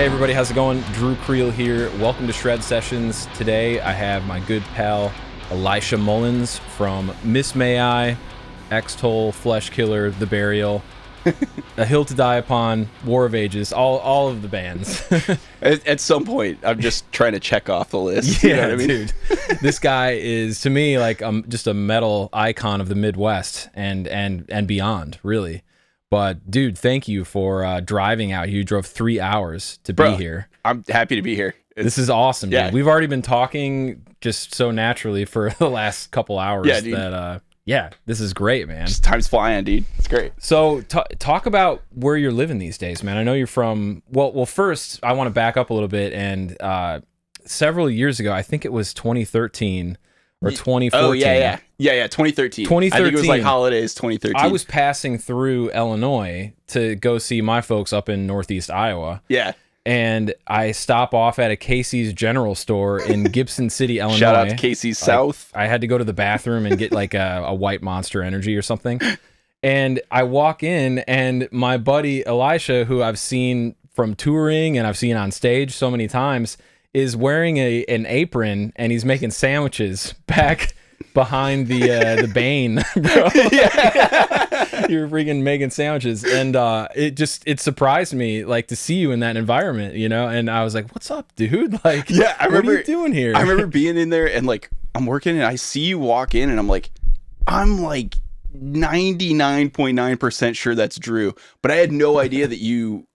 everybody, how's it going? Drew Creel here. Welcome to Shred Sessions. Today I have my good pal Elisha Mullins from Miss May I, Extol, Fleshkiller, The Burial, A Hill to Die Upon, War of Ages, all of the bands. At some point, I'm just trying to check off the list. Yeah, you know what I mean? dude. This guy is, to me, like just a metal icon of the Midwest and beyond, really. But, dude, thank you for driving out here. You drove 3 hours to be here. I'm happy to be here. This is awesome, dude. We've already been talking just so naturally for the last couple hours. Yeah, dude. That, this is great, man. Just time's flying, dude. It's great. So talk about where you're living these days, man. I know you're from, well, first, I want to back up a little bit. And several years ago, I think it was 2013 or 2014. Oh, yeah, 2013. 2013. I think it was like holidays 2013. I was passing through Illinois to go see my folks up in Northeast Iowa. Yeah. And I stop off at a Casey's General Store in Gibson City, Illinois. Shout out to Casey's South. I had to go to the bathroom and get like a white Monster Energy or something. And I walk in, and my buddy Elisha, who I've seen from touring and I've seen on stage so many times, is wearing an apron, and he's making sandwiches back behind the Bane, bro. Yeah. You were freaking making sandwiches, and it surprised me, like, to see you in that environment, you know. And I was like, "What's up, dude? Like, yeah, I remember, what are you doing here?" I remember being in there, and like I'm working, and I see you walk in, and I'm like 99.9% sure that's Drew, but I had no idea that you.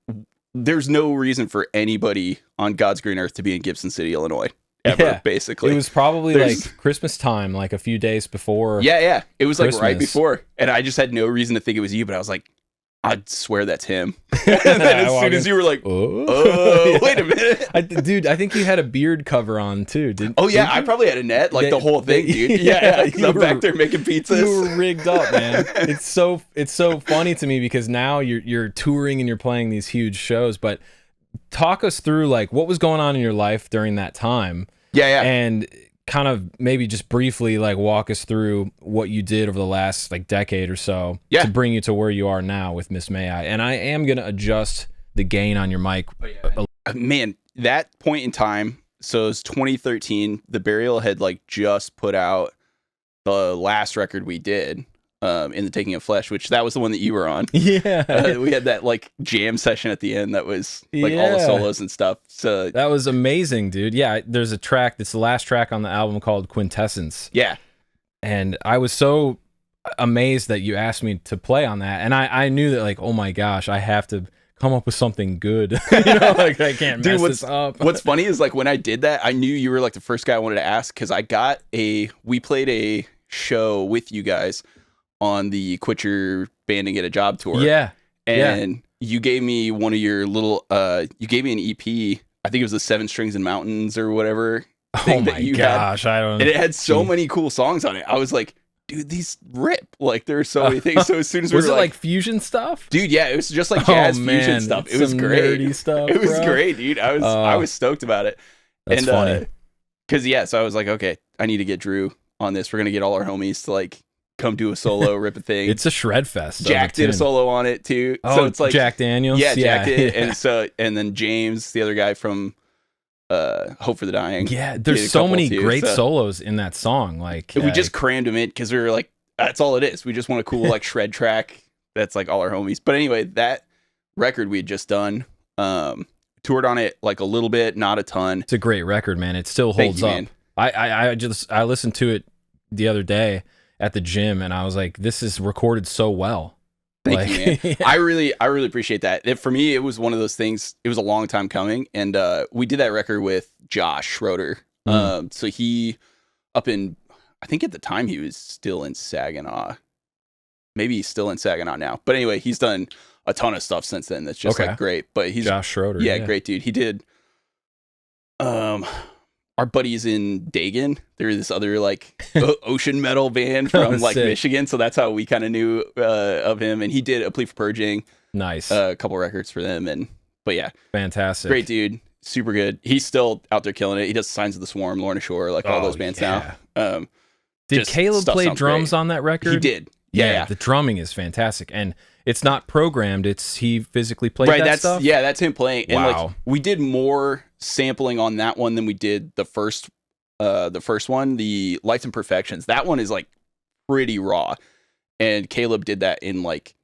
There's no reason for anybody on God's green earth to be in Gibson City, Illinois. Ever, basically. It was probably like Christmas time, like a few days before. Yeah. It was Christmas. Like right before. And I just had no reason to think it was you, but I was like, I'd swear that's him. And then as soon as you were like, oh, wait a minute. Dude, I think you had a beard cover on too. Didn't I probably had a net, like the whole thing, dude. Yeah. I'm back there making pizzas. You were rigged up, man. It's so funny to me because now you're touring and you're playing these huge shows, but talk us through like what was going on in your life during that time. Yeah. And kind of maybe just briefly like walk us through what you did over the last like decade or so to bring you to where you are now with Miss May I. And I am going to adjust the gain on your mic. Man, that point in time, so it was 2013, The Burial had like just put out the last record we did. In the Taking of Flesh, which that was the one that you were on. Yeah. We had that like jam session at the end that was like all the solos and stuff. So that was amazing, dude. Yeah, there's a track that's the last track on the album called Quintessence. Yeah. And I was so amazed that you asked me to play on that. And I knew that like, oh my gosh, I have to come up with something good. You know, like I can't mess this up. What's funny is like when I did that, I knew you were like the first guy I wanted to ask because we played a show with you guys on the Quit Your Band and Get a Job tour. Yeah. And you gave me one of your little, you gave me an EP. I think it was the 7 Strings and Mountains or whatever. Oh my gosh. I don't know. And it had so many cool songs on it. I was like, dude, these rip. Like there are so many things. So as soon as was it like fusion stuff? Dude, yeah, it was just like jazz fusion stuff. It was great. Nerdy stuff, it was great, dude. I was stoked about it. That's funny. Cause so I was like, okay, I need to get Drew on this. We're gonna get all our homies to like come do a solo, rip a thing. It's a shred fest. Jack did a solo on it too. Oh, so it's like Jack Daniels. Yeah, Jack did. Yeah. And then James, the other guy from Hope for the Dying. Yeah, there's so many great solos in that song. Like we just crammed them in because we were like, that's all it is. We just want a cool like shred track that's like all our homies. But anyway, that record we had just done, toured on it like a little bit, not a ton. It's a great record, man. It still holds up. Man. I listened to it the other day at the gym, and I was like, this is recorded so well. Thank you, man. Yeah. I really appreciate that. For me, it was one of those things. It was a long time coming, and we did that record with Josh Schroeder. So he up in, I think at the time he was still in Saginaw. Maybe he's still in Saginaw now. But anyway, he's done a ton of stuff since then. That's just like great. But he's Josh Schroeder. Yeah, great dude. He did. Our buddies in Dagan, they're this other like ocean metal band from like Michigan, so that's how we kind of knew of him. And he did A Plea for Purging, nice, a couple records for them. But yeah, fantastic, great dude, super good. He's still out there killing it. He does Signs of the Swarm, Lorna Shore, like all those bands now. Did Caleb play drums on that record? He did. Yeah. The drumming is fantastic, and it's not programmed. It's he physically played that stuff. Yeah, that's him playing. And Wow. like we did more sampling on that one than we did the first one, the Lights and Perfections. That one is like pretty raw, and Caleb did that in like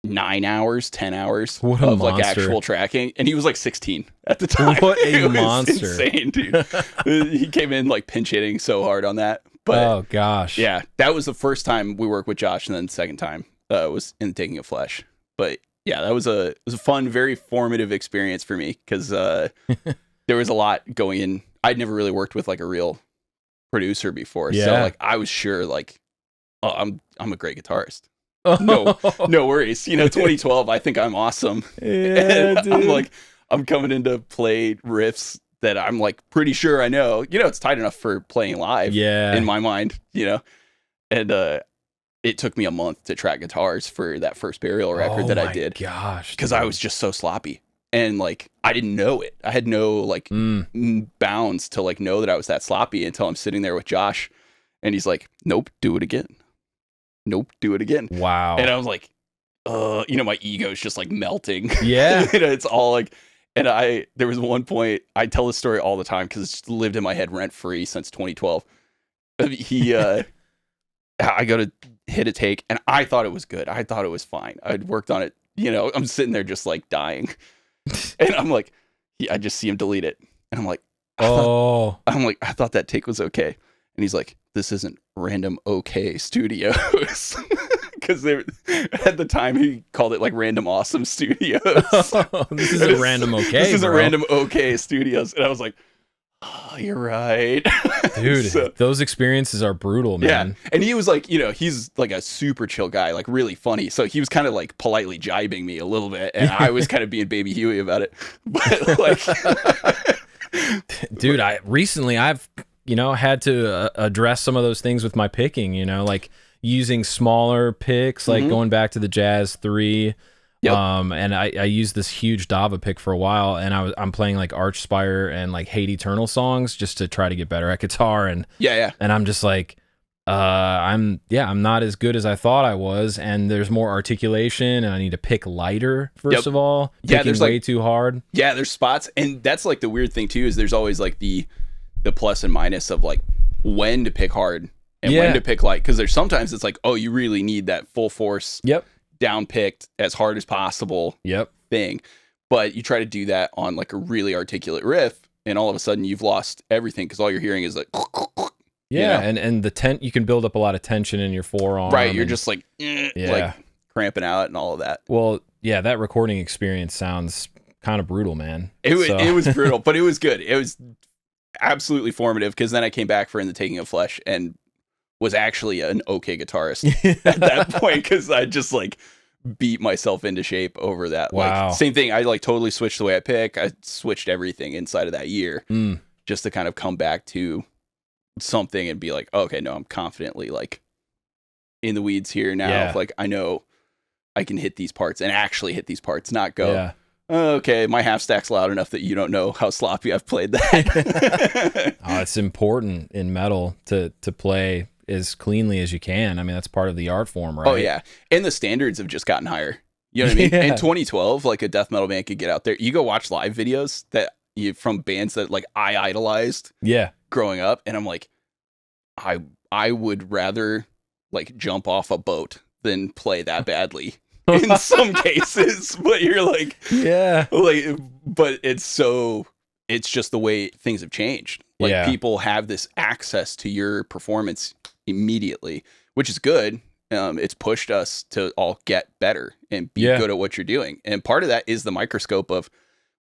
9 hours, 10 hours What a of like monster. actual tracking, and he was like 16 at the time. What a It was monster. insane, dude. He came in like pinch hitting so hard on that. But Oh gosh. yeah, that was the first time we worked with Josh, and then the second time was in Taking of Flesh. But yeah, it was a fun, very formative experience for me, because there was a lot going in. I'd never really worked with like a real producer before, so like I was sure like, oh, I'm a great guitarist. No worries. 2012, I think I'm awesome. Yeah, dude. I'm coming in to play riffs that I'm like pretty sure I know. It's tight enough for playing live. Yeah. In my mind. And it took me a month to track guitars for that first Burial record that I did. Gosh, because I was just so sloppy, and like I didn't know it. I had no like bounds to like know that I was that sloppy until I'm sitting there with Josh, and he's like, "Nope, do it again. Nope, do it again." Wow. And I was like, my ego's just like melting. Yeah. It's all like, and there was one point, I tell this story all the time because it's lived in my head rent free since 2012. I go to hit a take, and I thought it was good. I thought it was fine. I'd worked on it. I'm sitting there just like dying, and I'm like, I just see him delete it, and I'm like, I thought that take was okay, and he's like, this isn't Random OK Studios. Because at the time he called it like Random Awesome Studios. This isn't Random OK. This isn't Random OK Studios, and I was like, oh, you're right. Dude, those experiences are brutal, man. Yeah. And he was like, he's like a super chill guy, like really funny. So he was kind of like politely jibing me a little bit, and I was kind of being Baby Huey about it. But like, dude, I've had to address some of those things with my picking, like using smaller picks, like going back to the Jazz 3. Yep. And I used this huge Dava pick for a while, and I'm playing like Archspire and like Hate Eternal songs just to try to get better at guitar, and and I'm just like, I'm not as good as I thought I was, and there's more articulation, and I need to pick lighter first of all. There's way too hard. Yeah, there's spots, and that's like the weird thing too, is there's always like the plus and minus of like when to pick hard and when to pick light, because there's sometimes it's like, oh, you really need that full force. Yep. Down picked as hard as possible thing, but you try to do that on like a really articulate riff, and all of a sudden you've lost everything because all you're hearing is like and the you can build up a lot of tension in your forearm, right? You're just like like cramping out and all of that. Well, that recording experience sounds kind of brutal, man. It was brutal, but it was good. It was absolutely formative, because then I came back for In the Taking of Flesh and was actually an okay guitarist at that point, because I just like beat myself into shape over that. Wow. Like, same thing. I like totally switched the way I pick. I switched everything inside of that year just to kind of come back to something and be like, oh, okay, no, I'm confidently like in the weeds here now. Yeah. Like I know I can hit these parts and actually hit these parts, not go, okay, my half stack's loud enough that you don't know how sloppy I've played that. It's important in metal to play as cleanly as you can. I mean, that's part of the art form, right? Oh yeah, and the standards have just gotten higher. You know what I mean? In 2012, like a death metal band could get out there. You go watch live videos from bands that like I idolized. Growing up, and I'm like, I would rather like jump off a boat than play that badly in some cases. But you're like, but it's just the way things have changed. Like people have this access to your performance immediately, which is good. It's pushed us to all get better and be good at what you're doing. And part of that is the microscope of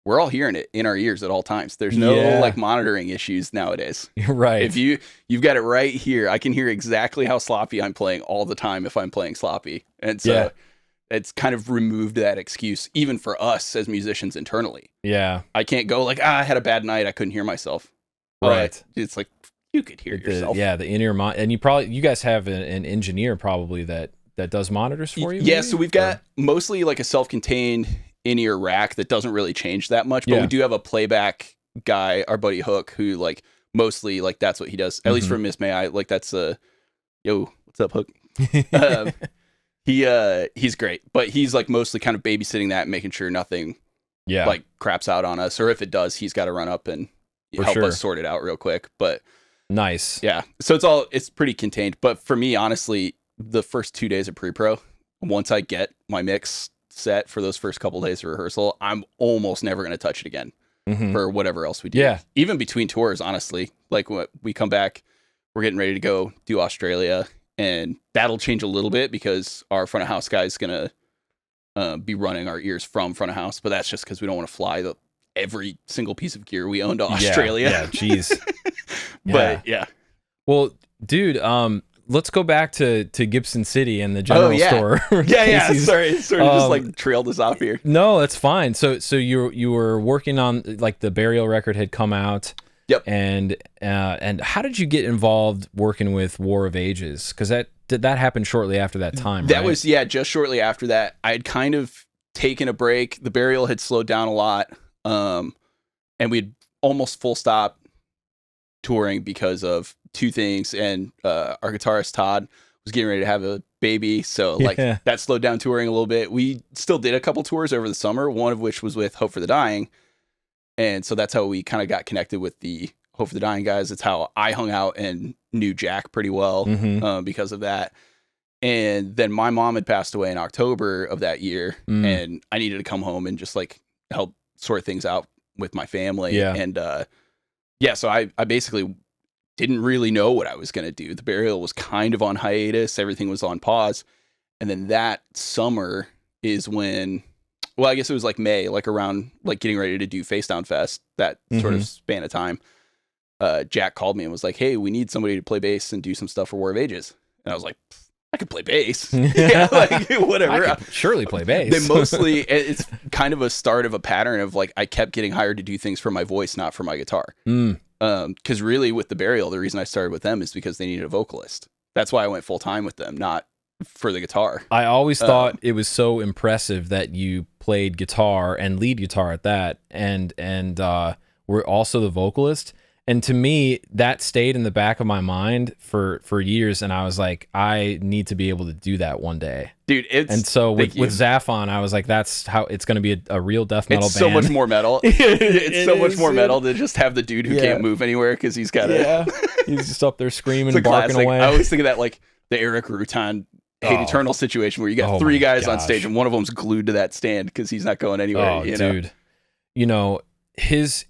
we're all hearing it in our ears at all times. There's no like monitoring issues nowadays. Right. If you've got it right here, I can hear exactly how sloppy I'm playing all the time if I'm playing sloppy. And so it's kind of removed that excuse, even for us as musicians internally. Yeah. I can't go like, I had a bad night, I couldn't hear myself. Right. It's like, you could hear yourself. The in-ear and you guys have an engineer probably that does monitors for you? Yeah, maybe? So we've got mostly like a self-contained in-ear rack that doesn't really change that much, but we do have a playback guy, our buddy Hook, who like mostly like that's what he does. At least for Miss May I, like that's yo, what's up, Hook? He's great, but he's like mostly kind of babysitting that and making sure nothing Yeah. like craps out on us, or if it does, he's got to run up and help us sort it out real quick. But nice. Yeah. So it's pretty contained. But for me, honestly, the first 2 days of pre-pro, once I get my mix set for those first couple days of rehearsal, I'm almost never going to touch it again for whatever else we do. Yeah. Even between tours, honestly, like when we come back, we're getting ready to go do Australia, and that'll change a little bit because our front of house guy is going to be running our ears from front of house, but that's just because we don't want to fly every single piece of gear we own to Australia. Yeah, jeez. But yeah. Well, dude, let's go back to Gibson City and the general store. Yeah. Sorry, sort of just like trailed us off here. No, that's fine. So you were working on, like, the Burial record had come out. Yep. And how did you get involved working with War of Ages? Because did that happen shortly after that time? That right? was just shortly after that. I had kind of taken a break. The Burial had slowed down a lot, and we'd almost full stop touring because of two things. And our guitarist Todd was getting ready to have a baby, so that slowed down touring a little bit. We still did a couple tours over the summer, one of which was with Hope for the Dying. And so that's how we kind of got connected with the Hope for the Dying guys. It's how I hung out and knew Jack pretty well because of that. And then my mom had passed away in October of that year, and I needed to come home and just like help sort things out with my family. Yeah. And so I basically didn't really know what I was going to do. The Burial was kind of on hiatus. Everything was on pause. And then that summer is when... Well, I guess it was like May, like around like getting ready to do Face Down Fest, that sort of span of time. Jack called me and was like, "Hey, we need somebody to play bass and do some stuff for War of Ages." And I was like, "I could play bass." Like whatever. I could surely play bass. Then mostly it's kind of a start of a pattern of like I kept getting hired to do things for my voice, not for my guitar. Because really with the Burial, the reason I started with them is because they needed a vocalist. That's why I went full time with them, not for the guitar. I always thought it was so impressive that you played guitar and lead guitar at that, and were also the vocalist. And to me, that stayed in the back of my mind for years, and I was like, I need to be able to do that one day, dude. And so with Zaphon, I was like, that's how it's going to be a real death metal band. So much more metal. It's so much more metal to just have the dude who can't move anywhere because he's got he's just up there screaming, barking classic. Away. I always think of that like the Eric Rutan Hate Eternal situation where you got three guys on stage and one of them's glued to that stand because he's not going anywhere. Dude, his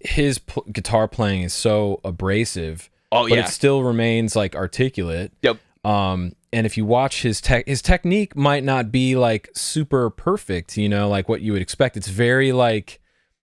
guitar playing is so abrasive. But it still remains like articulate. Yep. And if you watch his technique might not be like super perfect, like what you would expect. It's very like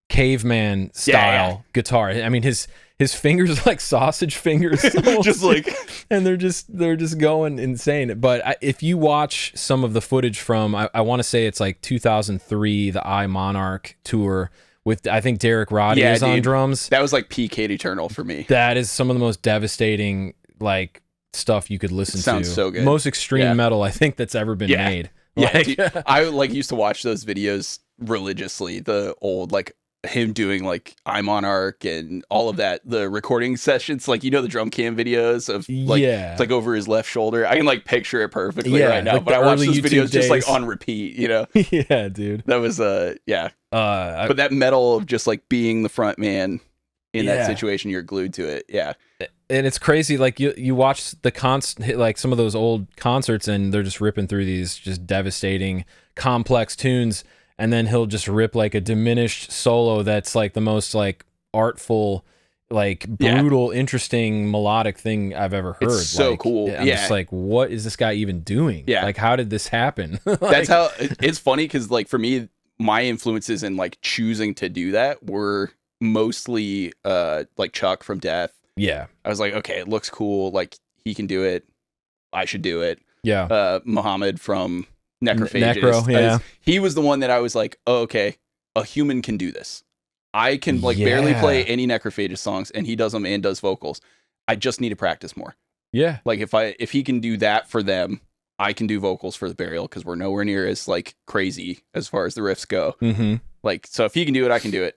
caveman style guitar. I mean, his fingers are like sausage fingers, just like, and they're just going insane. But if you watch some of the footage from, I want to say it's like 2003, the I Monarch tour with, I think Derek Roddy is on drums. That was like peak Hate Eternal for me. That is some of the most devastating like stuff you could listen to. Sounds so good. Most extreme metal I think that's ever been made. Dude, I like used to watch those videos religiously. The old like him doing like I Monarch and all of that, the recording sessions, like the drum cam videos of like it's like over his left shoulder. I can like picture it perfectly right now. Like, but I watch those videos days. Just like on repeat, Yeah, dude. That was but that metal of just like being the front man in that situation, you're glued to it. Yeah. And it's crazy, like you watch the like some of those old concerts and they're just ripping through these just devastating complex tunes. And then he'll just rip like a diminished solo that's like the most like artful, like brutal, interesting melodic thing I've ever heard. It's so cool. I'm just like, what is this guy even doing? Yeah. Like, how did this happen? That's how it's funny because like for me, my influences in like choosing to do that were mostly like Chuck from Death. Yeah. I was like, okay, it looks cool. Like he can do it. I should do it. Yeah. Muhammad from Necrophages. Necro, he was the one that I was like, oh, okay, a human can do this. I can like barely play any Necrophages songs, and he does them and does vocals. I just need to practice more. Yeah. Like if he can do that for them, I can do vocals for the Burial because we're nowhere near as like crazy as far as the riffs go. Mm-hmm. Like, so if he can do it, I can do it.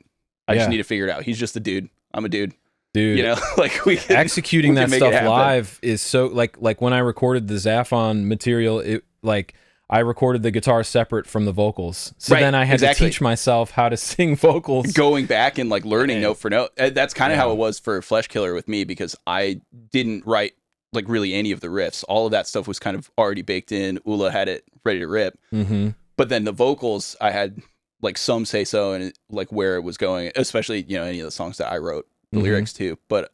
I just need to figure it out. He's just a dude. I'm a dude. Dude, you know, like executing we that can make stuff it happen. live is so like when I recorded the Zaphon material, it like I recorded the guitar separate from the vocals. So then I had to teach myself how to sing vocals. Going back and like learning note for note. That's kind of how it was for Fleshkiller with me, because I didn't write like really any of the riffs. All of that stuff was kind of already baked in. Ole had it ready to rip. Mm-hmm. But then the vocals, I had like some say so and like where it was going, especially, you know, any of the songs that I wrote the lyrics to. But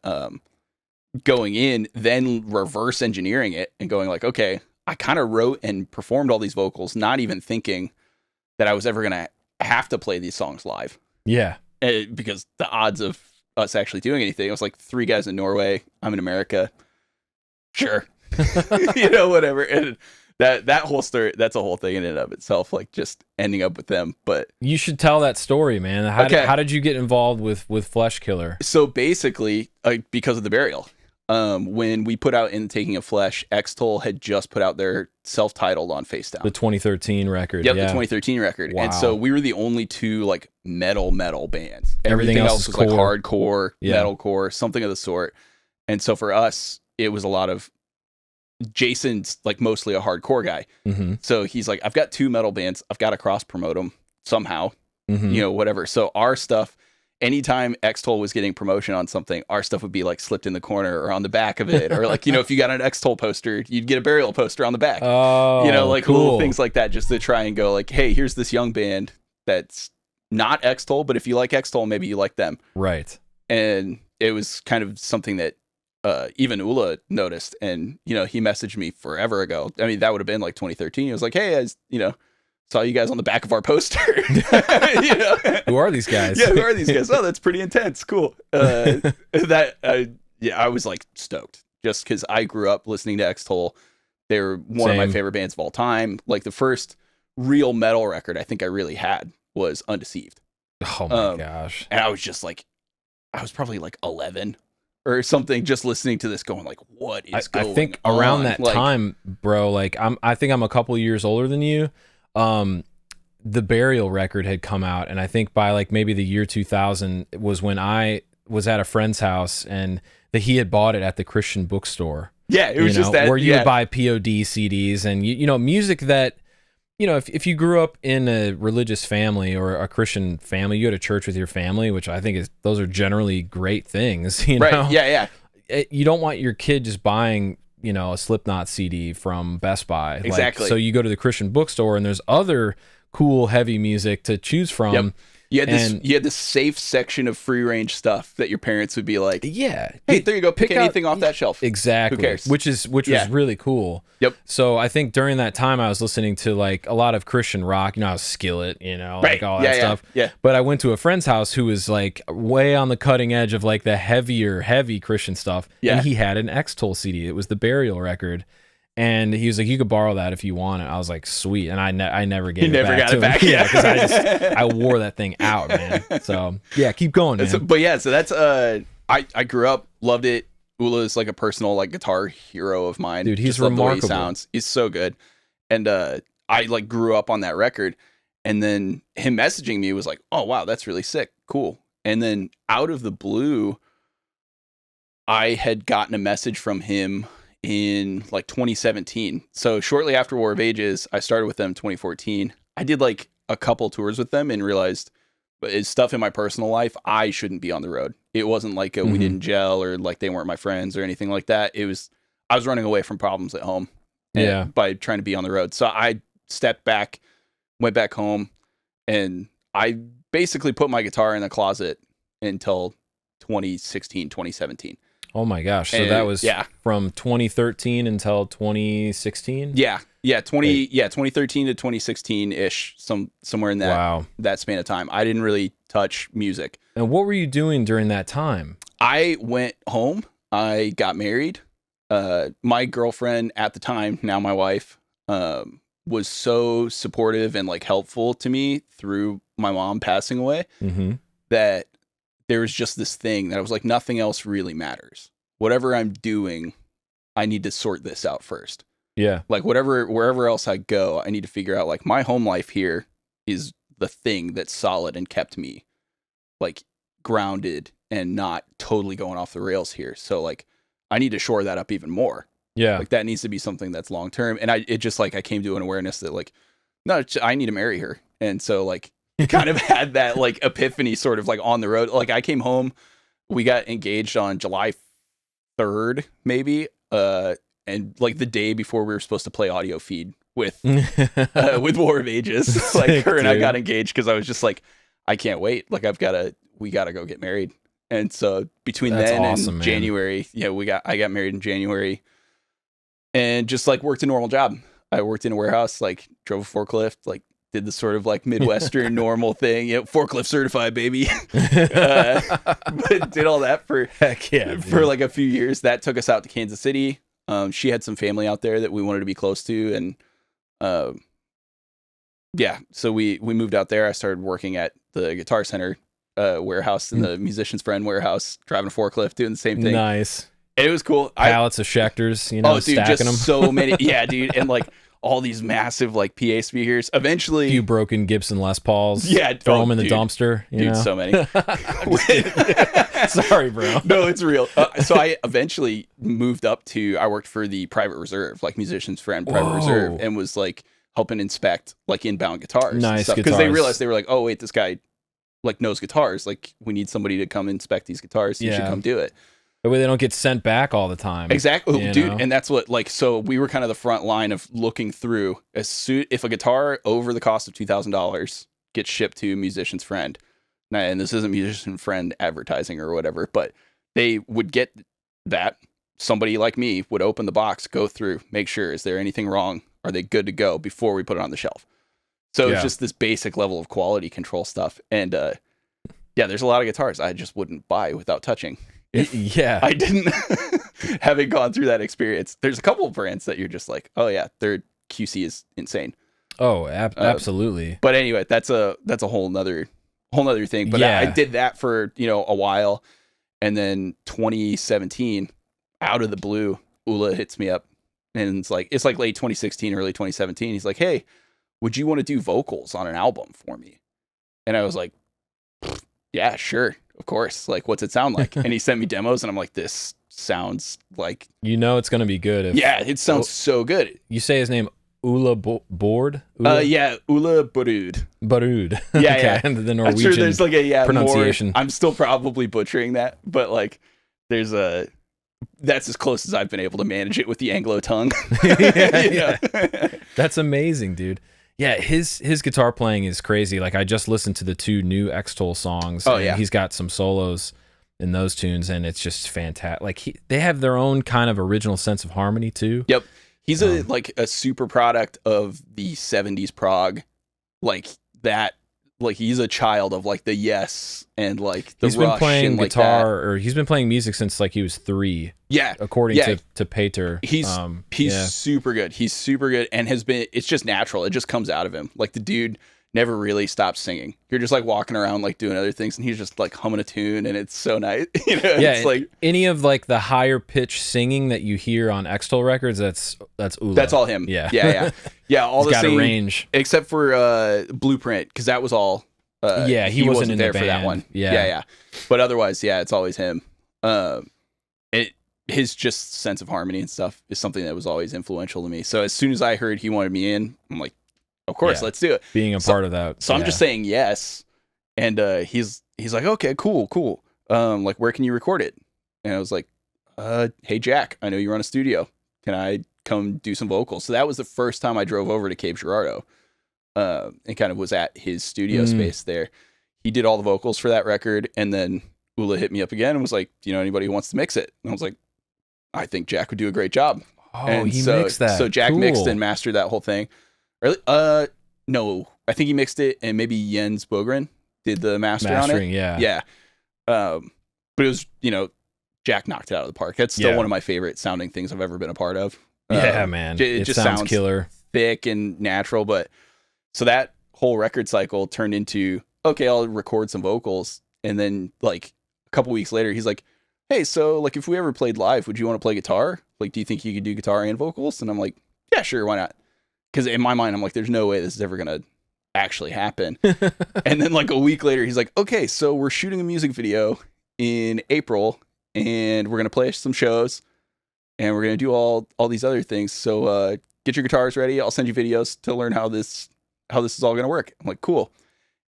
going in, then reverse engineering it and going like, okay, I kind of wrote and performed all these vocals, not even thinking that I was ever going to have to play these songs live. Yeah. Because the odds of us actually doing anything, it was like 3 guys in Norway, I'm in America. Sure. You know, whatever. And that whole story, that's a whole thing in and of itself, like just ending up with them. But you should tell that story, man. How did you get involved with Fleshkiller? So basically, because of the burial. When we put out In the Taking of Flesh, Extol had just put out their self-titled on Facedown. The 2013 record. Yep, the 2013 record. Wow. And so we were the only 2 like metal bands. Everything else was core. like hardcore, metalcore, something of the sort. And so for us, it was a lot of Jason's like mostly a hardcore guy. Mm-hmm. So he's like, I've got 2 metal bands. I've got to cross promote them somehow, you know, whatever. So our stuff, anytime Extol was getting promotion on something, our stuff would be like slipped in the corner or on the back of it. Or like, you know, if you got an Extol poster, you'd get a burial poster on the back. Oh, you know, like cool. little things like that, just to try and go like, hey, here's this young band that's not Extol, but if you like Extol, maybe you like them. Right. And it was kind of something that even Ole noticed. And, you know, he messaged me forever ago. I mean, that would have been like 2013. He was like, hey, you know, saw you guys on the back of our poster. You know? Who are these guys? Yeah, who are these guys? Oh, that's pretty intense. Cool. Yeah, I was like stoked just because I grew up listening to Extol. They were one of my favorite bands of all time. Like the first real metal record I think I really had was Undeceived. Oh my gosh. And I was just like, I was probably like 11 or something, just listening to this going like, what is going on? I think around that time, bro, like I think I'm a couple years older than you. The Burial record had come out, and I think by like maybe the year 2000 was when I was at a friend's house and he had bought it at the Christian bookstore. Yeah, it was just that where you would buy POD CDs and you know music that, you know, if you grew up in a religious family or a Christian family, you go to church with your family, which I think those are generally great things. You know? Right? Yeah. You don't want your kid just buying, you know, a Slipknot CD from Best Buy. Exactly. Like, so you go to the Christian bookstore and there's other cool heavy music to choose from. Yep. You had this safe section of free range stuff that your parents would be like, yeah, hey, there you go, pick anything off that shelf. Exactly. Who cares? Which was really cool. Yep. So I think during that time I was listening to like a lot of Christian rock, you know, I was Skillet, you know, like all that stuff. Yeah. But I went to a friend's house who was like way on the cutting edge of like the heavy Christian stuff. Yeah. And he had an Extol CD. It was the Burial record. And he was like, you could borrow that if you want it. I was like, sweet. And I never gave it back to him. Yeah, because I wore that thing out, man. So yeah, keep going, man. So that's I grew up, loved it. Ole is like a personal like guitar hero of mine. Dude, he's just love remarkable. The way he sounds. He's so good. And I like grew up on that record. And then him messaging me was like, oh wow, that's really sick. Cool. And then out of the blue, I had gotten a message from him in like 2017. So shortly after War of Ages, I started with them in 2014. I did like a couple tours with them and realized it's stuff in my personal life. I shouldn't be on the road. It wasn't like we didn't gel or like they weren't my friends or anything like that. It was, I was running away from problems at home by trying to be on the road. So I stepped back, went back home, and I basically put my guitar in the closet until 2016, 2017. Oh my gosh. So that was from 2013 until 2016? Yeah. 2013 to 2016-ish, somewhere in that span of time. I didn't really touch music. And what were you doing during that time? I went home. I got married. My girlfriend at the time, now my wife, was so supportive and like helpful to me through my mom passing away that there was just this thing that I was like, nothing else really matters. Whatever I'm doing, I need to sort this out first. Yeah. Like wherever else I go, I need to figure out like my home life here is the thing that's solid and kept me like grounded and not totally going off the rails here. So like I need to shore that up even more. Yeah. Like that needs to be something that's long term. And I came to an awareness that like, no, I need to marry her. And so like it kind of had that like epiphany sort of like on the road. Like I came home, we got engaged on July 3rd, maybe. And like the day before we were supposed to play audio feed with War of Ages. Like Sick, her and I dude. got engaged because I was just like, I can't wait. Like we gotta go get married. And so between That's then awesome, and man. January, I got married in January and just like worked a normal job. I worked in a warehouse, like drove a forklift, like did the sort of like Midwestern normal thing, forklift certified, baby. But did all that for Heck yeah, dude. for like a few years. That took us out to Kansas City. She had some family out there that we wanted to be close to, and so we moved out there. I started working at the Guitar Center warehouse in the Musician's Friend warehouse, driving a forklift, doing the same thing. Nice. And it was cool. Pallets of Schecters, dude, stacking just them. so many. Yeah, dude, and like all these massive like PA speakers. Eventually, A few broken Gibson Les Pauls. Yeah, Throw them in the dude. dumpster. You know? so many. Sorry, bro. No, it's real. So I eventually moved up to, I worked for the private reserve, like Musician's Friend private Whoa. reserve, and was like helping inspect like inbound guitars. Nice Because they guitars. realized, they were like, oh wait, this guy like knows guitars. Like we need somebody to come inspect these guitars. You should Yeah. come do it. That way they don't get sent back all the time. Exactly, You dude. know? And that's what like, so we were kind of the front line of looking through if a guitar over the cost of $2,000 gets shipped to Musician's Friend. Now, and this isn't Musician Friend advertising or whatever, but they would get that. Somebody like me would open the box, go through, make sure, is there anything wrong? Are they good to go before we put it on the shelf? So Yeah. it's just this basic level of quality control stuff. And there's a lot of guitars I just wouldn't buy without touching. Yeah. I didn't, having gone through that experience. There's a couple of brands that you're just like, oh yeah, their QC is insane. Oh, absolutely. But anyway, that's a whole nother thing. But Yeah. I did that for a while, and then 2017, out of the blue, Ole hits me up, and it's like late 2016, early 2017. He's like, hey, would you want to do vocals on an album for me? And I was like, yeah, sure, of course. Like, what's it sound like? And he sent me demos, and I'm like, this sounds like, It's going to be good. yeah, it sounds so good. You say his name, Ole Bord? Yeah, Ole Bord. Bord. Yeah, Okay. yeah. And the I'm Norwegian sure there's like a pronunciation. I'm still probably butchering that, but like there's that's as close as I've been able to manage it with the Anglo tongue. Yeah. That's amazing, dude. Yeah, his guitar playing is crazy. Like I just listened to the 2 new Extol songs. Oh, and yeah. He's got some solos in those tunes, and it's just fantastic. Like they have their own kind of original sense of harmony too. Yep. He's a super product of the 70s prog. Like that, like he's a child of like the Yes and like the He's Rush been playing and like guitar, that. or he's been playing music since like he was 3, Yeah. according Yeah. to Pater. He's yeah. super good. He's super good, and it's just natural. It just comes out of him. Like the dude never really stops singing. You're just like walking around like doing other things, and he's just like humming a tune, and it's so nice. Yeah, It's like any of like the higher pitch singing that you hear on Extol records, that's Ole. that's all him. Yeah. Yeah. All He's the got same a range. except for Blueprint, because that was all. Yeah, he wasn't in the there for that band. one. Yeah. Yeah. But otherwise, yeah, it's always him. His just sense of harmony and stuff is something that was always influential to me. So as soon as I heard he wanted me in, I'm like, of course, Yeah. let's do it. Being a part of that. So I'm just saying yes, and he's like, okay, cool. Like, where can you record it? And I was like, hey Jack, I know you run a studio. Can I come do some vocals? So that was the first time I drove over to Cape Girardeau, and kind of was at his studio space there. He did all the vocals for that record, and then Ole hit me up again and was like, do you know anybody who wants to mix it? And I was like, I think Jack would do a great job. Oh, And he so, mixed that. So Jack Cool. mixed and mastered that whole thing. Really? No, I think he mixed it, and maybe Jens Bogren did the mastering on it. Yeah. Yeah. But it was, Jack knocked it out of the park. That's still one of my favorite sounding things I've ever been a part of. Yeah, man. It just sounds killer. thick and natural. But so that whole record cycle turned into, okay, I'll record some vocals. And then like a couple weeks later, he's like, hey, so like if we ever played live, would you want to play guitar? Like, do you think you could do guitar and vocals? And I'm like, yeah, sure, why not? Because in my mind, I'm like, there's no way this is ever gonna actually happen. And then like a week later, he's like, okay, so we're shooting a music video, in April, and we're gonna play some shows, and we're gonna do all these other things. So get your guitars ready. I'll send you videos to learn how this is all gonna work. I'm like, cool.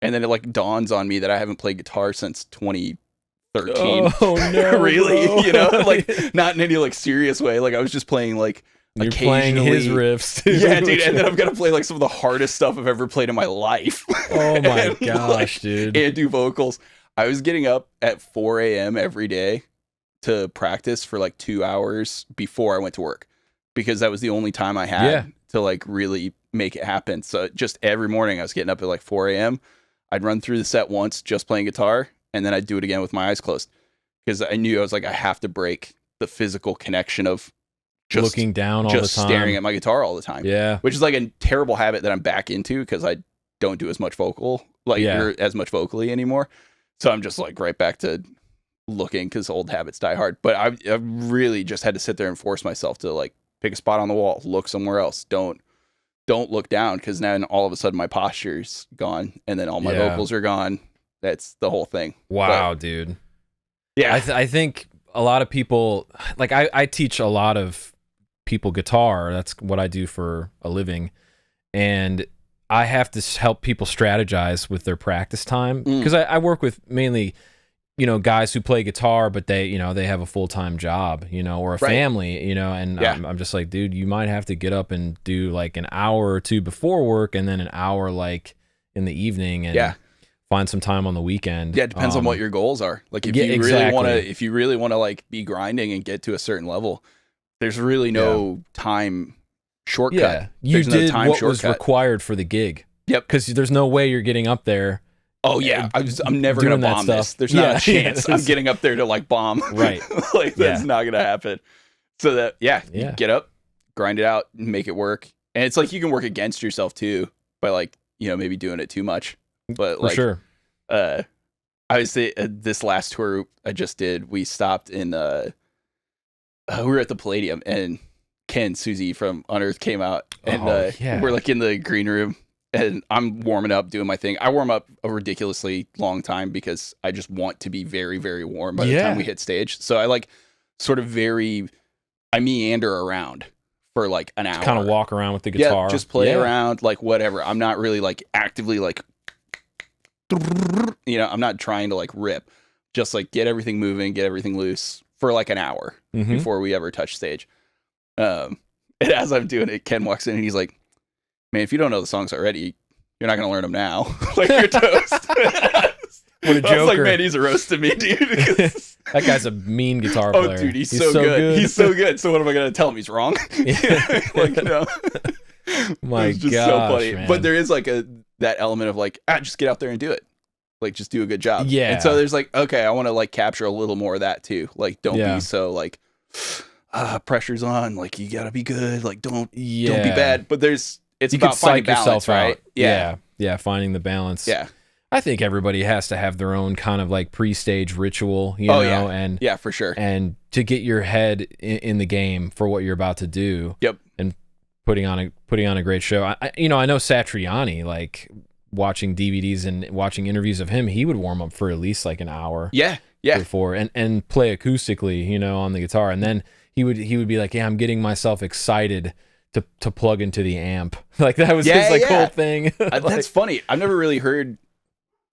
And then it like dawns on me that I haven't played guitar since 2013. Oh no, really? bro. You know, like not in any like serious way. Like I was just playing like You're playing his riffs too. Yeah, dude. And then I'm gonna play like some of the hardest stuff I've ever played in my life. Oh my and, gosh, like, dude. And do vocals. I was getting up at 4 a.m. every day to practice for like 2 hours before I went to work, because that was the only time I had to like really make it happen. So just every morning I was getting up at like 4 a.m. I'd run through the set once just playing guitar, and then I'd do it again with my eyes closed, because I knew I was like, I have to break the physical connection of just looking down all the time, just staring at my guitar all the time. Yeah. Which is like a terrible habit that I'm back into, because I don't do as much vocal, or as much vocally anymore. So I'm just like right back to looking, because old habits die hard. But I really just had to sit there and force myself to like pick a spot on the wall, look somewhere else. Don't look down, because now all of a sudden my posture's gone, and then all my vocals are gone. That's the whole thing. Wow, dude. Yeah. I think a lot of people, like I teach a lot of people guitar. That's what I do for a living. And I have to help people strategize with their practice time, because I work with mainly, guys who play guitar, but they have a full-time job, or a family, and I'm just like, dude, you might have to get up and do like an hour or two before work, and then an hour like in the evening, and find some time on the weekend. Yeah, it depends on what your goals are. Like if you really want to like be grinding and get to a certain level, there's really no time shortcut. Yeah, you did what was required for the gig. Yep, because there's no way you're getting up there. Oh yeah, I'm never gonna bomb this. There's not a chance I'm getting up there to like bomb. Right, like that's not gonna happen. So that you get up, grind it out, make it work. And it's like you can work against yourself too by like maybe doing it too much. But like, for sure. I would say this last tour I just did, we stopped in we were at the Palladium, and Ken Susie from Unearth came out, and we're like in the green room, and I'm warming up, doing my thing. I warm up a ridiculously long time, because I just want to be very, very warm by the time we hit stage. So I like sort of I meander around for like an hour. Kind of walk around with the guitar. Yeah, just play around, like whatever. I'm not really like actively like, I'm not trying to like rip. Just like get everything moving, get everything loose for like an hour before we ever touch stage. And as I'm doing it, Ken walks in and he's like, man, if you don't know the songs already, you're not going to learn them now. Like, you're toast. What a joker. I was like, man, he's roasting me, dude. That guy's a mean guitar player. Oh, dude, he's so good. He's so good. So what am I going to tell him? He's wrong? Like, My it's just gosh, so funny. man. But there is like that element of like, just get out there and do it. Like, just do a good job. Yeah. And so there's like, okay, I want to like capture a little more of that too. Like, don't be so like, pressure's on. Like, you got to be good. Like, don't be bad. But it's about finding balance, right? Yeah, finding the balance. Yeah. I think everybody has to have their own kind of like pre-stage ritual, you know, and for sure. And to get your head in the game for what you're about to do. Yep. And putting on a great show. I know Satriani, like watching DVDs and watching interviews of him, he would warm up for at least like an hour. Yeah. Before and play acoustically, on the guitar, and then he would be like, I'm getting myself excited to plug into the amp. Like that was his whole thing. That's funny. I've never really heard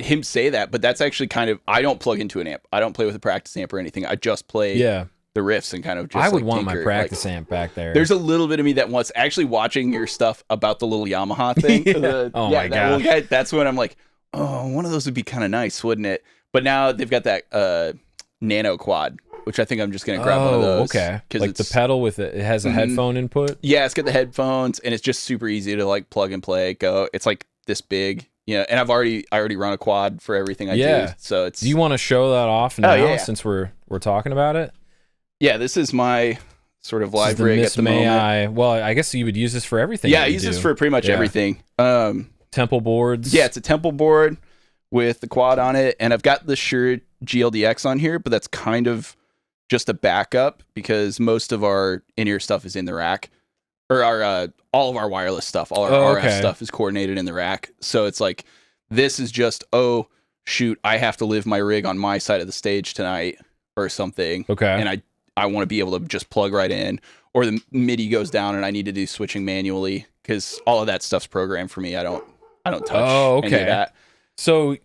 him say that, but that's actually kind of, I don't plug into an amp. I don't play with a practice amp or anything. I just play the riffs and kind of just I would like want tinker. My practice amp back there. There's a little bit of me that wants actually watching your stuff about the little Yamaha thing. My gosh. That's when I'm like, oh, one of those would be kind of nice, wouldn't it? But now they've got that nano quad, which I think I'm just going to grab one of those. Okay. Like it's the pedal with it has a headphone input? Yeah, it's got the headphones, and it's just super easy to like plug and play, go. It's like this big, and I already run a quad for everything I do. So it's. Do you want to show that off now since we're talking about it? Yeah, this is my sort of live rig at the moment. Well, I guess you would use this for everything. Yeah, I use this for pretty much everything. Temple boards. Yeah, it's a Temple board with the quad on it, and I've got the Shure GLDX on here, but that's kind of just a backup because most of our in-ear stuff is in the rack, or our all of our wireless stuff, all our RF stuff is coordinated in the rack. So it's like this is just shoot, I have to live my rig on my side of the stage tonight or something. Okay. And I want to be able to just plug right in, or the MIDI goes down and I need to do switching manually, because all of that stuff's programmed for me. I don't touch any of that. So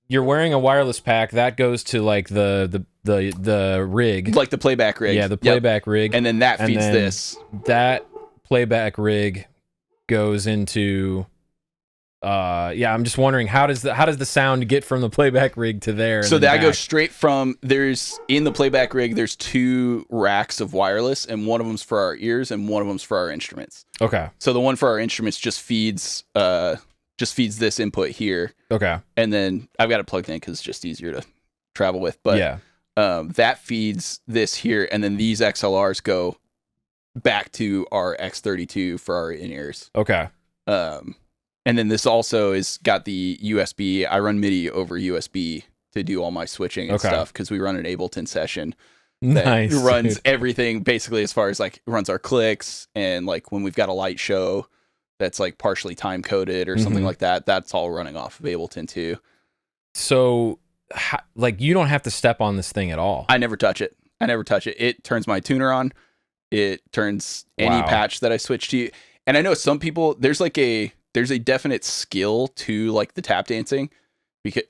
you're wearing a wireless pack that goes to like the rig, like the playback rig. Yeah, the playback rig, and then that feeds this. That playback rig goes into. I'm just wondering, how does the sound get from the playback rig to there? So that goes straight from, in the playback rig, there's 2 racks of wireless, and one of them's for our ears and one of them's for our instruments. Okay. So the one for our instruments just feeds this input here. Okay. And then I've got it plugged in because it's just easier to travel with. But yeah, that feeds this here, and then these XLRs go back to our X32 for our in-ears. Okay. And then this also is got the USB. I run MIDI over USB to do all my switching and stuff, because we run an Ableton session that runs everything basically, as far as like runs our clicks, and like when we've got a light show that's like partially time coded or something like that, that's all running off of Ableton too. So like you don't have to step on this thing at all. I never touch it. It turns my tuner on. It turns any patch that I switch to. And I know some people, there's a definite skill to like the tap dancing,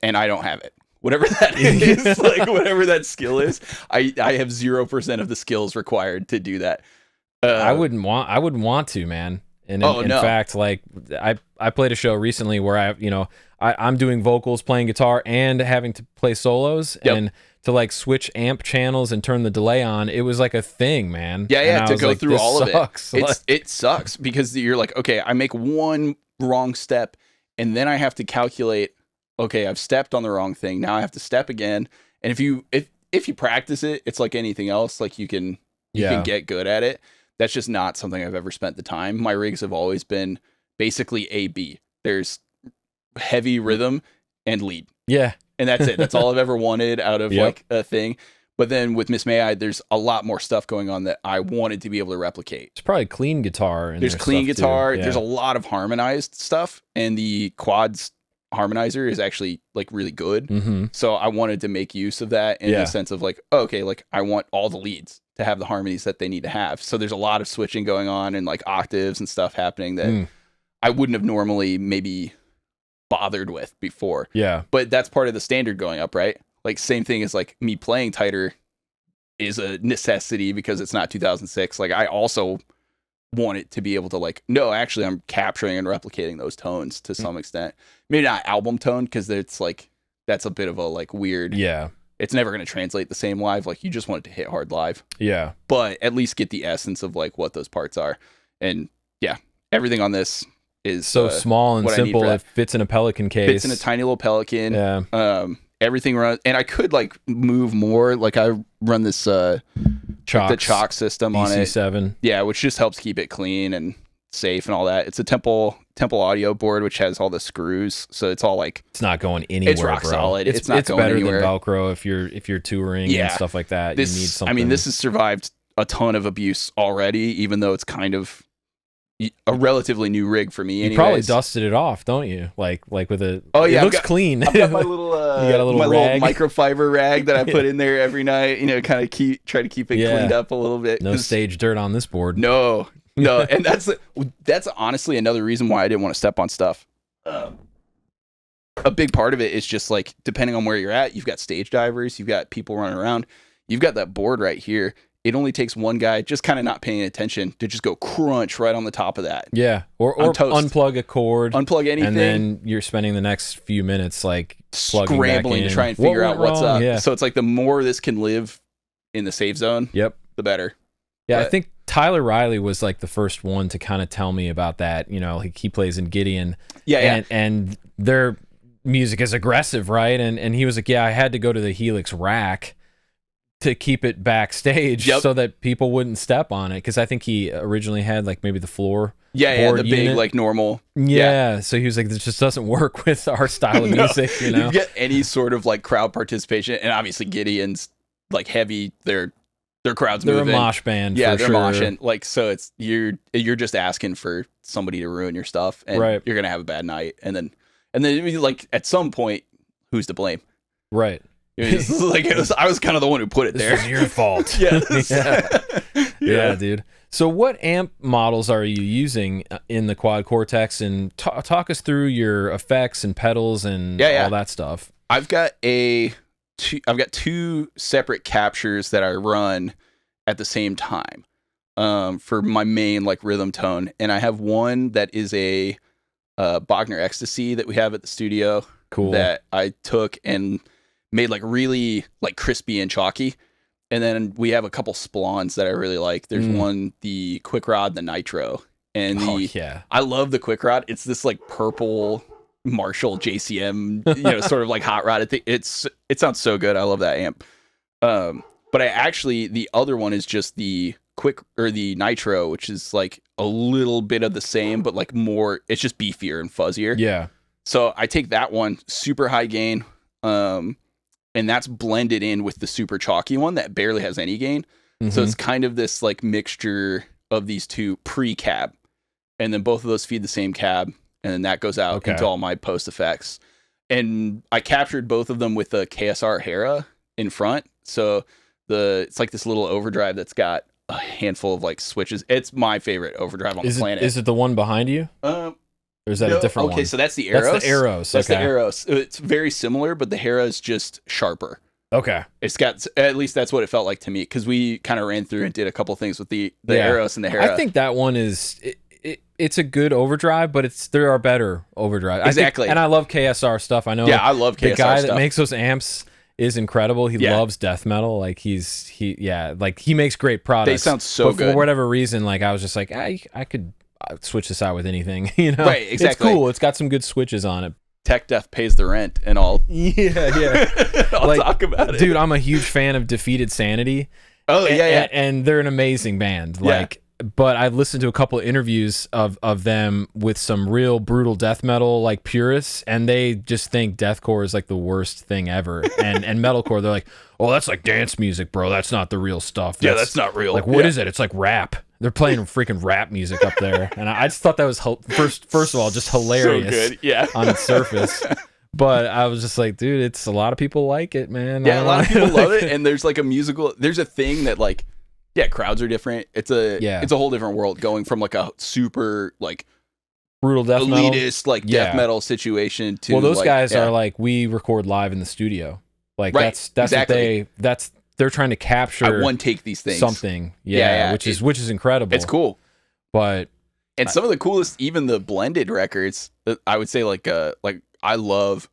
and I don't have it. Whatever that is, like whatever that skill is, I have 0% of the skills required to do that. I wouldn't want to, man. And in fact, like I played a show recently where I'm doing vocals, playing guitar, and having to play solos, and to like switch amp channels and turn the delay on. It was like a thing, man. Yeah, to go through all of it. It sucks, because you're like, okay, I make one wrong step, and then I have to calculate, okay, I've stepped on the wrong thing, now I have to step again. And if you practice it, it's like anything else, like you can get good at it. That's just not something I've ever spent the time. My rigs have always been basically A-B. There's heavy rhythm and lead. Yeah. And that's it. That's all I've ever wanted out of like a thing. But then with Miss May I, there's a lot more stuff going on that I wanted to be able to replicate. It's probably clean guitar. There's clean guitar. Yeah. There's a lot of harmonized stuff, and the quads harmonizer is actually like really good. Mm-hmm. So I wanted to make use of that in the sense of like, okay, like I want all the leads to have the harmonies that they need to have. So there's a lot of switching going on, and like octaves and stuff happening that I wouldn't have normally maybe bothered with before. Yeah. But that's part of the standard going up, right? Like same thing as like me playing tighter is a necessity because it's not 2006. Like I also want it to be able to like, no, actually I'm capturing and replicating those tones to some extent. Maybe not album tone, because it's like, that's a bit of a like weird. Yeah. It's never going to translate the same live. Like you just want it to hit hard live. Yeah. But at least get the essence of like what those parts are. And yeah, everything on this is so small and simple. It fits in a Pelican case. Fits in a tiny little Pelican. Yeah. Everything runs, and I could like move more. Like I run this the Chalk system on it. BC7. Yeah, which just helps keep it clean and safe and all that. It's a Temple audio board, which has all the screws, so it's all like it's not going anywhere. It's rock bro. solid. It's not going better anywhere. Than Velcro if you're touring and stuff like that. You need something. I mean, this has survived a ton of abuse already, even though it's kind of a relatively new rig for me. You probably dusted it off, don't you? Like with a. Oh yeah, it looks clean. I've got my little you got a little rag. Little microfiber rag that I put in there every night. You know, kind of try to keep it cleaned up a little bit. No stage dirt on this board. No, and that's honestly another reason why I didn't want to step on stuff. A big part of it is just like depending on where you're at, you've got stage divers, you've got people running around, you've got that board right here. It only takes one guy just kind of not paying attention to just go crunch right on the top of that. Yeah. Or unplug a cord. Unplug anything. And then you're spending the next few minutes like scrambling to try and figure out what's up. Yeah. So it's like the more this can live in the safe zone, the better. Yeah, I think Tyler Riley was like the first one to kind of tell me about that. You know, like he plays in Gideon. Yeah. And their music is aggressive, right? And he was like, yeah, I had to go to the Helix rack to keep it backstage so that people wouldn't step on it, because I think he originally had like maybe the floor the unit. big like normal so he was like, this just doesn't work with our style of music, you know. You get any sort of like crowd participation, and obviously Gideon's like heavy, their crowd's moving. They're a mosh band. Yeah, they're sure. moshing, like, so it's you're just asking for somebody to ruin your stuff, and you're gonna have a bad night, and then like at some point who's to blame? Right. I was kind of the one who put it there. This is your fault. Yeah, dude. So what amp models are you using in the Quad Cortex, and talk us through your effects and pedals and all that stuff. I've got two separate captures that I run at the same time for my main like rhythm tone, and I have one that is a Bogner Ecstasy that we have at the studio. Cool. That I took and made like really like crispy and chalky. And then we have a couple splawns that I really like. There's one, the Quick Rod, the Nitro. And I love the Quick Rod. It's this like purple Marshall JCM, sort of like hot rod. It sounds so good. I love that amp. But the other one is just the the Nitro, which is like a little bit of the same, but like more, it's just beefier and fuzzier. Yeah. So I take that one, super high gain. And that's blended in with the super chalky one that barely has any gain. Mm-hmm. So it's kind of this like mixture of these two pre-cab. And then both of those feed the same cab. And then that goes out into all my post effects. And I captured both of them with a KSR Hera in front. So it's like this little overdrive that's got a handful of like switches. It's my favorite overdrive on the planet. Is it the one behind you? Or is that a different one? Okay, so that's the Eros. That's the Eros. That's the Eros. It's very similar, but the Hera is just sharper. Okay. It's got, at least that's what it felt like to me, because we kind of ran through and did a couple things with the Eros and the Hera. I think that one is, it's a good overdrive, but there are better overdrive. Exactly. And I love KSR stuff. I know. Yeah, I love KSR stuff. The guy that makes those amps is incredible. He loves death metal. Like he makes great products. They sound so good. For whatever reason, like I was just like, I could switch this out with anything, Right, exactly. It's cool. It's got some good switches on it. Tech Death pays the rent and all. Yeah. I'll talk about it. Dude, I'm a huge fan of Defeated Sanity. Oh, yeah. And they're an amazing band. But I've listened to a couple of interviews of them with some real brutal death metal like purists, and they just think deathcore is like the worst thing ever. and metalcore, they're like, oh, that's like dance music, bro. That's not the real stuff. That's not real. Like, what is it? It's like rap. They're playing freaking rap music up there. And I just thought that was, first of all, just hilarious. So good. On its surface. But I was just like, dude, a lot of people like it, man. Yeah, a lot of people love it. And there's like there's a thing that like, crowds are different. It's a whole different world, going from like a super like brutal death elitist metal. Death metal situation to those guys are like, we record live in the studio. Like that's exactly. They're trying to capture. I one take these things. Something, which is incredible. It's cool, but some of the coolest, even the blended records. I would say I love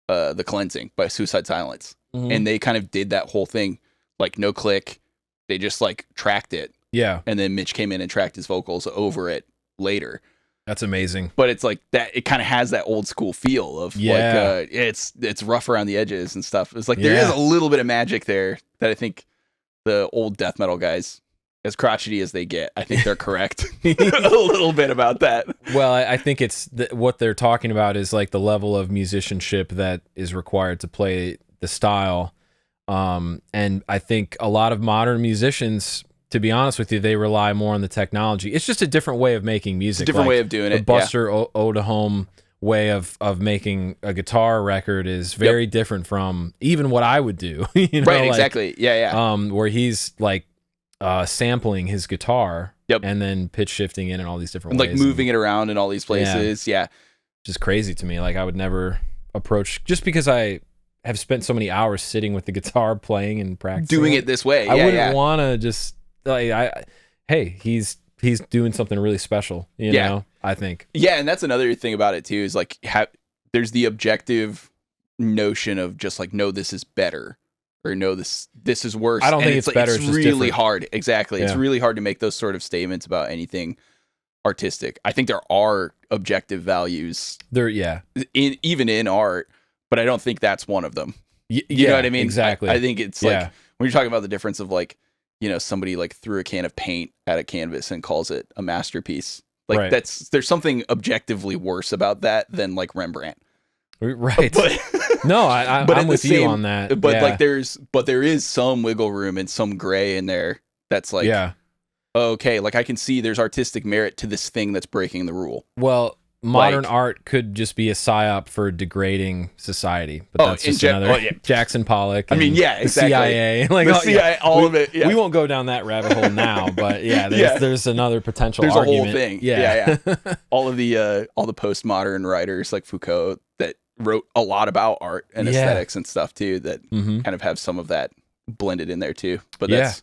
The Cleansing by Suicide Silence, and they kind of did that whole thing, like no click. They just like tracked it, and then Mitch came in and tracked his vocals over it later. That's amazing. But it's like that. It kind of has that old school feel of like it's rough around the edges and stuff. It's like there is a little bit of magic there that I think the old death metal guys, as crotchety as they get, I think they're correct a little bit about that. Well, I think it's what they're talking about is like the level of musicianship that is required to play the style. And I think a lot of modern musicians, to be honest with you, they rely more on the technology. It's just a different way of making music. It's a different way of doing it. The Buster Odehome way of making a guitar record is very different from even what I would do. Right, exactly. Where he's like sampling his guitar and then pitch shifting in all these different ways. Like moving it around in all these places. Yeah. Just crazy to me. Like I would never approach, just because I have spent so many hours sitting with the guitar playing and practicing. Doing it this way. I wouldn't want to just he's doing something really special, you know, I think. Yeah, and that's another thing about it too, is like there's the objective notion of just like, no, this is better, or no, this is worse. I don't think it's better. It's really hard. Exactly. Yeah. It's really hard to make those sort of statements about anything artistic. I think there are objective values even in art, but I don't think that's one of them. You know what I mean? Exactly. I think it's like when you're talking about the difference of like, somebody like threw a can of paint at a canvas and calls it a masterpiece. Like there's something objectively worse about that than like Rembrandt. Right. No, I'm with you on that. But like there is some wiggle room and some gray in there that's like, okay, like I can see there's artistic merit to this thing that's breaking the rule. Well, modern Like- art could just be a psyop for degrading society, but that's just another Jackson Pollock. I mean, yeah, the exactly. CIA, like The CIA, all of it. Yeah. We won't go down that rabbit hole now, but yeah, there's another potential. There's argument. a whole thing. Yeah. all the postmodern writers like Foucault that wrote a lot about art and aesthetics and stuff too. That kind of have some of that blended in there too. But that's.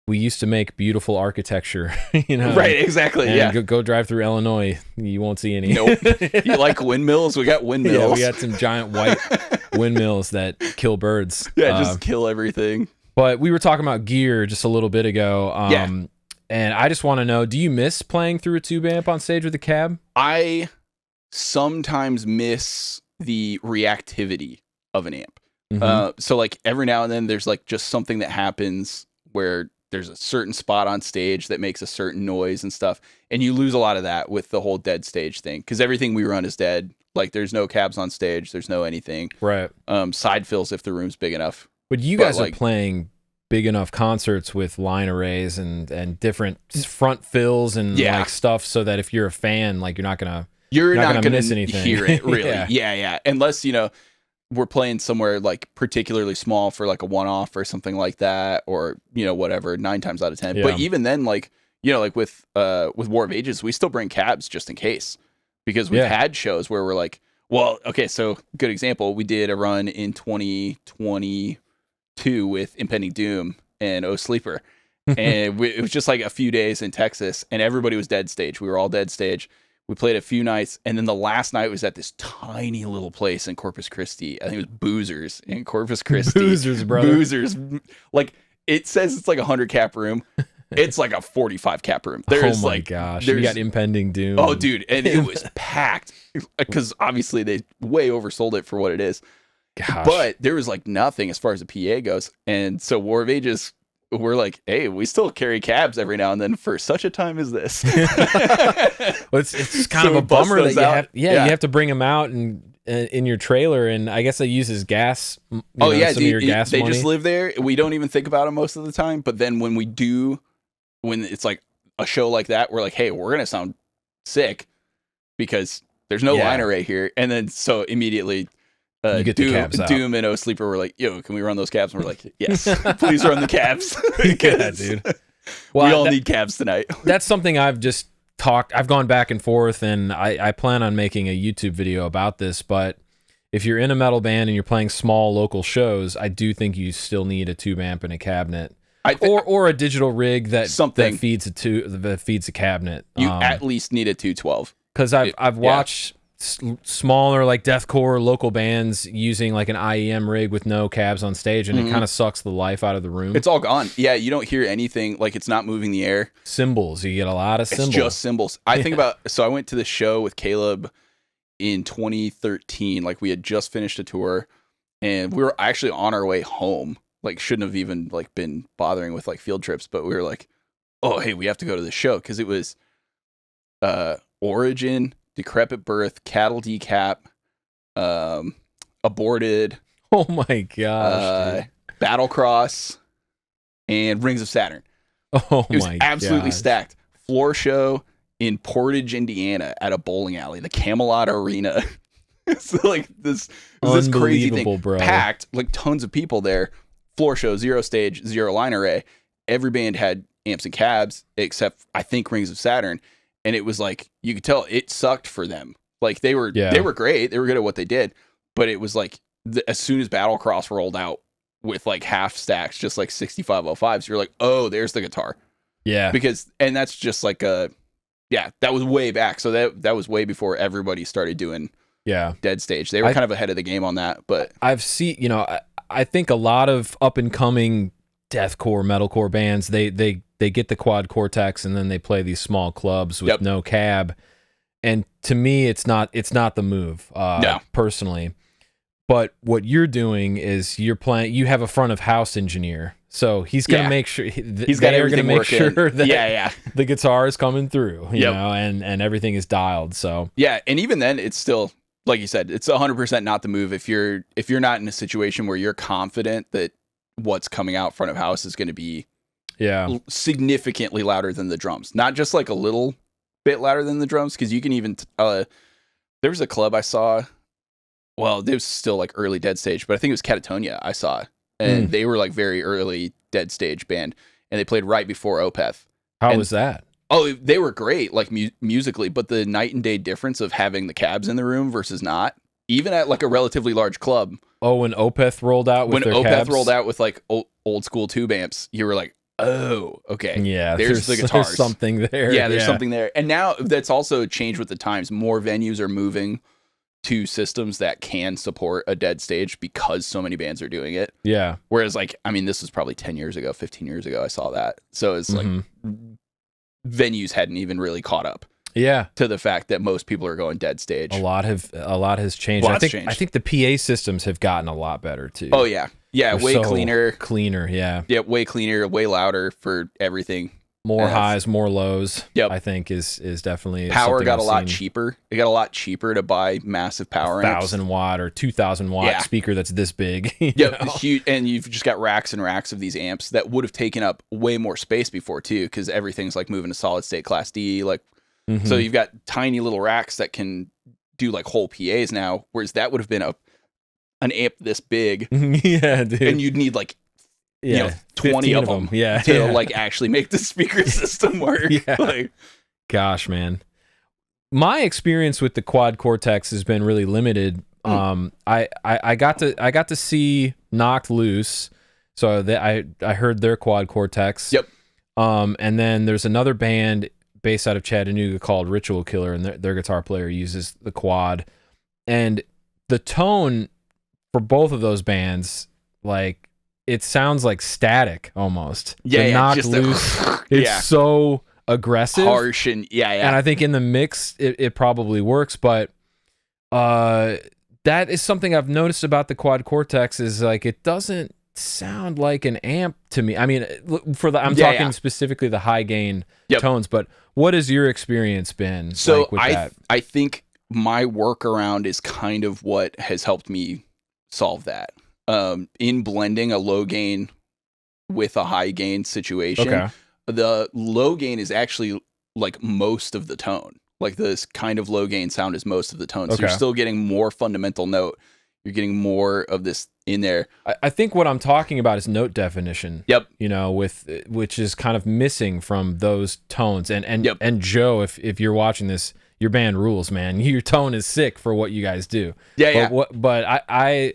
We used to make beautiful architecture, you know. Right, exactly. And go drive through Illinois, you won't see any. Nope. You like windmills? We got windmills. Yeah, we got some giant white windmills that kill birds. Yeah, just kill everything. But we were talking about gear just a little bit ago. And I just want to know, do you miss playing through a tube amp on stage with a cab? I sometimes miss the reactivity of an amp. So like every now and then there's like just something that happens where there's a certain spot on stage that makes a certain noise and stuff. And you lose a lot of that with the whole dead stage thing. Because everything we run is dead. Like there's no cabs on stage. There's no anything. Right. Side fills if the room's big enough. But you guys are playing big enough concerts with line arrays and different front fills and like stuff so that if you're a fan, like you're not gonna miss anything. Hear it, really. Yeah. Unless, we're playing somewhere like particularly small for like a one-off or something like that, or whatever, 9 times out of 10. But even then, like like with War of Ages, we still bring cabs just in case, because we've had shows where we're like, well, okay, so good example, we did a run in 2022 with Impending Doom and Oh Sleeper, and it was just like a few days in Texas, and everybody was dead stage. We were all dead stage. We played a few nights, and then the last night was at this tiny little place in Corpus Christi. I think it was Boozers in Corpus Christi. Boozers, brother. Boozers. Like, it says it's like a 100 cap room. It's like a 45 cap room. There's gosh. You got Impending Doom. Oh, dude. And it was packed because obviously they way oversold it for what it is. Gosh. But there was like nothing as far as the PA goes. And so War of Ages, we're like, hey, we still carry cabs every now and then for such a time as this. Well, it's kind of a bummer that you have to bring them out and in your trailer, and I guess it uses gas. Some of your gas they money. Just live there. We don't even think about them most of the time. But then when it's like a show like that, we're like, hey, we're gonna sound sick because there's no line array here, and then so immediately. You get the cabs out. Doom and Oh Sleeper were like, yo, can we run those cabs? And we're like, yes, please run the cabs. Yeah, dude. Well, we all need cabs tonight. That's something I've gone back and forth, and I plan on making a YouTube video about this, but if you're in a metal band and you're playing small local shows, I do think you still need a tube amp and a cabinet. Or a digital rig that feeds a cabinet. You at least need a 212. Because I've watched smaller like deathcore local bands using like an IEM rig with no cabs on stage, and it kind of sucks the life out of the room. It's all gone. Yeah, you don't hear anything, like it's not moving the air. Cymbals, you get a lot of cymbals. It's just cymbals. I went to the show with Caleb in 2013. Like we had just finished a tour, and we were actually on our way home. Like shouldn't have even like been bothering with like field trips, but we were like, oh hey, we have to go to the show because it was Origin, Decrepit Birth, Cattle Decap, Aborted. Oh my gosh. Battlecross, and Rings of Saturn. Oh it was absolutely stacked. Floor show in Portage, Indiana at a bowling alley, the Camelot Arena. It's like this crazy thing. Bro. Packed, like tons of people there. Floor show, 0 stage, 0 line array. Every band had amps and cabs, except I think Rings of Saturn. And it was like, you could tell it sucked for them. Like they were great. They were good at what they did. But it was like, as soon as Battlecross rolled out with like half stacks, just like 6505s, you're like, oh, there's the guitar. Yeah. And that's just like that was way back. So that was way before everybody started doing dead stage. They were kind of ahead of the game on that. But I've seen, I think a lot of up and coming deathcore, metalcore bands, they get the quad Cortex and then they play these small clubs with no cab. And to me, it's not the move, personally. But what you're doing is you have a front of house engineer. So he's going to make sure he's got everything to make sure that the guitar is coming through, you know, and everything is dialed. So yeah. And even then it's still, like you said, it's 100% not the move. If you're not in a situation where you're confident that what's coming out front of house is going to be significantly louder than the drums, not just like a little bit louder than the drums, because you can even there was a club I saw. Well, it was still like early Dead Stage, but I think it was Catatonia I saw, and they were like very early Dead Stage band, and they played right before Opeth. How was that? Oh, they were great, like musically, but the night and day difference of having the cabs in the room versus not, even at like a relatively large club. Oh, when Opeth rolled out with their cabs? Rolled out with like old school tube amps, you were like, oh, okay. Yeah, there's the guitars. There's something there. Yeah, there's something there. And now that's also changed with the times. More venues are moving to systems that can support a dead stage because so many bands are doing it. Yeah. Whereas, like, I mean, this was probably 10 years ago, 15 years ago, I saw that. So it's like venues hadn't even really caught up. Yeah. To the fact that most people are going dead stage. A lot has changed. I think the PA systems have gotten a lot better too. Oh yeah. Yeah, way cleaner. Cleaner, yeah. Yeah, way cleaner, way louder for everything. More highs, more lows. Yep. I think is definitely power got a lot cheaper. It got a lot cheaper to buy massive power amps. 1,000 watt or 2,000 watt speaker that's this big. Yep, huge, and you've just got racks and racks of these amps that would have taken up way more space before too, because everything's like moving to solid state Class D. Like, so you've got tiny little racks that can do like whole PAs now, whereas that would have been an amp this big. Yeah, dude. And you'd need like 20 of them to like actually make the speaker system work. Like, gosh, man. My experience with the quad Cortex has been really limited. I got to see Knocked Loose, so I heard their quad Cortex. Yep. And then there's another band based out of Chattanooga called Ritual Killer, and their guitar player uses the quad. And the tone for both of those bands, like, it sounds like static almost. Yeah, Knocked Loose. It's so aggressive, harsh, and And I think in the mix it probably works, but that is something I've noticed about the quad Cortex is like it doesn't sound like an amp to me. I mean, I'm talking specifically the high gain tones, but what has your experience been? So like with that? I think my workaround is kind of what has helped me solve that. In blending a low gain with a high gain situation, the low gain is actually like most of the tone. Like this kind of low gain sound is most of the tone. So you're still getting more fundamental note. You're getting more of this in there. I think what I'm talking about is note definition. Yep. You know, which is kind of missing from those tones. And Joe, if you're watching this, your band rules, man. Your tone is sick for what you guys do. But I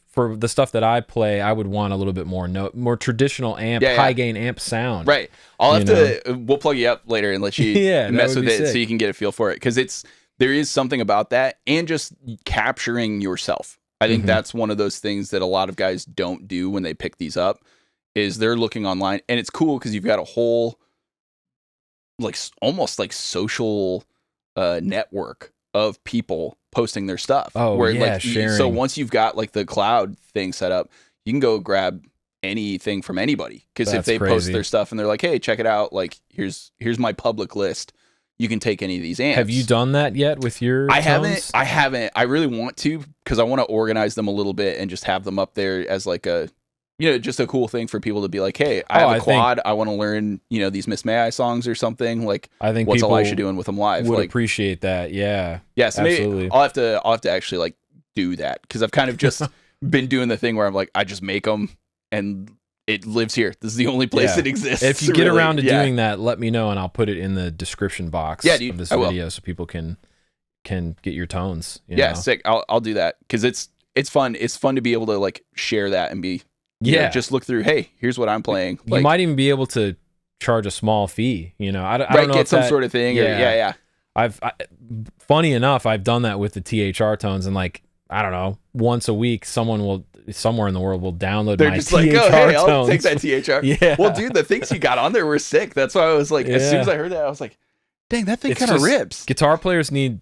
for the stuff that I play, I would want a little bit more traditional amp, high gain amp sound. Right. I'll have to. We'll plug you up later and let you mess with it sick. So you can get a feel for it, because there is something about that, and just capturing yourself. I think that's one of those things that a lot of guys don't do when they pick these up. Is they're looking online, and it's cool because you've got a whole like almost like social network of people posting their stuff. Sharing. So once you've got like the cloud thing set up, you can go grab anything from anybody, because if they post their stuff and they're like, hey, check it out, like here's my public list, you can take any of these amps. Have you done that yet with your tones? I haven't. I really want to, because I want to organize them a little bit and just have them up there as like a, just a cool thing for people to be like, hey, I have a quad. I want to learn, these Miss May I songs or something. Like, I think what's Elisha doing with them live? Would like, appreciate that. Yeah. Yeah. So maybe I'll have to actually like do that, because I've kind of just been doing the thing where I'm like, I just make them and it lives here. This is the only place it exists. If you get around to doing that, let me know and I'll put it in the description box of this video so people can get your tones. You know? Sick. I'll do that, because it's fun. It's fun to be able to like share that and be just look through. Hey, here's what I'm playing. Like, you might even be able to charge a small fee. I don't know, get some sort of thing. Funny enough, I've done that with the THR tones, and like, I don't know, once a week, someone will somewhere in the world will download They're my just THR like, oh, hey, tones. I'll take that THR. Yeah. Well, dude, the things you got on there were sick. That's why I was like, as soon as I heard that, I was like, dang, that thing kind of rips. Guitar players need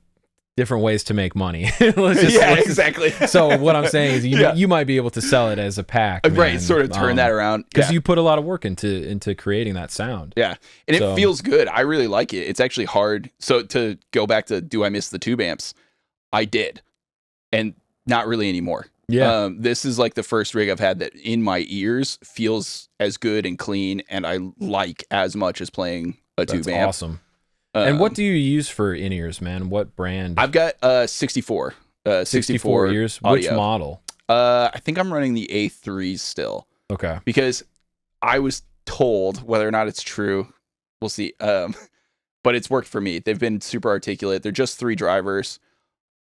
different ways to make money. Exactly. So what I'm saying is you might be able to sell it as a pack. Right, sort of turn that around. Because you put a lot of work into creating that sound. Yeah, and it feels good. I really like it. It's actually hard. So to go back to, do I miss the tube amps? I did. And not really anymore. Yeah. This is like the first rig I've had that in my ears feels as good and clean, and I like as much as playing a tube amp. Awesome. And what do you use for in-ears, man? What brand? I've got 64. 64 ears. audio. Which model? I think I'm running the A3s still. Okay. Because I was told, whether or not it's true, we'll see. But it's worked for me. They've been super articulate. They're just 3 drivers.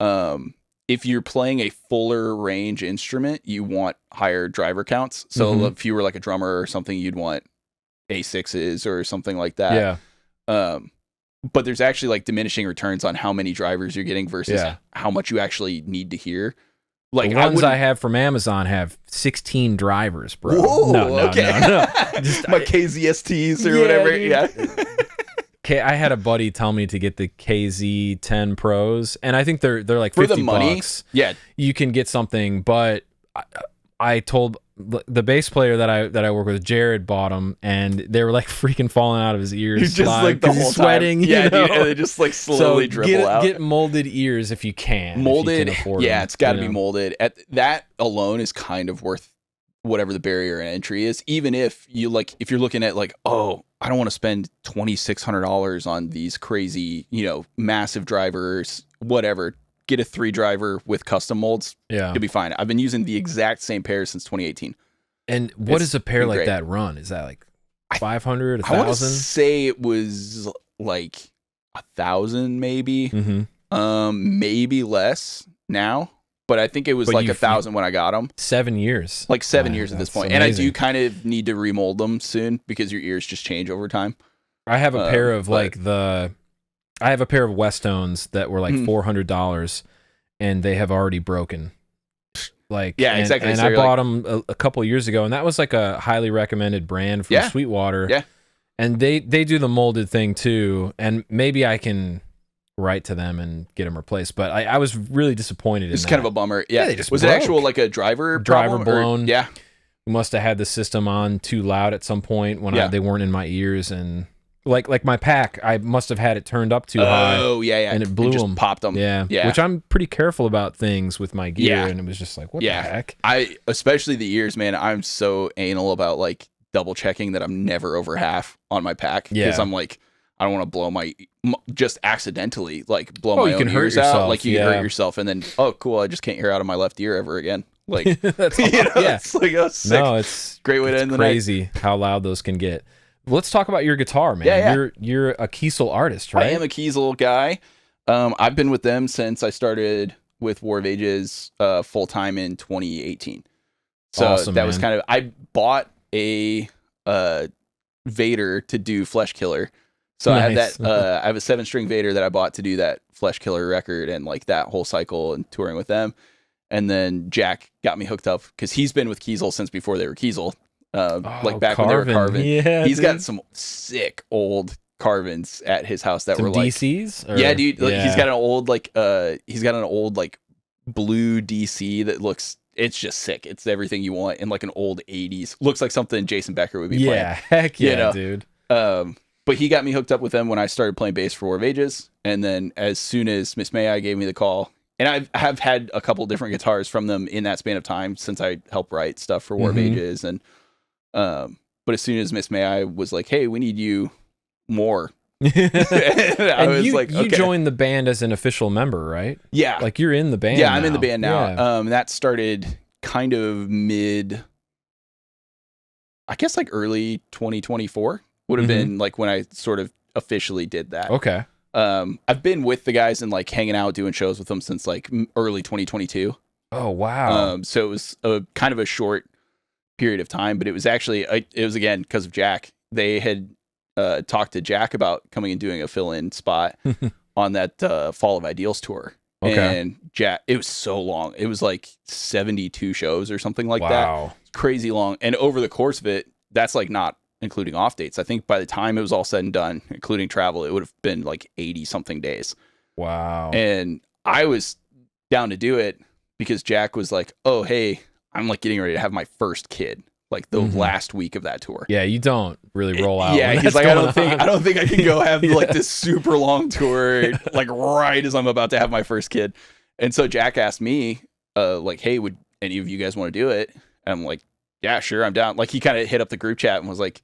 If you're playing a fuller range instrument, you want higher driver counts. So if you were like a drummer or something, you'd want A6s or something like that. Yeah. But there's actually like diminishing returns on how many drivers you're getting versus how much you actually need to hear. Like the ones I have from Amazon have 16 drivers, bro. Whoa, no. Just, my KZSTs or whatever. Dude. Yeah. I had a buddy tell me to get the KZ10 Pros, and I think they're like $50. For the money, yeah, you can get something. But I told the bass player that I work with, Jared, bought them, and they were like freaking falling out of his ears. You're just like the whole sweating. Time. Yeah, you know? Dude, and they just like slowly dribble out. Get molded ears if you can. Molded, if you can afford yeah, them, it's got to be molded. That alone is kind of worth whatever the barrier and entry is. Even if you're looking at like, oh, I don't want to spend $2,600 on these crazy, massive drivers, whatever. Get a 3 driver with custom molds. Yeah, you'll be fine. I've been using the exact same pair since 2018. And what does a pair like that run? Is that like 500, 1,000? I want to say it was like 1,000, maybe. Maybe less now. But I think it was like 1,000 when I got them. 7 years. Like 7 years at this point. Amazing. And I do kind of need to remold them soon because your ears just change over time. I have a pair of I have a pair of Westtones that were like $400 and they have already broken. Exactly. And so I bought them a couple years ago, and that was like a highly recommended brand from Sweetwater. Yeah. And they do the molded thing too, and maybe I can write to them and get them replaced. But I was really disappointed. It's kind of a bummer. Yeah, they just was broke. It actual like a driver blown? Yeah, we must have had the system on too loud at some point when they weren't in my ears, and like my pack, I must have had it turned up too high. Oh yeah, and it blew them, popped them. Yeah, which I'm pretty careful about things with my gear, and it was just like, what the heck? Especially the ears, man. I'm so anal about like double checking that I'm never over half on my pack because I'm like, I don't want to blow just accidentally like blow my own ears out. Like you can hurt yourself, and then cool, I just can't hear out of my left ear ever again. Like that's it's like sick. No, it's great way to end the night. Crazy how loud those can get. Let's talk about your guitar, man. Yeah. You're a Kiesel artist, right? I am a Kiesel guy. I've been with them since I started with War of Ages full time in 2018. So awesome, that was kind of, I bought a Vader to do Fleshkiller. So I have that. I have a 7-string Vader that I bought to do that Fleshkiller record and like that whole cycle and touring with them. And then Jack got me hooked up because he's been with Kiesel since before they were Kiesel. Like back when they were carving. Yeah, he's got some sick old carvings at his house that were like DCs. Yeah, dude. Like, he's got an old blue DC that looks. It's just sick. It's everything you want in like an old 80s. Looks like something Jason Becker would be playing. Yeah, heck yeah, dude. But he got me hooked up with them when I started playing bass for War of Ages, and then as soon as Miss May gave me the call. And I have had a couple different guitars from them in that span of time since I helped write stuff for War of Ages. And but as soon as Miss May was like, hey, we need you more. I was you joined the band as an official member, right? Yeah. Like you're in the band Yeah, now. I'm in the band now. Yeah. That started kind of I guess like early 2024 would have been like when I sort of officially did that. Okay. I've been with the guys and like hanging out, doing shows with them since like early 2022. Oh, wow. So it was a kind of a short period of time, but it was actually, it was again, because of Jack. They had talked to Jack about coming and doing a fill-in spot on that Fall of Ideals tour. Okay. And Jack, it was so long. It was like 72 shows or something like wow. that. Crazy long. And over the course of it, that's like not including off dates. I think by the time it was all said and done, including travel, it would have been like 80 something days. Wow. And I was down to do it because Jack was like, oh, hey, I'm like getting ready to have my first kid, like the last week of that tour. Yeah, you don't really roll out. Yeah, he's like, I don't think I can go have like this super long tour like right as I'm about to have my first kid. And so Jack asked me, like, hey, would any of you guys want to do it? And I'm like, yeah, sure, I'm down. Like he kind of hit up the group chat and was like,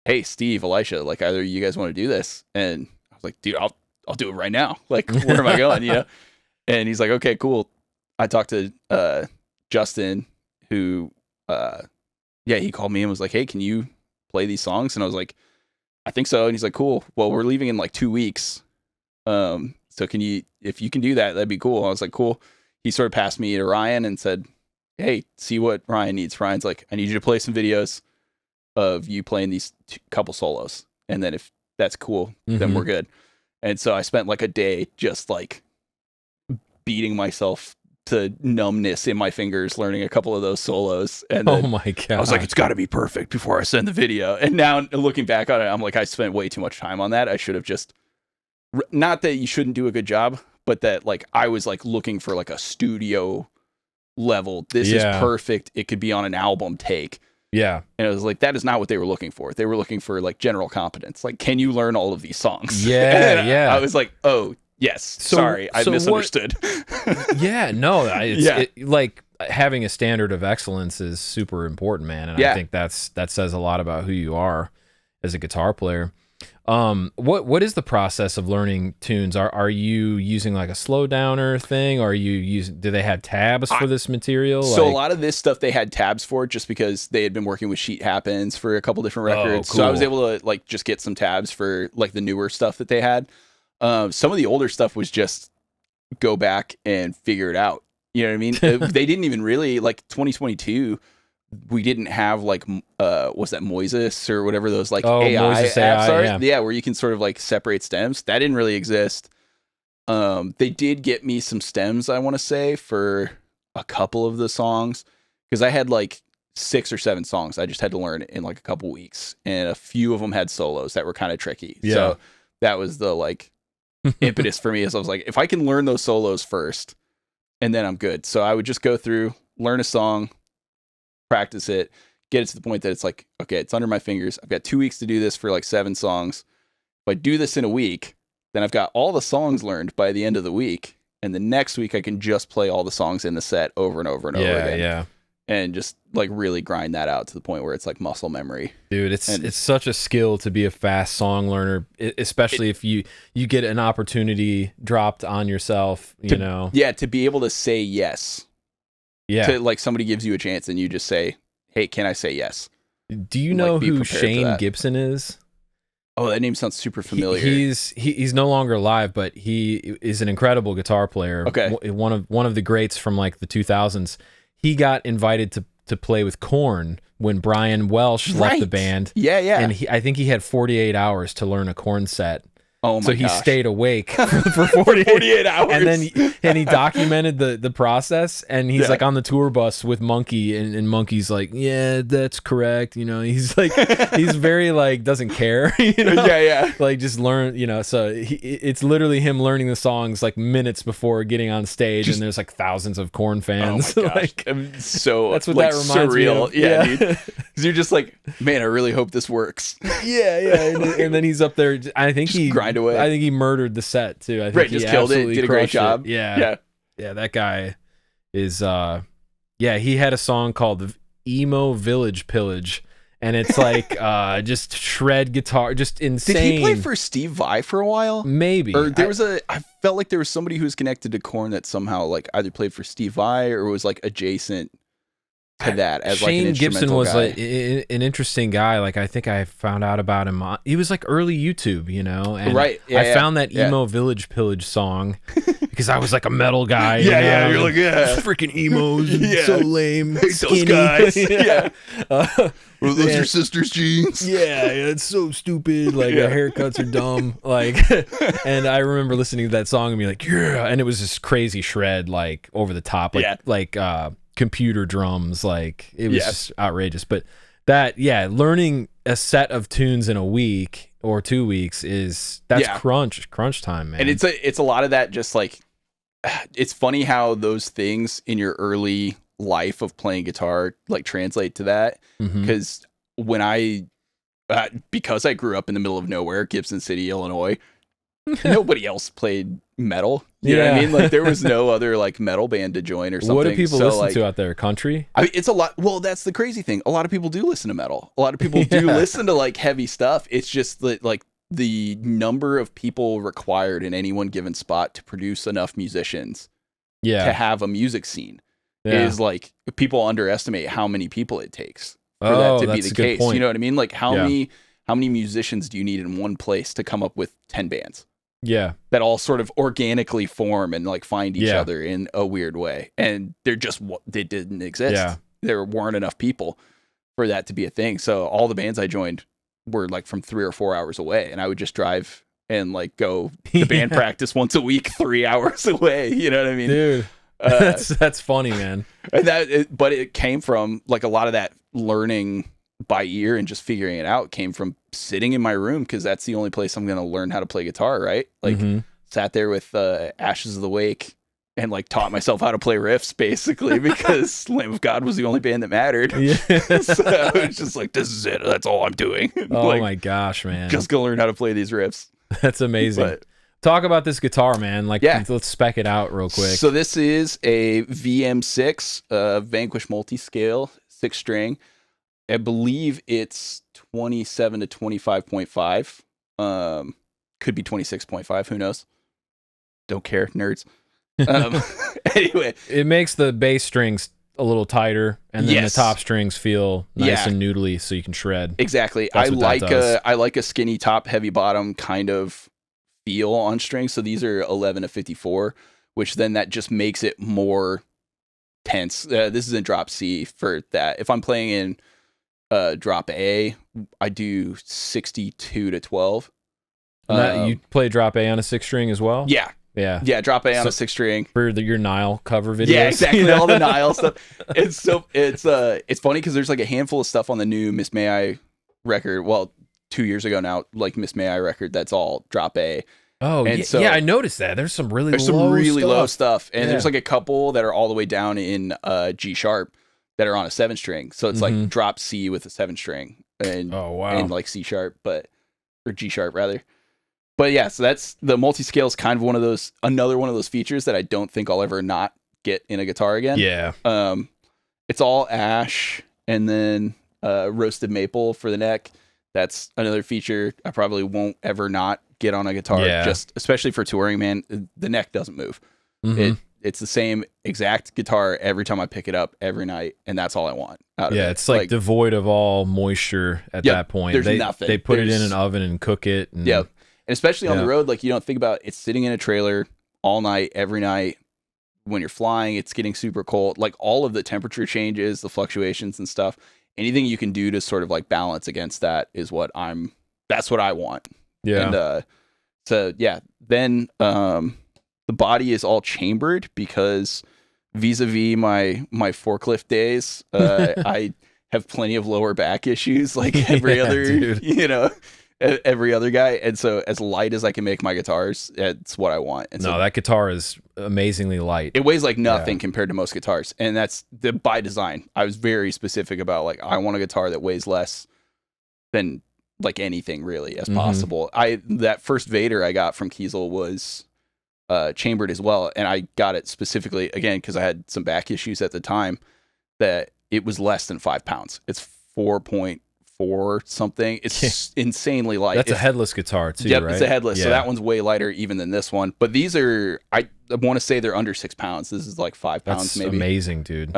hey, Steve, Elisha, like either of you guys want to do this? And I was was like, dude, I'll do it right now. Like, where am I going? You know? And he's like, okay, cool. I talked to Justin, who, he called me and was like, hey, can you play these songs? And I was like, I think so. And he's like, cool. Well, we're leaving in like 2 weeks. So if you can do that, that'd be cool. I was like, cool. He sort of passed me to Ryan and said, hey, see what Ryan needs. Ryan's like, I need you to play some videos of you playing these couple solos. And then if that's cool, then we're good. And so I spent like a day just like beating myself to numbness in my fingers, learning a couple of those solos. And then oh my God. I was like, it's got to be perfect before I send the video. And now looking back on it, I'm like, I spent way too much time on that. I should have just, not that you shouldn't do a good job, but that like I was like looking for like a studio level. This is perfect. It could be on an album take. Yeah. And it was like, that is not what they were looking for. They were looking for like general competence. Like, can you learn all of these songs? Yeah. I was like, oh, yes. Sorry, I misunderstood. Yeah, no. Like having a standard of excellence is super important, man. And I think that says a lot about who you are as a guitar player. What is the process of learning tunes? Are you using like a slow downer thing? Or do they have tabs for this material? So a lot of this stuff they had tabs for, just because they had been working with Sheet Happens for a couple different records. Cool. So I was able to like just get some tabs for like the newer stuff that they had. Some of the older stuff was just go back and figure it out. You know what I mean? They didn't even really, like 2022, we didn't have like, what's that, Moises or whatever those like AI Moises apps are? Yeah, where you can sort of like separate stems. That didn't really exist. They did get me some stems, I want to say, for a couple of the songs, because I had like 6 or 7 songs I just had to learn in like a couple weeks, and a few of them had solos that were kind of tricky. Yeah. So that was the like impetus for me, is I was like, if I can learn those solos first, and then I'm good. So I would just go through, learn a song, practice it, get it to the point that it's like, okay, it's under my fingers. I've got 2 weeks to do this for like 7 songs. If I do this in a week, then I've got all the songs learned by the end of the week. And the next week I can just play all the songs in the set over and over and over again. Yeah. And just like really grind that out to the point where it's like muscle memory. Dude, it's such a skill to be a fast song learner, especially if you get an opportunity dropped on yourself, you know. Yeah, to be able to say yes. Yeah. To like somebody gives you a chance and you just say, hey, can I say yes? Do you know who Shane Gibson is? Oh, that name sounds super familiar. He's no longer alive, but he is an incredible guitar player. Okay. One of the greats from like the 2000s. He got invited to play with Korn when Brian Welsh left the band. Yeah. And I think he had 48 hours to learn a Korn set. Oh my So he stayed awake for 48 hours. And he documented the process, and he's like on the tour bus with Monkey, and Monkey's like, yeah, that's correct. You know, he's like, he's very like, doesn't care, you know? Yeah. Like just learn, you know, so it's literally him learning the songs like minutes before getting on stage, and there's like thousands of Korn fans. Oh my gosh. Like, so that's what like, that reminds me surreal. of. Yeah, dude. Because you're just like, man, I really hope this works. Yeah. And then he's up there. I think just grind away. I think he murdered the set too. I think right, just killed it. Did a great job. Yeah. That guy is. He had a song called "The Emo Village Pillage," and it's like just shred guitar, just insane. Did he play for Steve Vai for a while? Maybe. Or there was I felt like there was somebody who was connected to Korn that somehow like either played for Steve Vai or was like adjacent to that as like an instrumental Gibson was guy. like an interesting guy. Like I think I found out about him. He was like early YouTube, you know. And right. Yeah, I found that Emo Village Pillage song because I was like a metal guy. Yeah. You know? You're like, freaking emos. So lame. Hate skinny. those guys. Yeah. Were those your sister's jeans? Yeah, it's so stupid. Like the haircuts are dumb. Like, and I remember listening to that song and being like, yeah, and it was this crazy shred, like over the top, like computer drums. Like it was just outrageous. But that, learning a set of tunes in a week or 2 weeks that's crunch time, man. And it's a lot of that. Just like, it's funny how those things in your early life of playing guitar like translate to that, because when because I grew up in the middle of nowhere, Gibson City, Illinois, nobody else played metal. You know what I mean? Like there was no other like metal band to join or something. What do people listen to out there? Country? I mean, it's a lot. Well, that's the crazy thing. A lot of people do listen to metal. A lot of people do listen to like heavy stuff. It's just that like the number of people required in any one given spot to produce enough musicians to have a music scene is like, people underestimate how many people it takes for that to be the case. Point. You know what I mean? Like how many musicians do you need in one place to come up with 10 bands? Yeah. That all sort of organically form and like find each other in a weird way. And they didn't exist. Yeah. There weren't enough people for that to be a thing. So all the bands I joined were like from 3 or 4 hours away, and I would just drive and like go to band practice once a week, 3 hours away. You know what I mean? Dude, that's funny, man. And but it came from like a lot of that learning by ear and just figuring it out came from sitting in my room, because that's the only place I'm going to learn how to play guitar, right? Like sat there with Ashes of the Wake and like taught myself how to play riffs, basically, because Lamb of God was the only band that mattered. Yeah. So it's just like, this is it. That's all I'm doing. Oh like, my gosh, man. Just go learn how to play these riffs. That's amazing. But, talk about this guitar, man. Like, let's spec it out real quick. So this is a VM6 Vanquish multi-scale 6-string. I believe it's 27 to 25.5. Could be 26.5. Who knows? Don't care, nerds. Anyway, it makes the bass strings a little tighter, and then the top strings feel nice and noodly, so you can shred. Exactly. I like a skinny top, heavy bottom kind of feel on strings. So these are 11 to 54, which then that just makes it more tense. This is in drop C for that. If I'm playing in drop A, I do 62 to 12. You play drop A on a 6-string as well? Yeah. Yeah, drop A on a 6-string for your Nile cover videos. Yeah, exactly. All the Nile stuff. It's funny because there's like a handful of stuff on the new Miss May I record. Well, 2 years ago now, like Miss May I record, that's all drop A. Oh, and so, I noticed that. There's some really low stuff, and there's like a couple that are all the way down in G sharp that are on a 7-string. So it's like drop C with a 7-string, and and like C sharp, or G sharp rather. But yeah, so that's the multi-scale is kind of another one of those features that I don't think I'll ever not get in a guitar again. Yeah. It's all ash and then roasted maple for the neck. That's another feature I probably won't ever not get on a guitar. Just especially for touring, man. The neck doesn't move. It's the same exact guitar every time I pick it up every night, and that's all I want out of it. Yeah, it's like devoid of all moisture at that point. There's nothing. They put it in an oven and cook it. And, And especially on the road, like you don't think about it's sitting in a trailer all night, every night. When you're flying, it's getting super cold. Like all of the temperature changes, the fluctuations and stuff. Anything you can do to sort of like balance against that is that's what I want. Yeah. And then the body is all chambered because vis-a-vis my forklift days, I have plenty of lower back issues like every other, every other guy. And so as light as I can make my guitars, it's what I want. And so that guitar is amazingly light. It weighs like nothing compared to most guitars. And that's by design. I was very specific about like, I want a guitar that weighs less than like anything really as possible. That first Vader I got from Kiesel was chambered as well. And I got it specifically again, cause I had some back issues at the time, that it was less than 5 pounds. It's 4.4 something. It's insanely light. That's a headless guitar too, right? It's a headless. So that one's way lighter even than this one. But these are, I want to say they're under 6 pounds. This is like 5 pounds. That's maybe. Amazing, dude.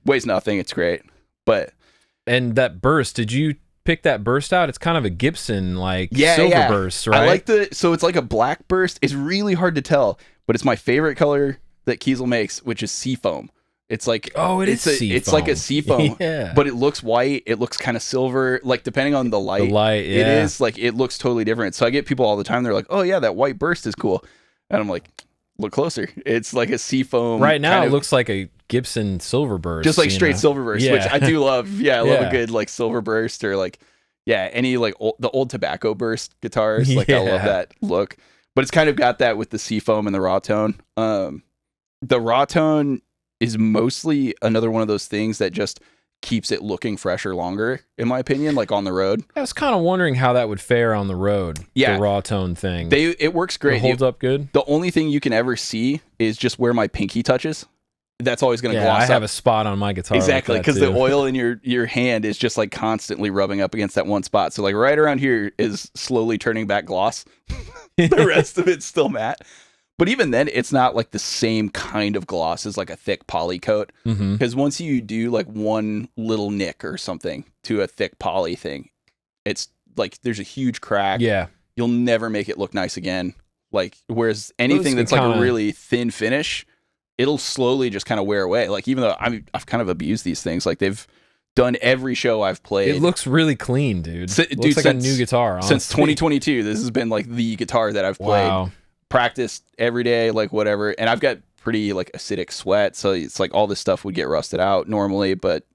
Weighs nothing. It's great. And that burst, did you pick that burst out? It's kind of a Gibson silver burst, right? I like so it's like a black burst. It's really hard to tell, but it's my favorite color that Kiesel makes, which is seafoam. It's like it's like a seafoam, but it looks white. It looks kind of silver, like depending on the light. It is like it looks totally different. So I get people all the time. They're like, "Oh yeah, that white burst is cool," and I'm like, "Look closer. It's like a seafoom." Right now, it looks like a Gibson silver burst, just like straight silver burst, which I do love. Yeah, I love a good like silver burst or like any like the old tobacco burst guitars. Like I love that look, but it's kind of got that with the seafoam and the raw tone. The raw tone is mostly another one of those things that just keeps it looking fresher longer, in my opinion, like on the road. I was kind of wondering how that would fare on the road. The raw tone thing. It works great. It holds up good. The only thing you can ever see is just where my pinky touches. that's always going to Yeah, gloss I up. have a spot on my guitar. Exactly, because the oil in your hand is just like constantly rubbing up against that one spot. So like right around here is slowly turning back gloss. The rest of it's still matte. But even then, it's not like the same kind of gloss as like a thick poly coat. Because once you do like one little nick or something to a thick poly thing, it's like there's a huge crack. Yeah. You'll never make it look nice again. Like, whereas anything that's like a really thin finish, it'll slowly just kind of wear away. Like, even though I've kind of abused these things, like they've done every show I've played. It looks really clean, dude. It looks like a new guitar, honestly. Since 2022, this has been like the guitar that I've played. Wow. Practiced every day, like whatever. And I've got pretty like acidic sweat, so it's like all this stuff would get rusted out normally, but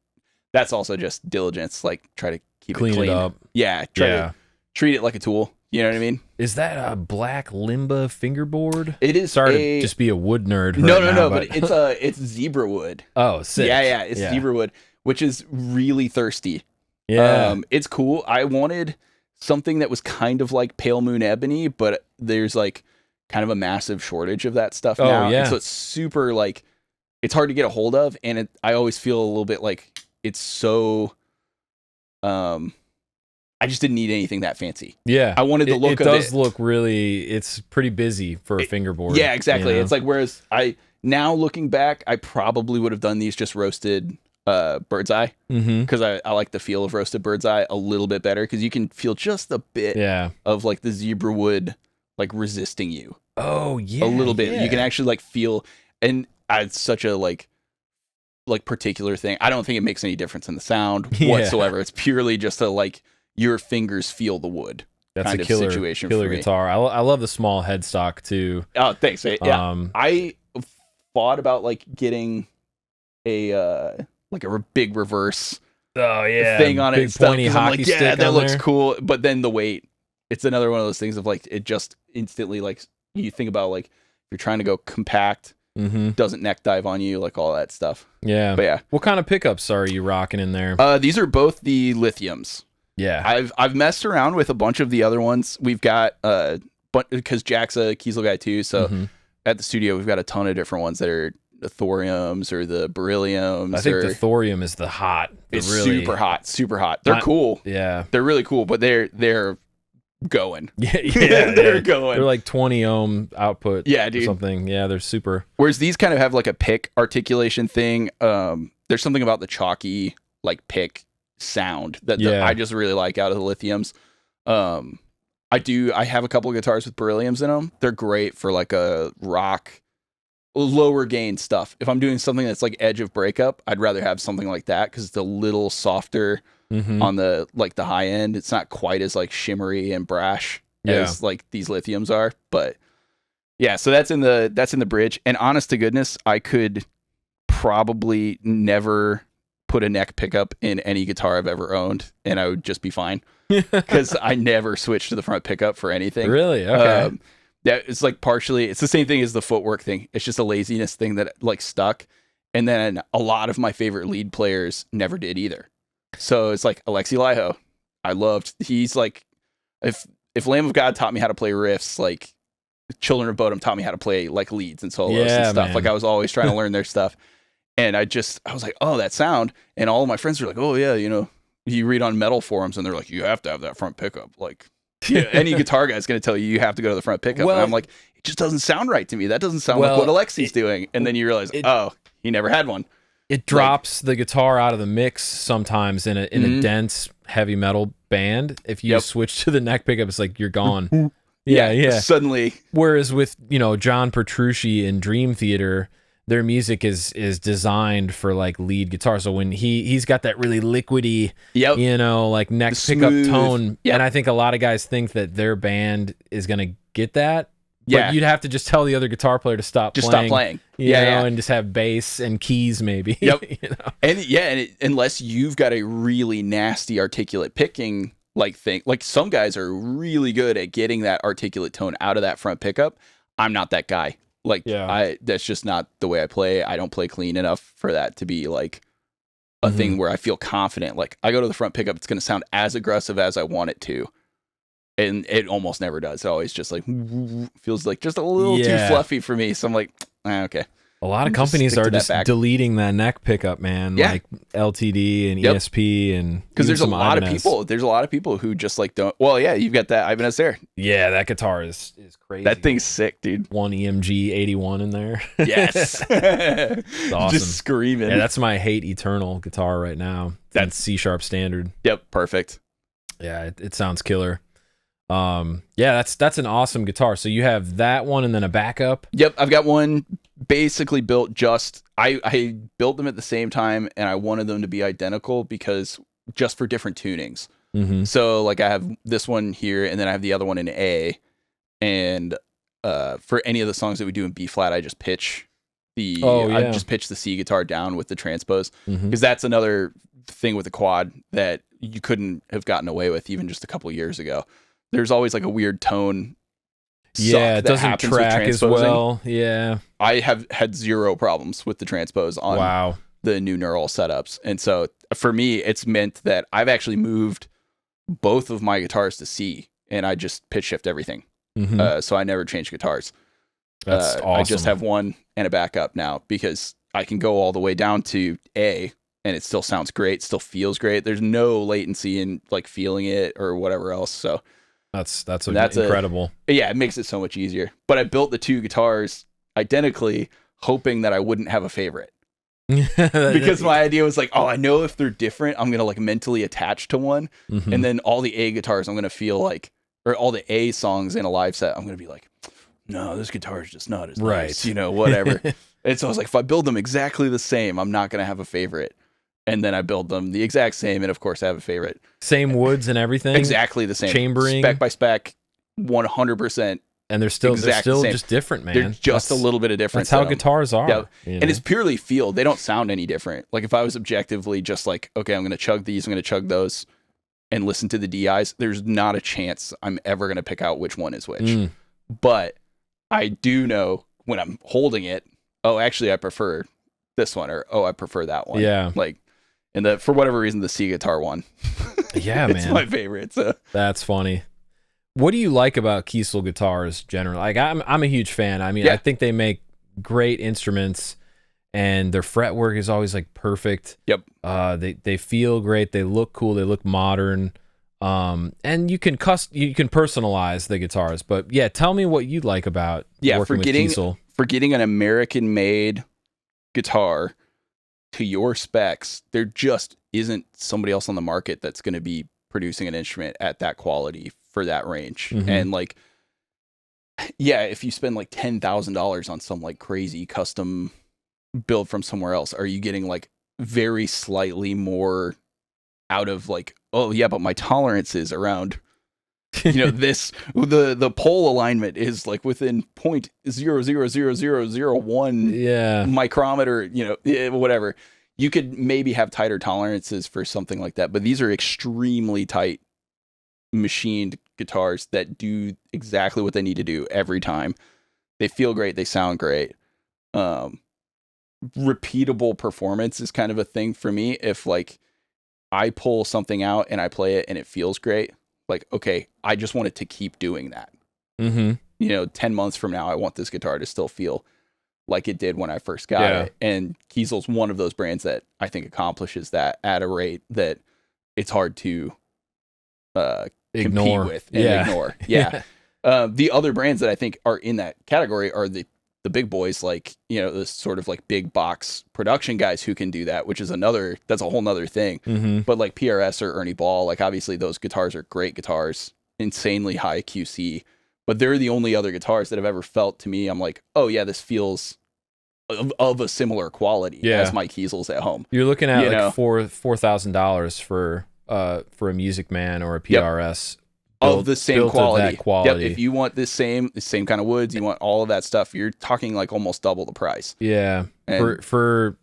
that's also just diligence. Like, try to keep it clean. Up. Yeah, try to treat it like a tool. You know what I mean? Is that a black Limba fingerboard? It is. Sorry to just be a wood nerd. No, but it's zebra wood. Oh, sick. Yeah, it's zebra wood, which is really thirsty. Yeah, it's cool. I wanted something that was kind of like pale moon ebony, but there's like kind of a massive shortage of that stuff now. Yeah. And so it's super like, it's hard to get a hold of, and I always feel a little bit like it's so I just didn't need anything that fancy. Yeah. I wanted the look of it. It does look really, it's pretty busy for a fingerboard. Yeah, exactly. You know? It's like, whereas now looking back, I probably would have done these just roasted bird's eye, because I like the feel of roasted bird's eye a little bit better, because you can feel just a bit of like the zebra wood like resisting you. Oh yeah, a little bit. You can actually like feel, and it's such a like particular thing. I don't think it makes any difference in the sound whatsoever. It's purely just a like your fingers feel the wood. That's kind a of killer situation. Killer for me. guitar. I love the small headstock too. Oh, thanks. Yeah, I thought about like getting a big reverse. Oh yeah, thing on big it and stuff, pointy 'cause I'm hockey like, stick. yeah, that looks there. cool. But then the weight, it's another one of those things of like, it just instantly, like, you think about like if you're trying to go compact, doesn't neck dive on you, like all that stuff. Yeah. But yeah, what kind of pickups are you rocking in there? These are both the lithiums. Yeah, I've messed around with a bunch of the other ones. We've got but because Jack's a Kiesel guy too, so at the studio we've got a ton of different ones that are the thoriums or the berylliums. I think the thorium is the hot. It's really, super hot. They're cool. Yeah, they're really cool, but they're going. Yeah, they're going. They're like 20 ohm output. Yeah, dude. Or something. Yeah, they're super. Whereas these kind of have like a pick articulation thing. There's something about the chalky like pick sound that I just really like out of the lithiums. I have a couple of guitars with berylliums in them. They're great for like a rock lower gain stuff. If I'm doing something that's like edge of breakup, I'd rather have something like that because it's a little softer on the like the high end. It's not quite as like shimmery and brash as like these lithiums are. But yeah, so that's in the bridge. And honest to goodness, I could probably never put a neck pickup in any guitar I've ever owned, and I would just be fine because I never switched to the front pickup for anything. Really? Okay. Yeah, it's like partially, it's the same thing as the footwork thing. It's just a laziness thing that like stuck. And then a lot of my favorite lead players never did either. So it's like Alexi Laiho. He's like, if Lamb of God taught me how to play riffs, like Children of Bodom taught me how to play like leads and solos and stuff. Man. Like I was always trying to learn their stuff. And I was like, oh, that sound. And all of my friends were like, oh yeah, you read on metal forums and they're like, you have to have that front pickup. Like, any guitar guy's going to tell you have to go to the front pickup. And I'm like, it just doesn't sound right to me. That doesn't sound like what Alexi's doing. And then you realize, he never had one. It drops the guitar out of the mix sometimes in a dense heavy metal band. If you switch to the neck pickup, it's like you're gone. Yeah. Suddenly. Whereas with, John Petrucci in Dream Theater, their music is designed for like lead guitar. So when he's got that really liquidy, like neck pickup tone. And I think a lot of guys think that their band is going to get that. But you'd have to just tell the other guitar player to stop playing. And just have bass and keys maybe. And unless you've got a really nasty articulate picking like thing, like some guys are really good at getting that articulate tone out of that front pickup. I'm not that guy. Like, that's just not the way I play. I don't play clean enough for that to be like a thing where I feel confident. Like, I go to the front pickup, it's going to sound as aggressive as I want it to. And it almost never does. It always just like feels like just a little too fluffy for me. So I'm like, okay. A lot of companies are just deleting that neck pickup, man. Yeah. Like LTD and ESP, and because there's a lot of people. There's a lot of people who just like don't. Well, yeah, you've got that Ibanez there. Yeah, that guitar is crazy. That thing's sick, dude. One EMG 81 in there. Yes, it's awesome. Just screaming. Yeah, that's my Hate Eternal guitar right now. That's C sharp standard. Yep, perfect. Yeah, it sounds killer. Yeah, that's an awesome guitar. So you have that one and then a backup. Yep, I've got one basically built just I built them at the same time, and I wanted them to be identical because just for different tunings. Mm-hmm. So like I have this one here, and then I have the other one in A, and for any of the songs that we do in B flat, I just pitch I just pitch the C guitar down with the transpose, because that's another thing with the quad that you couldn't have gotten away with even just a couple years ago. There's always like a weird tone. Yeah, it doesn't track as well. Yeah, I have had zero problems with the transpose on the new neural setups. And so for me, it's meant that I've actually moved both of my guitars to C, and I just pitch shift everything. So I never change guitars. That's awesome. I just have one and a backup now because I can go all the way down to A, and it still sounds great, still feels great. There's no latency in like feeling it or whatever else. So that's incredible. Yeah, it makes it so much easier. But I built the two guitars identically, hoping that I wouldn't have a favorite. Because my idea was like, oh, I know if they're different, I'm gonna like mentally attach to one, and then all the A guitars, I'm gonna feel like, or all the A songs in a live set, I'm gonna be like, no, this guitar is just not as nice, whatever. And so I was like, if I build them exactly the same, I'm not gonna have a favorite. And then I build them the exact same, and of course I have a favorite. Same woods and everything? Exactly the same. Chambering? Spec by spec, 100%. And they're still just different, man. They're just a little bit of difference. That's how guitars are. Yeah. And it's purely feel. They don't sound any different. Like if I was objectively just like, okay, I'm going to chug these, I'm going to chug those, and listen to the DIs, there's not a chance I'm ever going to pick out which one is which. But I do know when I'm holding it, oh, actually I prefer this one, or oh, I prefer that one. Yeah. Like, and for whatever reason, the C guitar one. Yeah, it's man. my favorite. So. That's funny. What do you like about Kiesel guitars generally? Like I'm a huge fan. I mean, I think they make great instruments, and their fretwork is always like perfect. Yep. They feel great. They look cool. They look modern. And you can personalize the guitars. But yeah, tell me what you like about working with Kiesel. For getting an American-made guitar to your specs, there just isn't somebody else on the market that's going to be producing an instrument at that quality for that range. And like, yeah, if you spend like $10,000 on some like crazy custom build from somewhere else, are you getting like very slightly more out of like, oh yeah, but my tolerance is around, this, the pole alignment is like within 0.00001 micrometer, whatever. You could maybe have tighter tolerances for something like that, but these are extremely tight machined guitars that do exactly what they need to do every time. They feel great. They sound great. Repeatable performance is kind of a thing for me. If like I pull something out and I play it and it feels great, like, okay, I just want it to keep doing that. 10 months from now, I want this guitar to still feel like it did when I first got it. And Kiesel's one of those brands that I think accomplishes that at a rate that it's hard to compete with and ignore. Yeah. The other brands that I think are in that category are the big boys, like, the sort of like big box production guys who can do that, which is that's a whole nother thing. But like PRS or Ernie Ball, like obviously those guitars are great guitars, insanely high QC, but they're the only other guitars that have ever felt to me, I'm like, oh yeah, this feels of a similar quality as my Kiesels at home. You're looking at like $4,000 for a Music Man or a PRS of the same quality. Of that quality. Yep. If you want the same kind of woods, you want all of that stuff, you're talking like almost double the price. Yeah. And for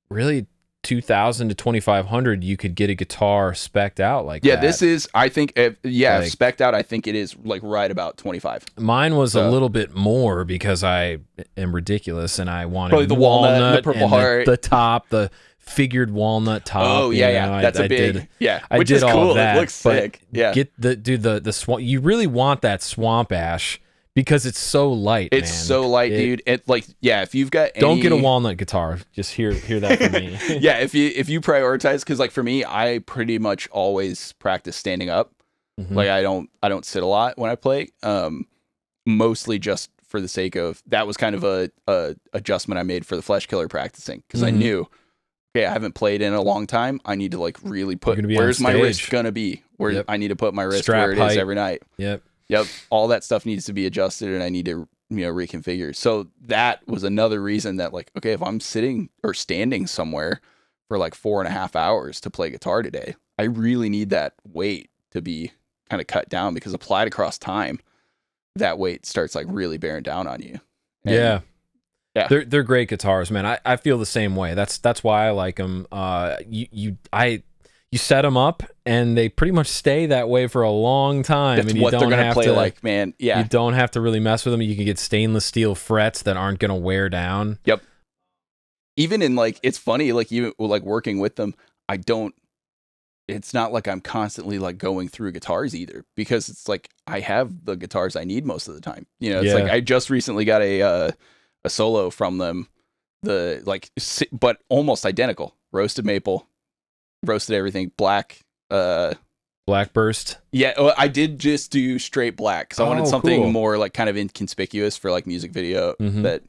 really $2,000 to $2,500, you could get a guitar spec'd out like that. Yeah, this is, I think, spec'd out, I think it is like right about 25. Mine was a little bit more because I am ridiculous and I wanted probably the walnut and the purple heart, the top, the figured walnut top. Oh yeah, that's a big. I which did is all cool. That, it looks sick. Yeah, get the swamp. You really want that swamp ash because it's so light. It's man. so light, dude. It like if you've got don't get a walnut guitar. Just hear that from me. Yeah, if you prioritize, because like for me, I pretty much always practice standing up. Like I don't sit a lot when I play. Mostly just for the sake of that was kind of a adjustment I made for the Fleshkiller practicing, because I knew, okay, I haven't played in a long time. I need to like really put where's my wrist gonna be? Where I need to put my wrist where it is every night. Yep. All that stuff needs to be adjusted, and I need to reconfigure. So that was another reason that like, okay, if I'm sitting or standing somewhere for like 4.5 hours to play guitar today, I really need that weight to be kind of cut down, because applied across time, that weight starts like really bearing down on you. And they're great guitars, man. I feel the same way. That's why I like them. You set them up and they pretty much stay that way for a long time. That's and you what don't they're gonna have play to, like, man. Yeah, you don't have to really mess with them. You can get stainless steel frets that aren't gonna wear down. Yep. Even in like, it's funny, like even like working with them, it's not like I'm constantly like going through guitars either, because it's like I have the guitars I need most of the time. It's like I just recently got a solo from them, but almost identical, roasted maple, roasted everything, black burst. Yeah, I did just do straight black because I wanted something more like kind of inconspicuous for like music video that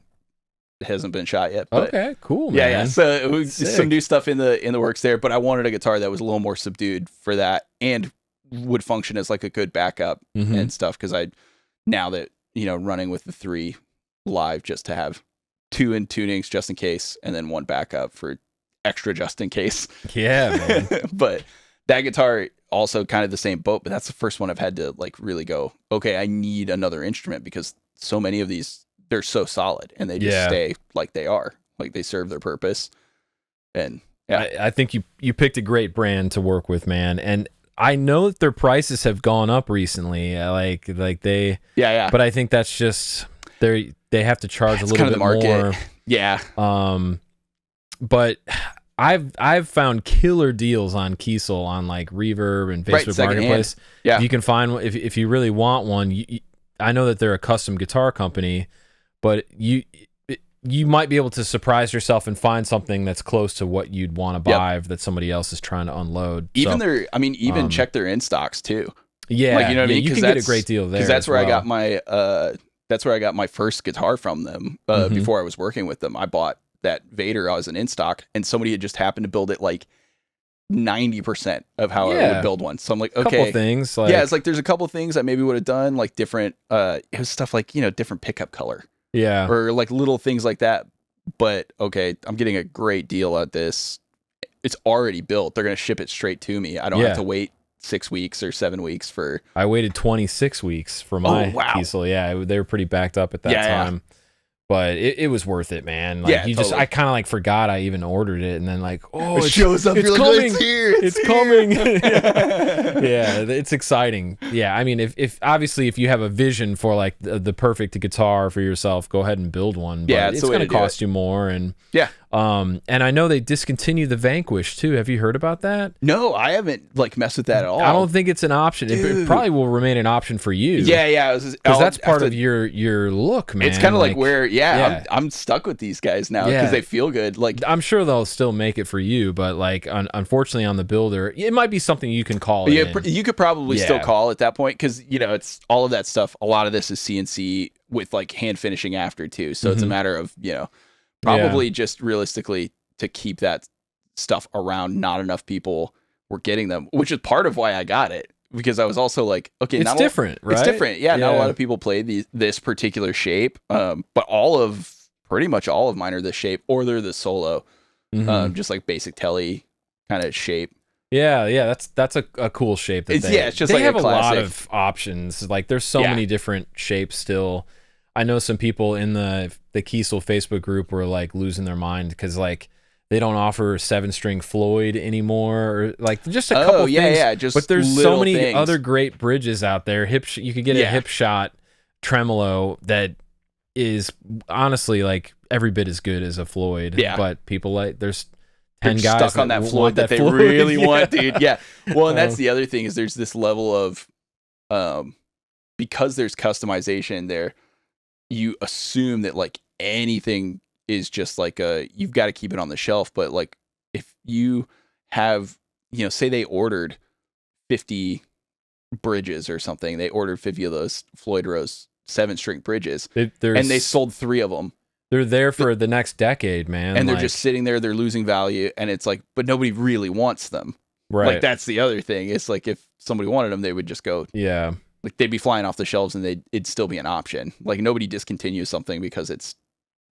hasn't been shot yet. But okay, cool, man. Yeah. So it was some new stuff in the works there, but I wanted a guitar that was a little more subdued for that and would function as like a good backup and stuff. Because now that running with the 3 live, just to have 2 in tunings just in case, and then 1 backup for extra just in case. Yeah, man. But that guitar also kind of the same boat. But that's the first one I've had to like really go, okay, I need another instrument, because so many of these, they're so solid and they just stay like they are, like they serve their purpose. And I think you picked a great brand to work with, man. And I know that their prices have gone up recently, like they but I think that's just they have to charge a little bit more. But I've found killer deals on Kiesel on like Reverb and Facebook Marketplace. If you can find, if you really want one, I know that they're a custom guitar company, but you might be able to surprise yourself and find something that's close to what you'd want to buy that somebody else is trying to unload. Even check their in stocks too. Yeah, like, you know what I mean? You can get a great deal there, because that's where I got my first guitar from them. Before I was working with them, I bought that Vader as an in stock, and somebody had just happened to build it like 90% of how I would build one. So I'm like, okay, couple things, it's like there's a couple things I maybe would have done, like different. It was stuff like different pickup color, or like little things like that. But okay, I'm getting a great deal at this. It's already built. They're gonna ship it straight to me. I don't have to wait 6 weeks or 7 weeks for. I waited 26 weeks for my Kiesel. Yeah, they were pretty backed up at that time. But it was worth it, man. Like, I kind of like forgot I even ordered it, and then like, it shows up. It's You're coming. Like, it's here. It's coming. Yeah, it's exciting. Yeah, I mean, if obviously if you have a vision for like the perfect guitar for yourself, go ahead and build one. But it's going to cost you more, and and I know they discontinued the Vanquish too. Have you heard about that? No, I haven't like messed with that at all. I don't think it's an option. It probably will remain an option for you. Yeah. Because that's part of your look, man. It's kind of like where I'm stuck with these guys now because they feel good. Like I'm sure they'll still make it for you, but like unfortunately on the builder, it might be something you can call it. Yeah, you could probably still call at that point, because it's all of that stuff. A lot of this is CNC with like hand finishing after too, so it's a matter of probably just realistically to keep that stuff around. Not enough people were getting them, which is part of why I got it. Because I was also like, okay, it's different, right? It's different. Yeah, not a lot of people play this particular shape. But pretty much all of mine are this shape, or they're the solo, just like basic telly kind of shape. Yeah, that's a cool shape. It's just they like have a lot of options. Like there's so many different shapes still. I know some people in the Kiesel Facebook group were like losing their mind because like they don't offer 7-string Floyd anymore, or like just a couple things. But there's so many other great bridges out there. You could get a hip shot tremolo that is honestly like every bit as good as a Floyd. Yeah. But people there's 10 guys stuck on that Floyd that they really want, dude. Yeah. Well, and that's the other thing is there's this level of because there's customization there, you assume that like anything is just like you've got to keep it on the shelf. But like if you have, you know, say they ordered 50 bridges or something, they ordered 50 of those Floyd Rose 7-string bridges, and they sold 3 of them. They're there for the next decade, man. And they're just sitting there, they're losing value, and it's like, but nobody really wants them. Right. Like that's the other thing. It's like if somebody wanted them, they would just go. Yeah. Like they'd be flying off the shelves, and it'd still be an option. Like nobody discontinues something because it's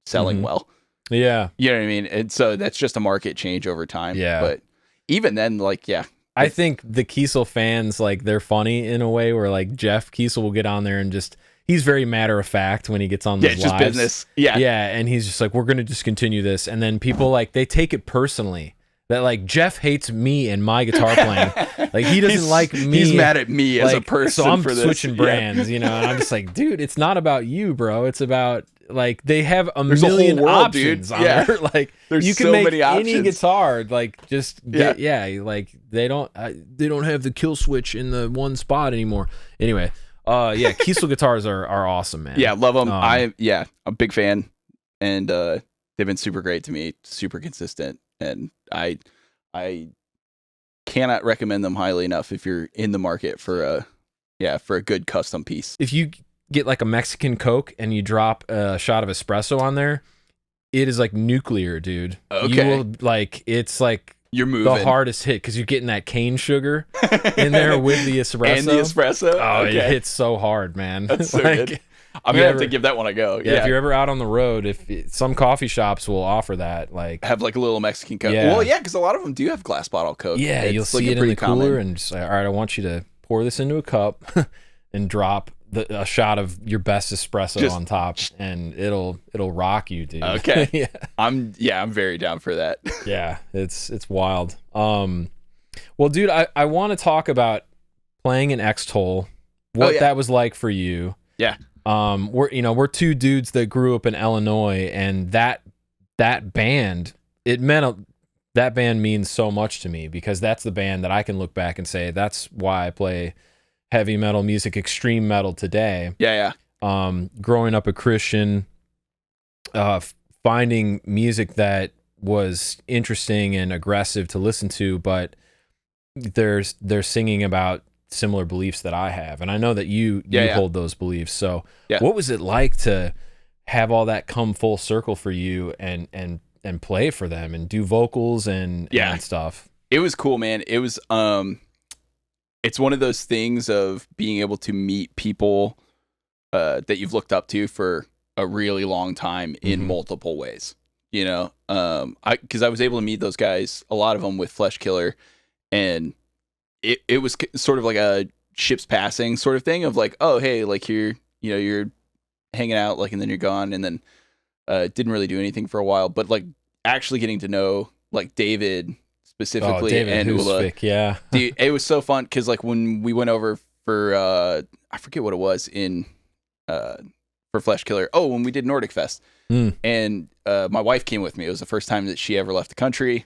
selling well. Yeah. You know what I mean? And so that's just a market change over time. Yeah. But even then, like, yeah. I think the Kiesel fans, like, they're funny in a way where, like, Jeff Kiesel will get on there and just, he's very matter of fact when he gets on those lives. Just business. Yeah. Yeah, and he's just like, we're going to discontinue this. And then people, like, they take it personally. That, like, Jeff hates me and my guitar playing. Like, he doesn't like me. He's mad at me as a person. So I'm for switching brands, you know, and I'm just like, dude, it's not about you, bro. It's about, like, they have there's million a whole world, options dude. On there. Like, there's you can so make many any guitar, like, just get, like, they don't have the kill switch in the one spot anymore. Anyway, Kiesel guitars are awesome, man. Yeah, love them. I'm a big fan, and they've been super great to me, super consistent, and I cannot recommend them highly enough if you're in the market for a good custom piece. If you get like a Mexican Coke and you drop a shot of espresso on there, it is like nuclear, dude. Okay. You will, like, it's like you're moving the hardest hit because you're getting that cane sugar in there with the espresso. And the espresso? Oh, okay. It hits so hard, man. That's so good. I'm going to have to give that one a go. Yeah, if you're ever out on the road, some coffee shops will offer that. Like, have like a little Mexican Coke. Yeah. Well, yeah, because a lot of them do have glass bottle Coke. Yeah, you'll see it in the cooler and just like, all right, I want you to pour this into a cup and drop a shot of your best espresso on top, and it'll rock you, dude. Okay. Yeah. I'm very down for that. Yeah, it's wild. Well, dude, I want to talk about playing in Extol, what that was like for you. Yeah. We're 2 dudes that grew up in Illinois, and that band, that band means so much to me because that's the band that I can look back and say that's why I play heavy metal music, extreme metal today. Yeah. Growing up a Christian, finding music that was interesting and aggressive to listen to, but they're singing about similar beliefs that I have, and I know that you hold those beliefs. So what was it like to have all that come full circle for you and play for them and do vocals and stuff? It was cool, man. It was it's one of those things of being able to meet people that you've looked up to for a really long time in multiple ways, you know. Because I was able to meet those guys, a lot of them with Fleshkiller, and it was sort of like a ship's passing sort of thing of like, oh, hey, like you're hanging out, like, and then you're gone, and then didn't really do anything for a while, but like actually getting to know like David specifically and Ula. Yeah. Dude, it was so fun because like when we went over for I forget what it was in for Fleshkiller. Oh, when we did Nordic Fest. And my wife came with me. It was the first time that she ever left the country,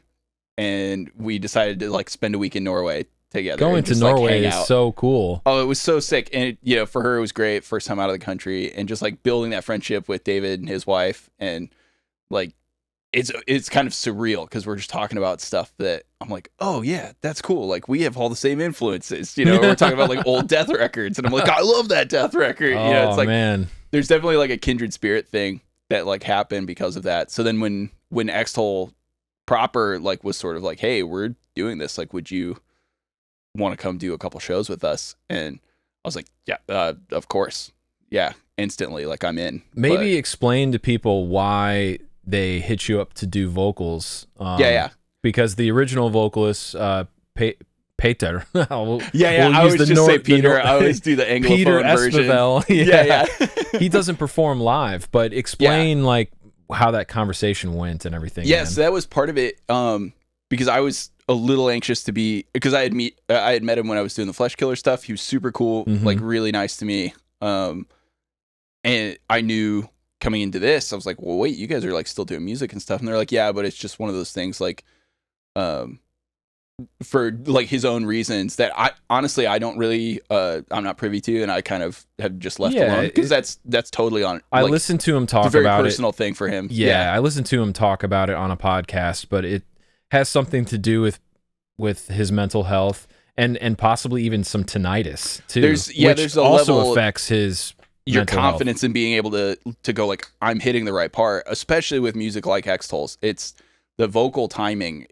and we decided to like spend a week in Norway together. Going to Norway is so cool. Oh, it was so sick. And for her it was great, first time out of the country, and just like building that friendship with David and his wife, and like it's kind of surreal because we're just talking about stuff that I'm like, oh yeah, that's cool. Like we have all the same influences, we're talking about like old death records, and I'm like, I love that death record. Oh, it's like, man, there's definitely like a kindred spirit thing that like happened because of that. So then when Extol proper like was sort of like, hey, we're doing this, like, would you want to come do a couple shows with us? And I was like, yeah, of course. Yeah, instantly, like I'm in. Maybe explain to people why they hit you up to do vocals. Because the original vocalist, Peter. I always just say Peter. I always do the Anglophone Peter version. Esquivel. He doesn't perform live, but explain like how that conversation went and everything. Yes, that was part of it. Because I was a little anxious to be, because I had met him when I was doing the Fleshkiller stuff. He was super cool, like really nice to me. And I knew coming into this, I was like, well, wait, you guys are like still doing music and stuff. And they're like, yeah, but it's just one of those things like, for like his own reasons that I honestly I don't really I'm not privy to, and I kind of have just left alone because that's totally on. I listened to him talk it's a very about personal thing for him. Yeah, I listened to him talk about it on a podcast, but it has something to do with his mental health and possibly even some tinnitus too. There's a also level affects his your confidence in being able to go like I'm hitting the right part, especially with music like Extol's. It's the vocal timing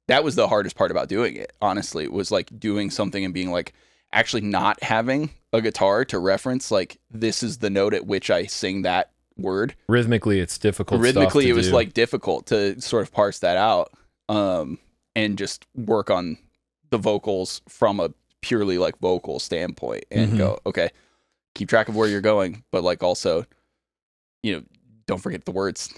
that was the hardest part about doing it. Honestly, it was like doing something and being like actually not having a guitar to reference like this is the note at which I sing that word. Rhythmically, it's difficult. Rhythmically, it was like difficult to sort of parse that out, and just work on the vocals from a purely like vocal standpoint and go, okay, keep track of where you're going, but like also, don't forget the words.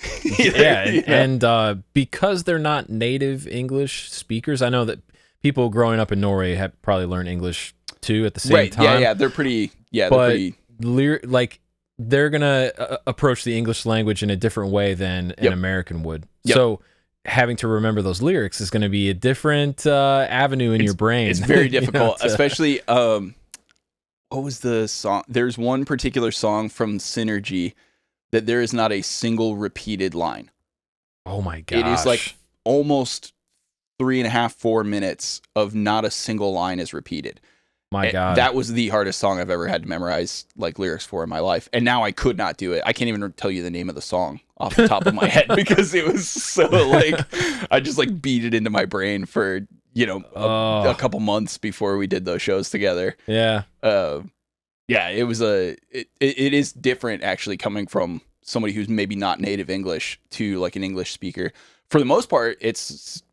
And because they're not native English speakers, I know that people growing up in Norway have probably learned English too at the same time. Yeah, they're pretty. Yeah, but they're pretty. They're gonna approach the English language in a different way than an American would. Yep. So having to remember those lyrics is going to be a different avenue in your brain. It's very difficult, especially. What was the song? There's one particular song from Synergy that there is not a single repeated line. Oh my gosh. It is like almost 3.5, 4 minutes of not a single line is repeated. My God. That was the hardest song I've ever had to memorize like lyrics for in my life. And now I could not do it. I can't even tell you the name of the song off the top of my head because it was so like, I just like beat it into my brain for, a couple months before we did those shows together. Yeah. It was it is different actually coming from somebody who's maybe not native English to like an English speaker. For the most part, it's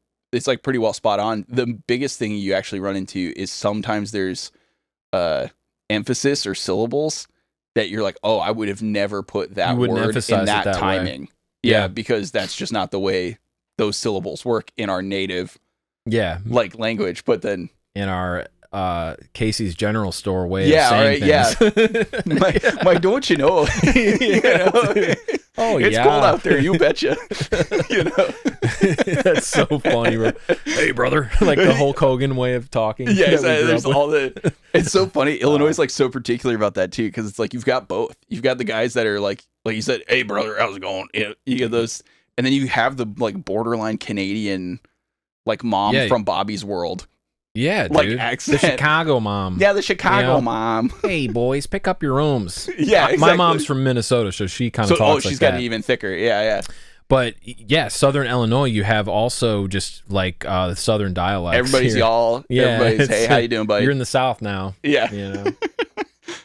like pretty well spot on. The biggest thing you actually run into is sometimes there's emphasis or syllables that you're like, oh, I would have never put that word in that timing. Way. Yeah, because that's just not the way those syllables work in our native like language. But then in our Casey's General Store way of saying things. My don't you know? Oh, it's cold out there, you betcha. That's so funny, bro. Hey, brother. Like the Hulk Hogan way of talking. Yeah, there's all the. It's so funny. Illinois is like so particular about that too, because it's like you've got both. You've got the guys that are like you said, hey, brother, how's it going? You get those, and then you have the like borderline Canadian, like mom from Bobby's World. Yeah, like dude. Accent. The Chicago mom. Yeah, the Chicago mom. Hey, boys, pick up your rooms. Yeah, exactly. My mom's from Minnesota, so she kind of talks like that. Oh, she's got it even thicker. Yeah. But yeah, Southern Illinois, you have also just like the Southern dialect. Everybody's here. Y'all. Yeah, everybody's, hey, how you doing, buddy? You're in the South now. Yeah.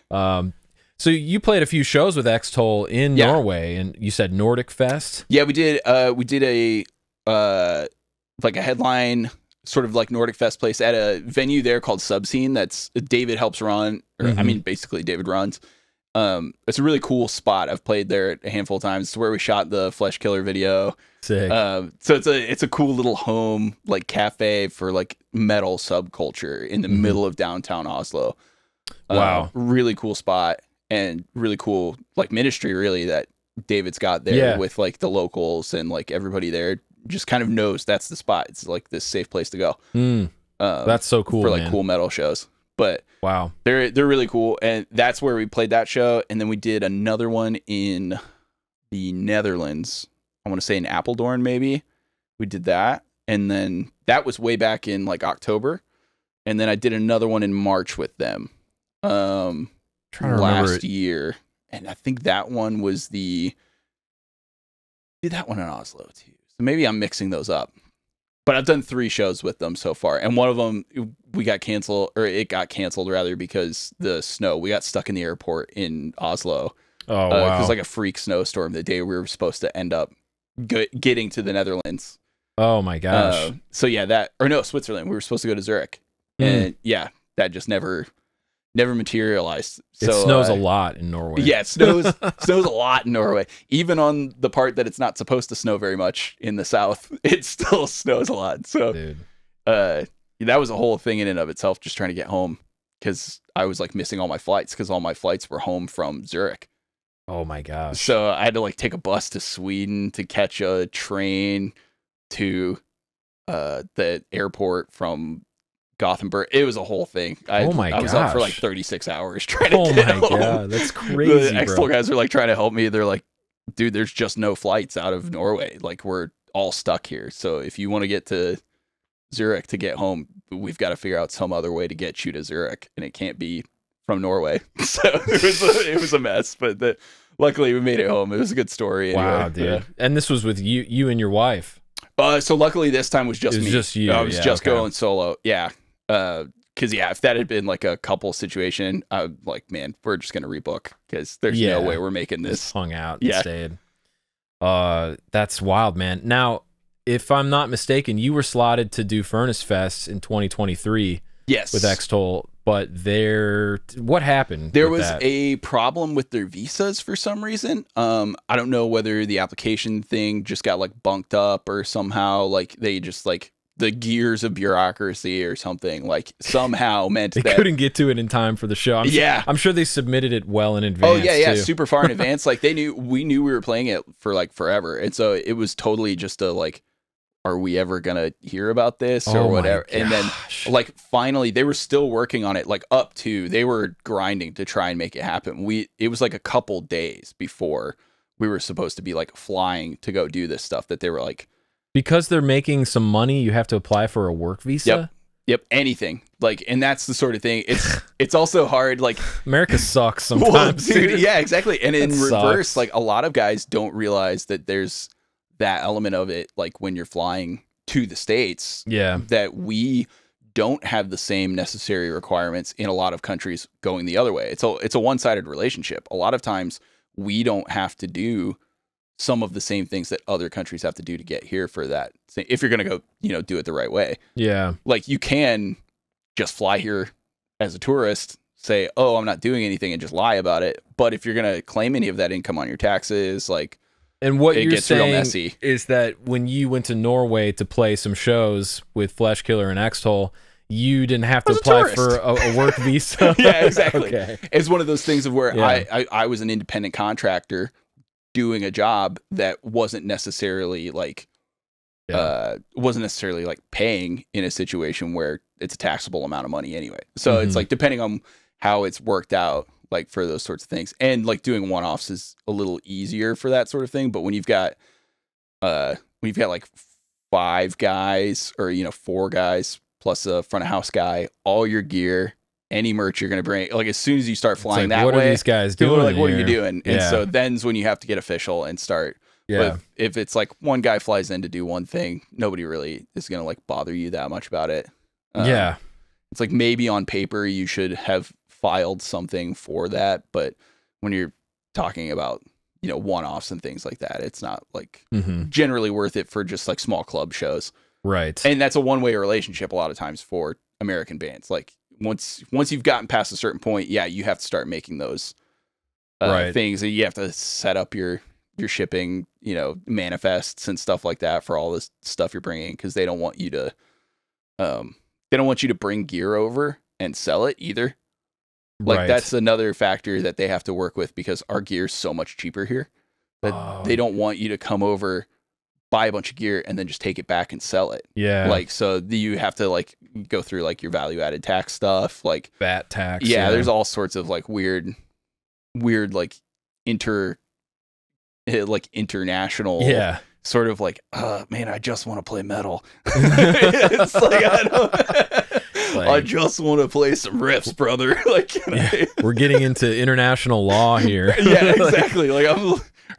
So you played a few shows with Extol in Norway, and you said Nordic Fest. Yeah, we did. We did a like a headline sort of like Nordic Fest place at a venue there called Subscene that's David helps run, or I mean basically David runs. It's a really cool spot. I've played there a handful of times. It's where we shot the Fleshkiller video. Sick. So it's a cool little home like cafe for like metal subculture in the middle of downtown Oslo. Wow. Really cool spot and really cool like ministry really that David's got there with like the locals and like everybody there just kind of knows that's the spot. It's like this safe place to go. That's so cool for like cool metal shows. But wow, they're really cool, and that's where we played that show. And then we did another one in the Netherlands. I want to say in Apeldoorn, maybe. We did that, and then that was way back in like October. And then I did another one in March with them, last year, and I think that one was did that one in Oslo too. So maybe I'm mixing those up. But I've done 3 shows with them so far, and one of them it got canceled rather because the snow. We got stuck in the airport in Oslo. Oh wow! It was like a freak snowstorm the day we were supposed to end up getting to the Netherlands. Oh my gosh! Switzerland. We were supposed to go to Zurich, and that just never materialized. So, it snows a lot in Norway. Yeah, it snows a lot in Norway. Even on the part that it's not supposed to snow very much in the south, it still snows a lot. So, dude. That was a whole thing in and of itself, just trying to get home because I was like missing all my flights because all my flights were home from Zurich. Oh my gosh. So I had to like take a bus to Sweden to catch a train to the airport from Gothenburg. It was a whole thing. I was up for like 36 hours trying to get home. God, that's crazy. The Extol guys are like trying to help me. They're like, dude, there's just no flights out of Norway. Like, we're all stuck here. So if you want to get to Zurich to get home, we've got to figure out some other way to get you to Zurich, and it can't be from Norway. So it was a mess, but luckily we made it home. It was a good story. Anyway. Wow, dude. Yeah. And this was with you and your wife. So luckily this time was just me. Just you. I was going solo. Yeah. Because if that had been like a couple situation, I'm like, man, we're just gonna rebook because there's no way we're making this. Just hung out and stayed. That's wild, man. Now, if I'm not mistaken, you were slotted to do Furnace Fest in 2023. Yes, with Extol, but what happened? There was a problem with their visas for some reason. I don't know whether the application thing just got like bunked up or somehow like they just like the gears of bureaucracy or something like somehow meant they couldn't get to it in time for the show. I'm sure they submitted it well in advance. Oh yeah, too. Super far in advance. Like we knew we were playing it for like forever, and so it was totally just a like, are we ever gonna hear about this or whatever? And then like finally they were still working on it, like they were grinding to try and make it happen. It was like a couple days before we were supposed to be like flying to go do this stuff that they were like, because they're making some money, you have to apply for a work visa. Yep, anything. Like, and that's the sort of thing. It's also hard. Like, America sucks sometimes, dude. Yeah, exactly. And in reverse, like a lot of guys don't realize that there's that element of it. Like when you're flying to the States, that we don't have the same necessary requirements in a lot of countries going the other way. It's a one-sided relationship. A lot of times we don't have to do some of the same things that other countries have to do to get here for that. If you're going to go, do it the right way. Yeah. Like you can just fly here as a tourist, say, oh, I'm not doing anything and just lie about it. But if you're going to claim any of that income on your taxes, like, and what it you're gets saying real messy. Is that when you went to Norway to play some shows with Fleshkiller and Extol, you didn't have to apply for a work visa? Yeah, exactly. Okay. It's one of those things of where I was an independent contractor doing a job that wasn't necessarily like paying in a situation where it's a taxable amount of money anyway. So it's like depending on how it's worked out, like for those sorts of things, and like doing one-offs is a little easier for that sort of thing. But when you've got like 5 guys or 4 guys plus a front of house guy, all your gear, any merch you're going to bring, like as soon as you start flying that way, what are these guys doing? People are like, what are you doing? And so then's when you have to get official and start. Yeah. But if it's like one guy flies in to do one thing, nobody really is going to like bother you that much about it. It's like maybe on paper you should have filed something for that, but when you're talking about one-offs and things like that, it's not like generally worth it for just like small club shows. Right. And that's a one-way relationship a lot of times for American bands. Like once you've gotten past a certain point, you have to start making those things, and you have to set up your shipping, manifests and stuff like that for all this stuff you're bringing, because they don't want you to bring gear over and sell it either. Like that's another factor that they have to work with, because our gear's so much cheaper here that they don't want you to come over, buy a bunch of gear, and then just take it back and sell it. Yeah. Like, so you have to like go through like your value added tax stuff, like VAT tax. Yeah. There's all sorts of like weird, like international. Yeah. Sort of like, man, I just want to play metal. It's like, I just want to play some riffs, brother. Like, we're getting into international law here. Yeah, exactly. Like, are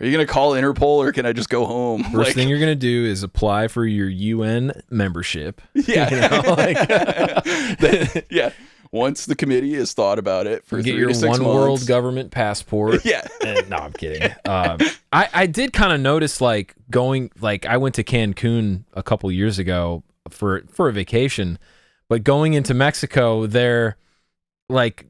you going to call Interpol, or can I just go home? First thing you're going to do is apply for your UN membership. Yeah. Yeah. Once the committee has thought about it for 3 to 6 months. Get your one world government passport. Yeah. No, I'm kidding. I did kind of notice, like, I went to Cancun a couple years ago for a vacation, but going into Mexico, they're like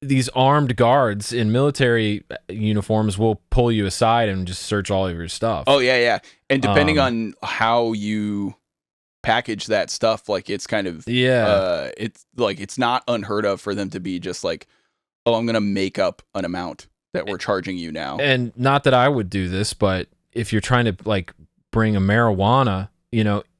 these armed guards in military uniforms will pull you aside and just search all of your stuff. Oh, yeah. And depending on how you package that stuff, like it's kind of it's like it's not unheard of for them to be just like, oh, I'm gonna make up an amount that we're charging you now. And not that I would do this, but if you're trying to like bring a marijuana,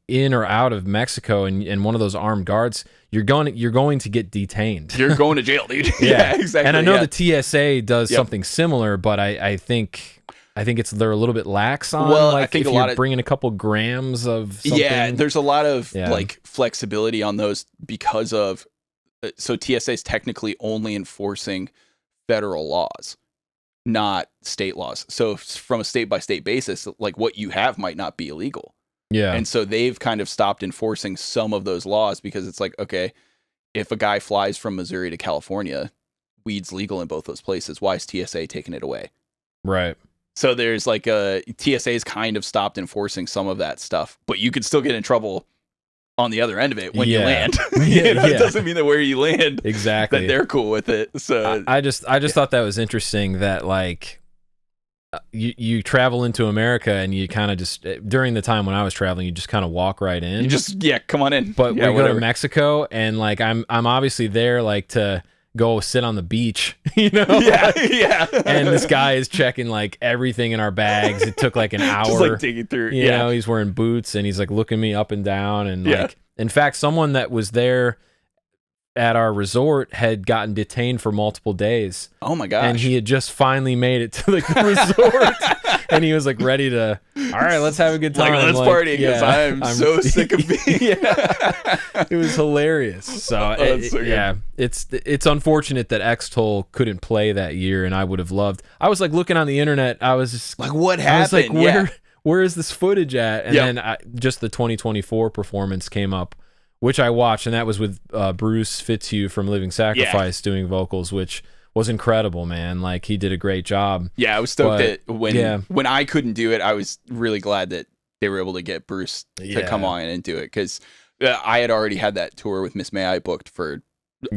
in or out of Mexico and one of those armed guards, you're going to get detained. You're going to jail, dude. Yeah, exactly. And I know the TSA does something similar, but I think they're a little bit lax on. Well, like I think if a you're lot of bringing a couple grams of something. Yeah, there's a lot of like flexibility on those because of so TSA is technically only enforcing federal laws, not state laws. So from a state by state basis, like what you have might not be illegal. Yeah. And so they've kind of stopped enforcing some of those laws because it's like, okay, if a guy flies from Missouri to California, weed's legal in both those places. Why is TSA taking it away? Right. So there's like TSA's kind of stopped enforcing some of that stuff, but you could still get in trouble on the other end of it when you land. It doesn't mean that where you land, exactly, that they're cool with it. So I just thought that was interesting that like you travel into America and you kind of just during the time when I was traveling, you just kind of walk right in. You just come on in. But we go to Mexico and like I'm obviously there like to go sit on the beach, you know? Yeah. And this guy is checking like everything in our bags. It took like an hour. Just like digging through. You know, he's wearing boots and he's like looking me up and down and like in fact, someone that was there at our resort had gotten detained for multiple days. Oh my gosh. And he had just finally made it to the resort and he was like ready to, all right, let's have a good time. Like, let's party because I'm so sick of being. It was hilarious. So, it's unfortunate that Extol couldn't play that year and I would have loved. I was like looking on the internet. I was just like, what happened? I was like, where is this footage at? And then just the 2024 performance came up, which I watched, and that was with Bruce Fitzhugh from Living Sacrifice doing vocals, which was incredible, man. Like, he did a great job. Yeah, I was stoked that when I couldn't do it, I was really glad that they were able to get Bruce to come on and do it, because I had already had that tour with Miss May I booked for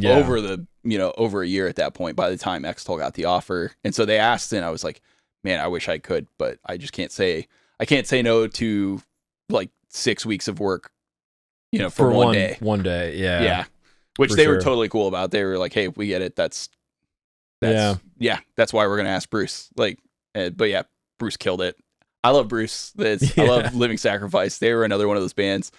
over a year at that point by the time Extol got the offer. And so they asked, and I was like, man, I wish I could, but I just can't say no to like 6 weeks of work. For one day. One day, yeah. Yeah. Which they were totally cool about. They were like, hey, we get it. That's why we're going to ask Bruce. Like, but yeah, Bruce killed it. I love Bruce. I love Living Sacrifice. They were another one of those bands.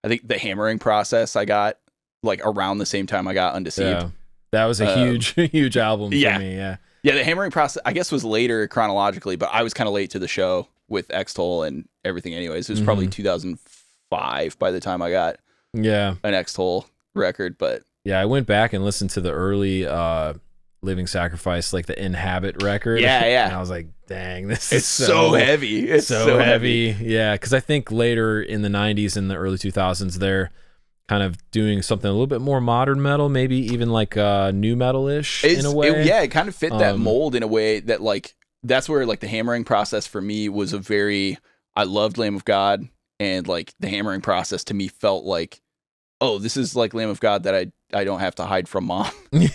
I think the Hammering Process I got like around the same time I got Undeceived. Yeah. That was a huge album for me. Yeah. Yeah. The Hammering Process, I guess, was later chronologically, but I was kind of late to the show with Extol and everything anyways. It was probably 2005 by the time I got an Extol record. But yeah, I went back and listened to the early Living Sacrifice, like the Inhabit record. Yeah. And I was like, dang, it's so heavy. It's so heavy. Yeah, because I think later in the 90s and the early 2000s, they're kind of doing something a little bit more modern metal, maybe even like new metal-ish in a way. It kind of fit that mold in a way that like, that's where like the Hammering Process for me was I loved Lamb of God, and like the Hammering Process to me felt like, oh, this is like Lamb of God that I don't have to hide from mom. Right.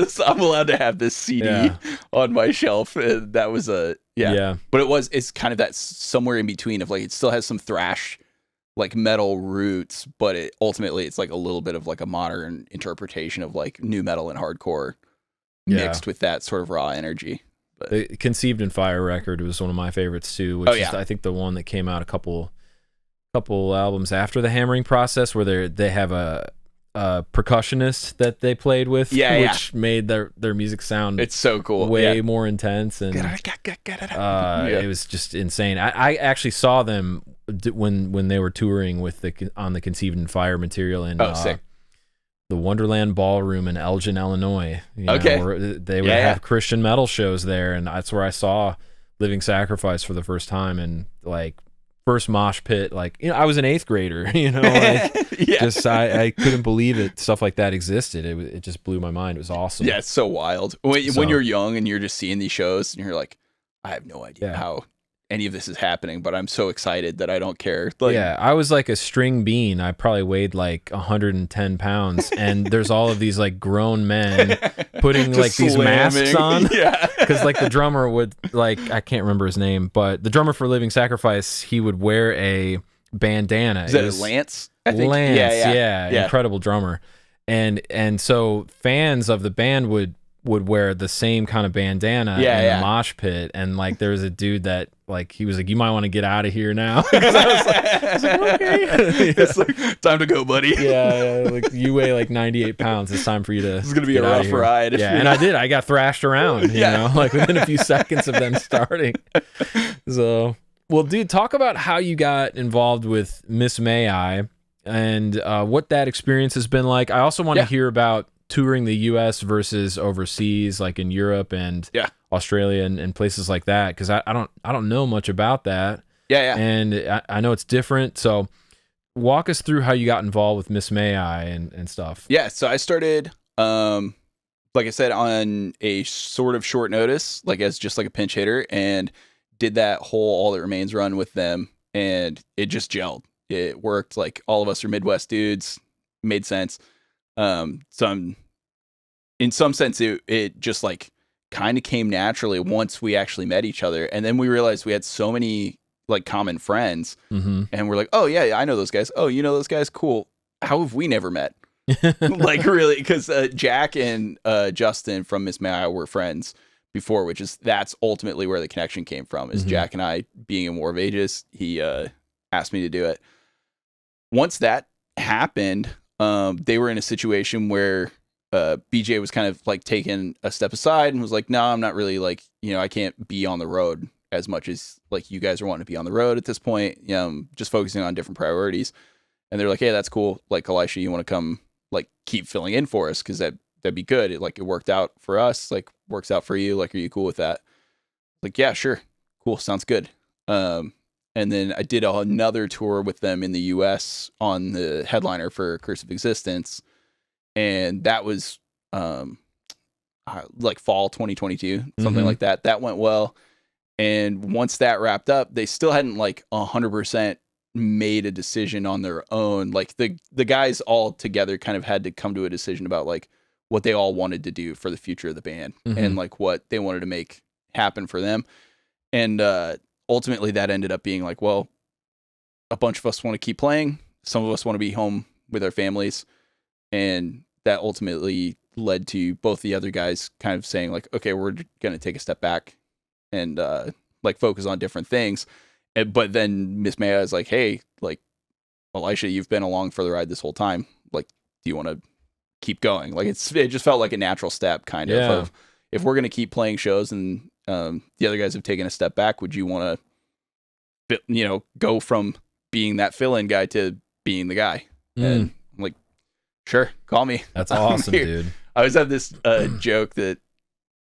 So I'm allowed to have this CD on my shelf. That was but it's kind of that somewhere in between of like, it still has some thrash like metal roots, but ultimately it's like a little bit of like a modern interpretation of like new metal and hardcore mixed with that sort of raw energy. But the Conceived in Fire record was one of my favorites too, which is I think the one that came out a couple albums after the Hammering Process, where they have a percussionist that they played with, which made their music sound it's so cool, way more intense, and it was just insane. I actually saw them when they were touring with on the Conceived in Fire material in sick. The Wonderland Ballroom in Elgin, Illinois. Where they would have Christian metal shows there, and that's where I saw Living Sacrifice for the first time, and like first mosh pit, like, I was an 8th grader, just I couldn't believe it. Stuff like that existed. It just blew my mind. It was awesome. Yeah, it's so wild when you're young and you're just seeing these shows and you're like, I have no idea how any of this is happening, but I'm so excited that I don't care. Like, I was like a string bean. I probably weighed like 110 pounds, and there's all of these like grown men putting like these masks on. Because like the drummer would, like, I can't remember his name, but the drummer for Living Sacrifice, he would wear a bandana. Is that Lance? I think. Lance, yeah, incredible drummer. And so fans of the band would would wear the same kind of bandana in the mosh pit, and like there was a dude that like he was like, you might want to get out of here now. I was like, okay. It's like, time to go, buddy. Like you weigh like 98 pounds. It's time for you to. This is gonna be a rough ride. Yeah, and I did. I got thrashed around. You know, like within a few seconds of them starting. So, well, dude, talk about how you got involved with Miss May I and what that experience has been like. I also want to hear about touring the U.S. versus overseas, like in Europe and Australia and places like that, because I don't know much about that. And I know it's different. So walk us through how you got involved with Miss May I and stuff. Yeah, so I started, like I said, on a sort of short notice, like as just like a pinch hitter, and did that whole All That Remains run with them, and it just gelled. It worked. Like all of us are Midwest dudes, made sense. In some sense, it just like kind of came naturally once we actually met each other. And then we realized we had so many like common friends, and we're like, oh yeah, I know those guys. Oh, you know those guys? Cool. How have we never met? Like really? Because Jack and Justin from Miss May I were friends before, that's ultimately where the connection came from, is Jack and I being in War of Ages. He asked me to do it. Once that happened, they were in a situation where BJ was kind of like taking a step aside and was like, no, I'm not really like, I can't be on the road as much as like you guys are wanting to be on the road at this point. Just focusing on different priorities. And they're like, hey, that's cool. Like, Elisha, you want to come like keep filling in for us? Cause that'd be good. It worked out for us, like works out for you. Like, are you cool with that? Like, yeah, sure. Cool. Sounds good. And then I did another tour with them in the US on the headliner for Curse of Existence. And that was like fall 2022, something like that. That went well. And once that wrapped up, they still hadn't like 100% made a decision on their own. Like the guys all together kind of had to come to a decision about like what they all wanted to do for the future of the band and like what they wanted to make happen for them. And ultimately that ended up being like, well, a bunch of us want to keep playing. Some of us want to be home with our families. And that ultimately led to both the other guys kind of saying like, okay, we're going to take a step back and like focus on different things. But then Miss May I is like, hey, like, Elisha, you've been along for the ride this whole time. Like, do you want to keep going? Like, it just felt like a natural step kind of if we're going to keep playing shows and the other guys have taken a step back, would you want to, go from being that fill-in guy to being the guy? And I'm like, sure, call me. That's awesome, dude. I always have this joke that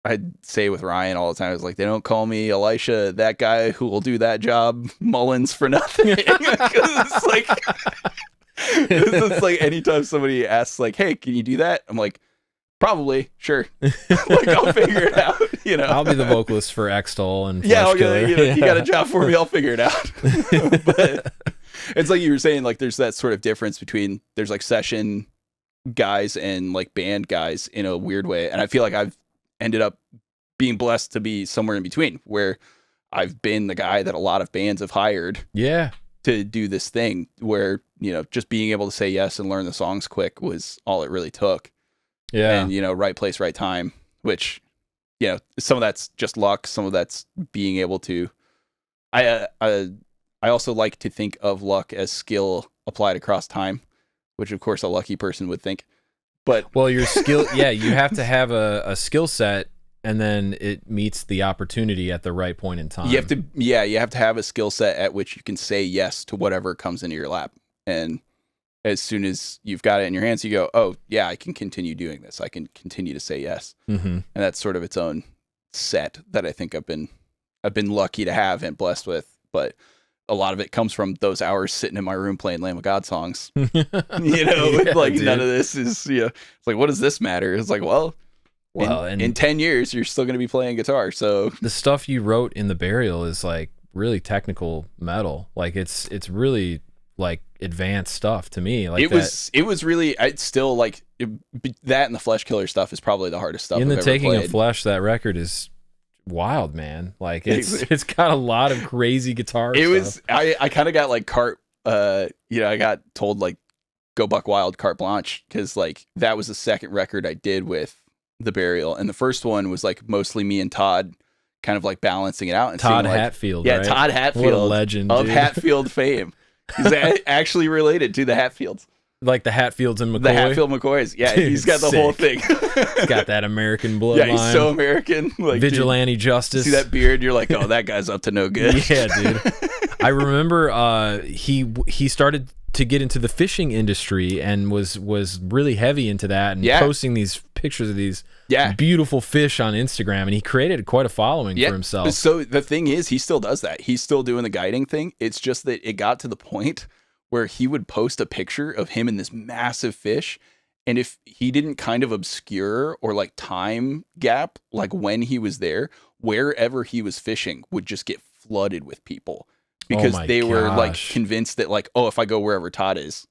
I'd say with Ryan all the time. I was like, they don't call me Elisha, that guy who will do that job, Mullins, for nothing. It's like anytime somebody asks like, hey, can you do that? I'm like, probably, sure. Like, I'll figure it out. I'll be the vocalist for Extol and Fleshkiller. You got a job for me, I'll figure it out. But it's like you were saying, like there's that sort of difference between there's like session guys and like band guys in a weird way. And I feel like I've ended up being blessed to be somewhere in between, where I've been the guy that a lot of bands have hired to do this thing where, just being able to say yes and learn the songs quick was all it really took. And, right place, right time, which, some of that's just luck. Some of that's being able to, I also like to think of luck as skill applied across time, which of course a lucky person would think. But well, your skill, you have to have a skill set, and then it meets the opportunity at the right point in time. You have to have a skill set at which you can say yes to whatever comes into your lap. And as soon as you've got it in your hands, you go, oh yeah, I can continue doing this. I can continue to say yes. And that's sort of its own set that I think I've been lucky to have and blessed with. But a lot of it comes from those hours sitting in my room playing Lamb of God songs. None of this is, it's like, what does this matter? It's like, well, in 10 years, you're still going to be playing guitar. So the stuff you wrote in The Burial is like really technical metal. Like it's really like advanced stuff to me. Like it was really, it's still like that, and the Fleshkiller stuff is probably the hardest stuff in I've the ever Taking played. of Flesh. That record is wild, man. Like it's got a lot of crazy guitar stuff. I kind of got like I got told like go buck wild, carte blanche, because like that was the second record I did with the burial, and the first one was like mostly me and Todd kind of like balancing it out. And Todd seeing, like, Hatfield, yeah, right? Todd Hatfield, what a legend of dude. Hatfield fame. He's actually related to the Hatfields. Like the Hatfields and McCoy. The Hatfield McCoys. Yeah, Dude, he's got the sick. whole thing. He's got that American bloodline. Yeah, he's so American. Like, Vigilante dude, justice. see that beard, you're like, oh, that guy's up to no good. Yeah, dude. I remember he started to get into the fishing industry and was really heavy into that and posting these pictures of these beautiful fish on Instagram, and he created quite a following for himself. So the thing is, he still does that. He's still doing the guiding thing. It's just that it got to the point where he would post a picture of him in this massive fish, and if he didn't kind of obscure or like time gap, like when he was there, wherever he was fishing would just get flooded with people because they were like convinced that like, oh, if I go wherever Todd is,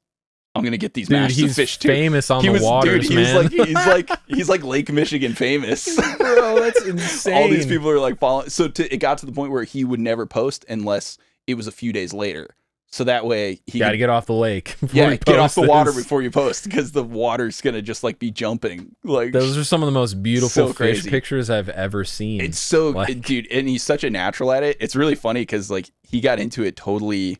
I'm gonna get these massive fish too. Famous on the waters, man. He's like Lake Michigan famous. Bro, that's insane. All these people are like following. So it got to the point where he would never post unless it was a few days later. So that way he got to get off the lake. Get off the water before you post, because the water's gonna just like be jumping. Like, those are some of the most beautiful fish pictures I've ever seen. It's so dude, and he's such a natural at it. It's really funny because like he got into it totally,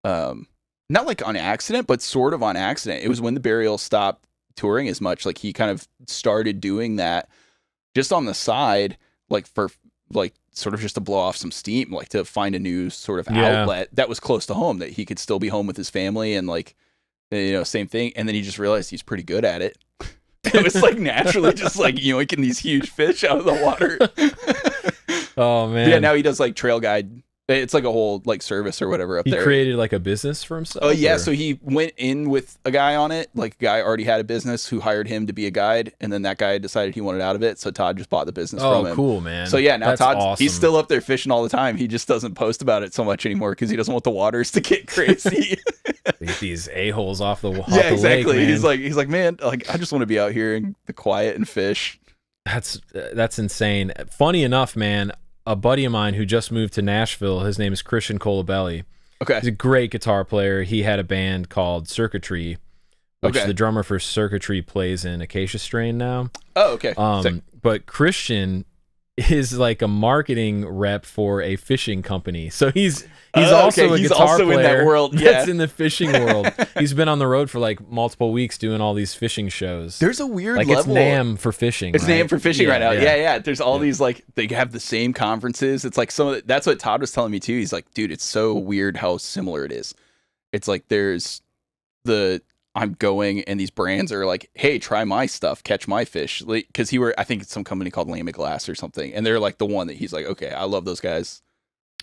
not like on accident, but sort of on accident. It was when the burial stopped touring as much. Like he kind of started doing that just on the side, like for like sort of just to blow off some steam, like to find a new sort of outlet that was close to home, that he could still be home with his family, and like, you know, same thing. And then he just realized he's pretty good at it. It was like naturally just like yoinking these huge fish out of the water. Oh man. Yeah, now he does like trail guide. It's like a whole like service or whatever up there. He created like a business for himself? Oh yeah, so he went in with a guy on it. Like a guy already had a business who hired him to be a guide, and then that guy decided he wanted out of it, so Todd just bought the business from him. Oh, cool, man. So yeah, now that's Todd, awesome. He's still up there fishing all the time. He just doesn't post about it so much anymore because he doesn't want the waters to get crazy. Get these a-holes off the lake, exactly. man. He's like, man, like I just want to be out here in the quiet and fish. That's insane. Funny enough, man, a buddy of mine who just moved to Nashville, his name is Christian Colabelli. Okay. He's a great guitar player. He had a band called Circuitry, which the drummer for Circuitry plays in Acacia Strain now. Oh, okay. But Christian is like a marketing rep for a fishing company. So he's also a guitar player in that world. That's in the fishing world. He's been on the road for like multiple weeks doing all these fishing shows. There's a weird like level. It's NAMM for fishing. It's NAMM for fishing right now. Yeah. There's all these like, they have the same conferences. It's like that's what Todd was telling me too. He's like, dude, it's so weird how similar it is. It's like there's I'm going and these brands are like, hey, try my stuff, catch my fish. Because I think it's some company called Lama Glass or something. And they're like the one that he's like, okay, I love those guys.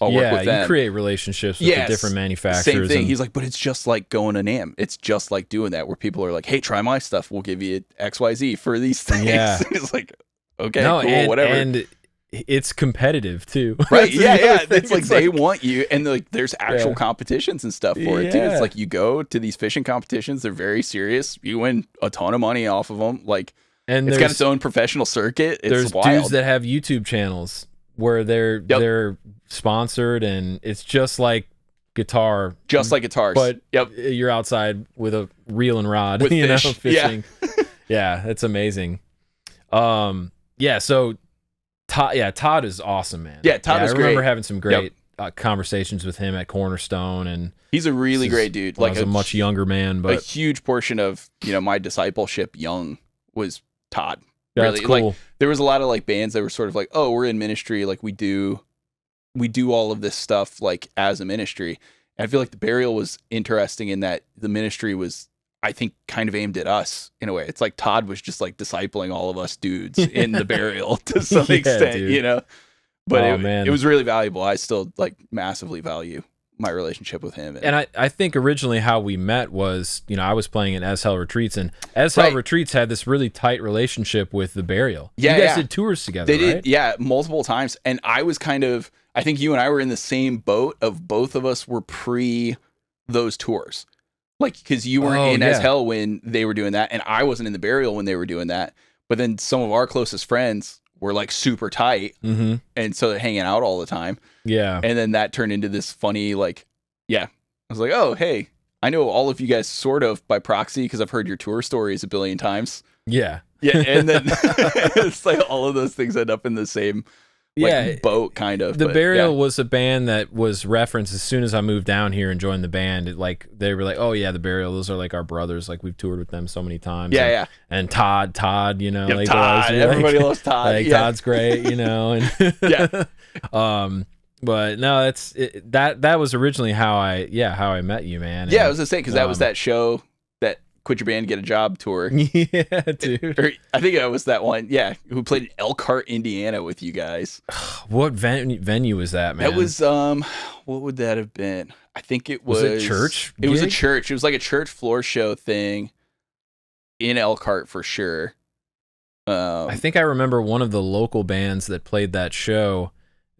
I'll work with them. You create relationships with the different manufacturers. Same thing. He's like, but it's just like going to NAMM. It's just like doing that where people are like, hey, try my stuff. We'll give you XYZ for these things. Yeah. It's like, okay, cool, whatever. And it's competitive too. Right. Yeah. It's like they want you, and like there's actual competitions and stuff for it too. It's like you go to these fishing competitions, they're very serious. You win a ton of money off of them. Like, and it's got its own professional circuit. There's wild. Dudes that have YouTube channels where they're sponsored, and it's just like guitar. Just like guitars. But you're outside with a reel and rod, with fish. Fishing. Yeah, it's amazing. So Todd is awesome, man. Yeah, Todd is great. I remember having some great conversations with him at Cornerstone, and he's a really great dude. Like a much younger man, but a huge portion of my discipleship young was Todd. That's really cool. Like there was a lot of like bands that were sort of like, oh, we're in ministry, like we do all of this stuff like as a ministry. And I feel like the burial was interesting in that the ministry was, I think, kind of aimed at us in a way. It's like Todd was just like discipling all of us dudes in the burial to some extent, dude. But it was really valuable. I still like massively value my relationship with him. And I think originally how we met was, I was playing in As Hell Retreats, and As Hell Retreats had this really tight relationship with the burial. Yeah, you guys did tours together, They did, multiple times. And I was I think you and I were in the same boat of both of us were pre those tours. Like, because you weren't in As Hell when they were doing that, and I wasn't in the burial when they were doing that. But then some of our closest friends were like super tight, and so they're hanging out all the time. Yeah. And then that turned into this funny, like, I was like, oh, hey, I know all of you guys sort of by proxy because I've heard your tour stories a billion times. Yeah. Yeah, and then it's like all of those things end up in the same boat, kind of. The Burial was a band that was referenced as soon as I moved down here and joined the band. They were like, oh yeah, the Burial, those are like our brothers. Like we've toured with them so many times. And Todd, you know, like Todd, everybody loves Todd. Like Todd's great, you know, and but no, that was originally how I met you, man. Yeah, I was gonna say, because that was that show, that Quit Your Band, Get a Job tour. Yeah, dude. I think that was that one. Yeah, who played in Elkhart, Indiana, with you guys. What venue was that, man? That was what would that have been? I think it was a church. It was a church. It was like a church floor show thing in Elkhart for sure. I think I remember one of the local bands that played that show.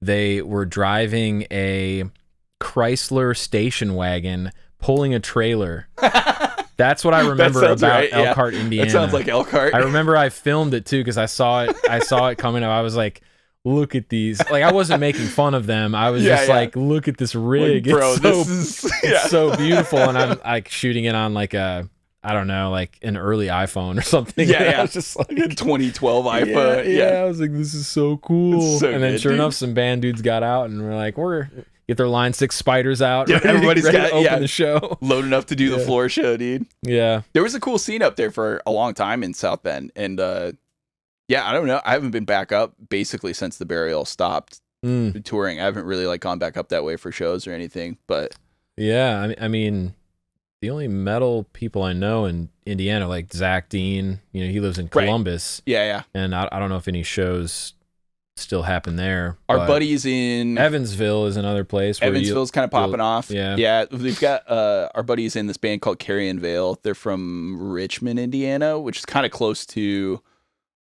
They were driving a Chrysler station wagon, pulling a trailer. That's what I remember about right. Elkhart, Indiana. That sounds like Elkhart. I remember I filmed it too, because I saw it coming up. I was like, look at these. Like, I wasn't making fun of them. I was just like, look at this rig. Like, bro, it's so beautiful. And I'm like shooting it on like I don't know, like an early iPhone or something. Yeah. I was just like, 2012 iPhone. Yeah. I was like, this is so cool. So and then good, sure enough, some band dudes got out and we're like, get their Line 6 Spiders out. Yeah, everybody's ready got to open the show. Loading up to do the floor show, dude. Yeah. There was a cool scene up there for a long time in South Bend. And I don't know. I haven't been back up basically since the Burial stopped touring. I haven't really like gone back up that way for shows or anything. But yeah, I mean, the only metal people I know in Indiana, like Zach Dean, you know, he lives in Columbus. Right. Yeah. And I don't know if any shows still happen there. Our buddies in Evansville is another place. Evansville's kind of popping off. Yeah. We've got our buddies in this band called Carrion Vale. They're from Richmond, Indiana, which is kind of close to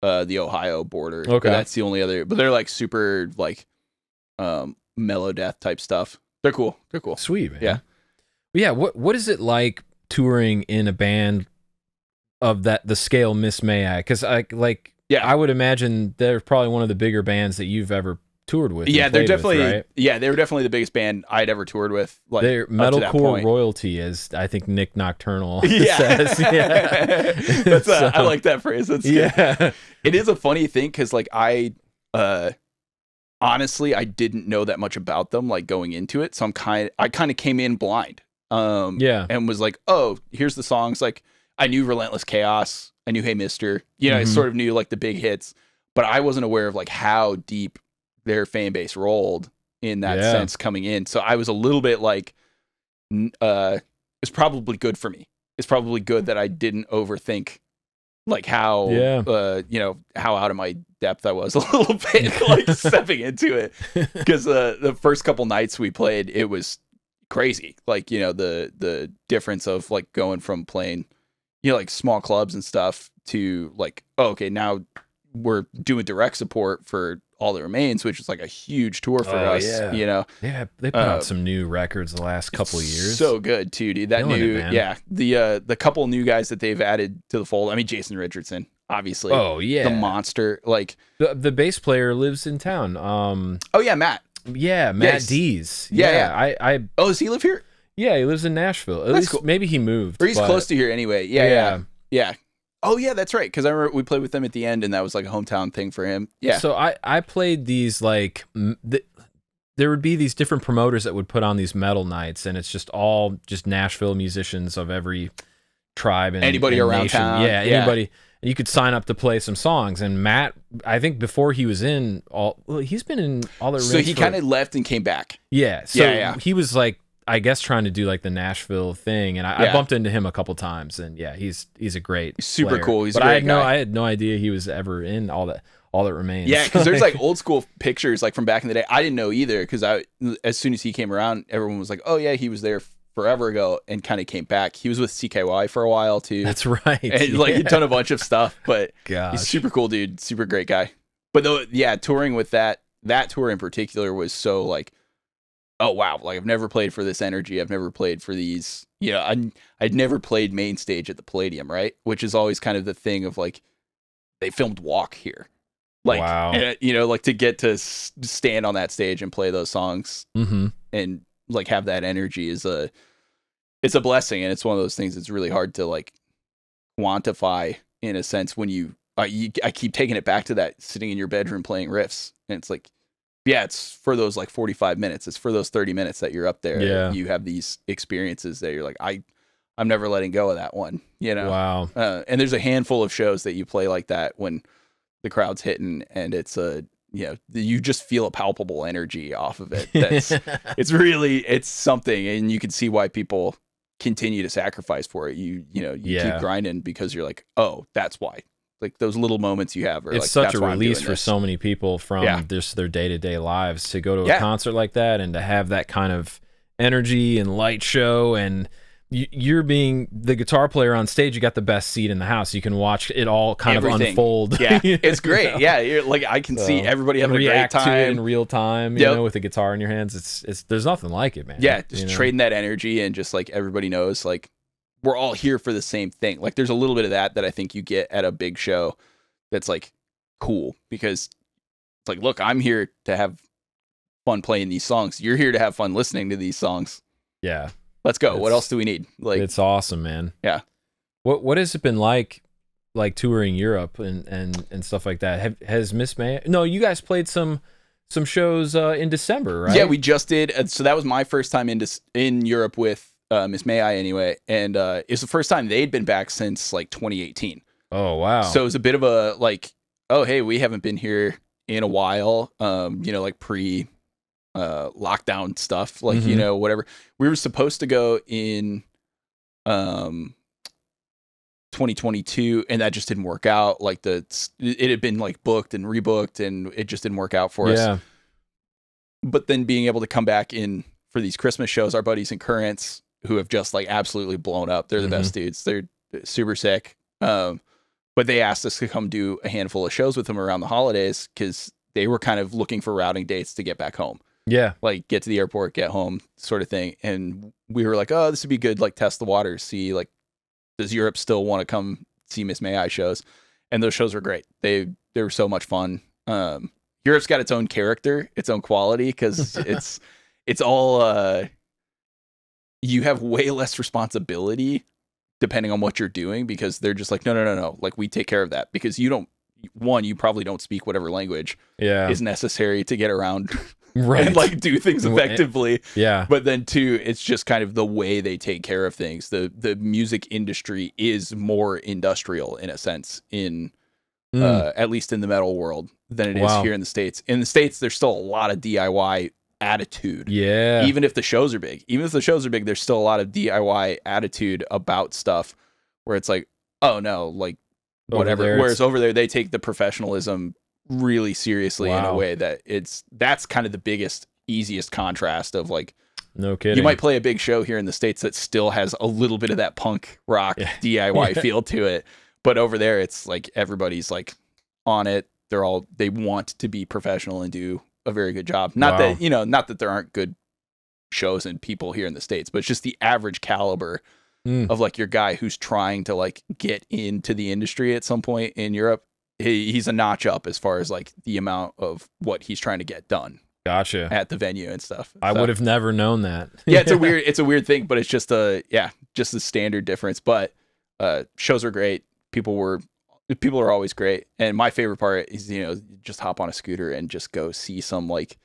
the Ohio border. Okay. That's the only other, but they're like super like mellow death type stuff. They're cool. Sweet, man. Yeah. Yeah, what is it like touring in a band of the scale Miss May I? Because I would imagine they're probably one of the bigger bands that you've ever toured with. Yeah, they're definitely right? they were definitely the biggest band I'd ever toured with. Like, they're metalcore royalty, as I think Nick Nocturnal says. Yeah, That's I like that phrase. That's good. It is a funny thing because like I honestly I didn't know that much about them like going into it, so I kind of came in blind. And was like, oh, here's the songs. Like, I knew Relentless Chaos, I knew Hey Mister, you know, I sort of knew like the big hits, but I wasn't aware of like how deep their fan base rolled in that sense coming in. So I was a little bit like, it's probably good for me. It's probably good that I didn't overthink like how, you know, how out of my depth I was a little bit, like stepping into it. Because the first couple nights we played, it was crazy. Like, you know, the difference of like going from playing, you know, like small clubs and stuff to like, oh, okay, now we're doing direct support for All That Remains, which is like a huge tour for us. You know, they put out some new records the last couple of years. So good too, dude. That new, the couple new guys that they've added to the fold. I mean, Jason Richardson, obviously. Oh yeah, the monster. Like the bass player lives in town. Oh yeah, Matt. Yeah, Matt Dees. Yeah. Oh, does he live here? Yeah, he lives in Nashville. At least cool. Maybe he moved. Or he's close to here anyway. Yeah. Oh yeah, that's right. Because I remember we played with them at the end, and that was like a hometown thing for him. Yeah. So I played these like there would be these different promoters that would put on these metal nights, and it's just all Nashville musicians of every tribe and anybody around nation. town. Yeah, anybody. And you could sign up to play some songs. And Matt, I think before he was in he's been in all the. So he kind of left and came back. Yeah. So he was like, I guess, trying to do like the Nashville thing, and I bumped into him a couple times, and he's a great, super player. Cool. He's but a great guy. I had no idea he was ever in All That Remains. Yeah, because there's like old school pictures like from back in the day. I didn't know either because as soon as he came around, everyone was like, oh yeah, he was there forever ago and kind of came back. He was with CKY for a while too. That's right. And like he'd done a bunch of stuff, but he's super cool dude, super great guy. But though, touring with that tour in particular was so like, oh wow, like I've never played for this energy. I've never played for these, you know, I'd never played main stage at the Palladium, right? Which is always kind of the thing of like, they filmed Walk here. Like, wow. You know, like to get to stand on that stage and play those songs and like have that energy it's a blessing. And it's one of those things that's really hard to like quantify in a sense when you I keep taking it back to that sitting in your bedroom playing riffs, and it's like, yeah, it's for those like 45 minutes. It's for those 30 minutes that you're up there. Yeah. You have these experiences that you're like, I'm never letting go of that one, you know? Wow. And there's a handful of shows that you play like that when the crowd's hitting, and it's you just feel a palpable energy off of it. It's something, and you can see why people continue to sacrifice for it. You keep grinding because you're like, oh, that's why. Like those little moments you have are it's like, such a release for so many people from just their day-to-day lives to go to a concert like that and to have that kind of energy and light show, and you're being the guitar player on stage. You got the best seat in the house. You can watch it all kind of unfold. Yeah, it's great. Yeah, you're like, I can see everybody having a great time to it in real time. You know, with a guitar in your hands. It's there's nothing like it, man. Yeah, just trading that energy, and just like everybody knows, like we're all here for the same thing. Like there's a little bit of that I think you get at a big show. That's like cool, because it's like, look, I'm here to have fun playing these songs. You're here to have fun listening to these songs. Yeah. Let's go. What else do we need? Like, it's awesome, man. Yeah. What has it been like touring Europe and stuff like that? Has Miss May? No, you guys played some shows in December, right? Yeah, we just did. So that was my first time in Europe with Miss May I anyway, and it's the first time they'd been back since like 2018. Oh wow! So it was a bit of a like, oh hey, we haven't been here in a while. Like pre lockdown stuff, like whatever. We were supposed to go in 2022, and that just didn't work out. Like it had been like booked and rebooked, and it just didn't work out for us. But then being able to come back in for these Christmas shows, our buddies in Currents, who have just like absolutely blown up. They're the best dudes. They're super sick. But they asked us to come do a handful of shows with them around the holidays, because they were kind of looking for routing dates to get back home. Yeah. Like get to the airport, get home, sort of thing. And we were like, oh, this would be good. Like test the waters, see like, does Europe still want to come see Miss May I shows? And those shows were great. They were so much fun. Europe's got its own character, its own quality, because it's all you have way less responsibility depending on what you're doing, because they're just like, no, like we take care of that, because you probably don't speak whatever language is necessary to get around and like do things effectively. Yeah. But then two, it's just kind of the way they take care of things. The music industry is more industrial in a sense at least in the metal world than it is here in the States. In the States, there's still a lot of DIY attitude. Yeah. Even if the shows are big. There's still a lot of DIY attitude about stuff where it's like, oh no, like whatever. Whereas over there, they take the professionalism really seriously in a way that's kind of the biggest, easiest contrast of like, no kidding. You might play a big show here in the States that still has a little bit of that punk rock DIY feel to it. But over there, it's like everybody's like on it. They want to be professional and do a very good job. Not that there aren't good shows and people here in the States, but it's just the average caliber of like your guy who's trying to like get into the industry at some point in Europe. He's a notch up as far as like the amount of what he's trying to get done. Gotcha. At the venue and stuff. I would have never known that. Yeah, it's a weird thing, but it's just just a standard difference. But shows are great. People are always great. And my favorite part is, just hop on a scooter and just go see some like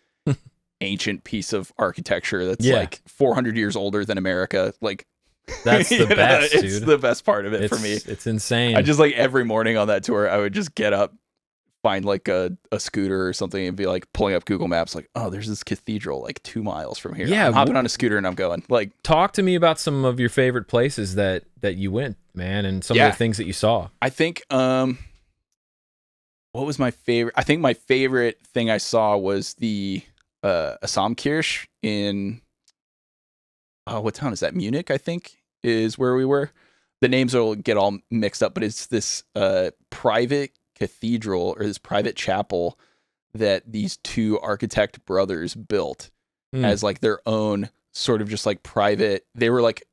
ancient piece of architecture that's like 400 years older than America. Like that's the best, dude. It's the best part of it for me. It's insane. I just like every morning on that tour, I would just get up, find like a scooter or something, and be like pulling up Google Maps, like, oh, there's this cathedral like 2 miles from here. Yeah, I'm hopping on a scooter and I'm going. Like, talk to me about some of your favorite places that you went, man, and some of the things that you saw. I think what was my favorite? I think my favorite thing I saw was the Assamkirche in what town is that? Munich, I think, is where we were. The names will get all mixed up, but it's this private cathedral or this private chapel that these two architect brothers built as like their own sort of just like private. They were like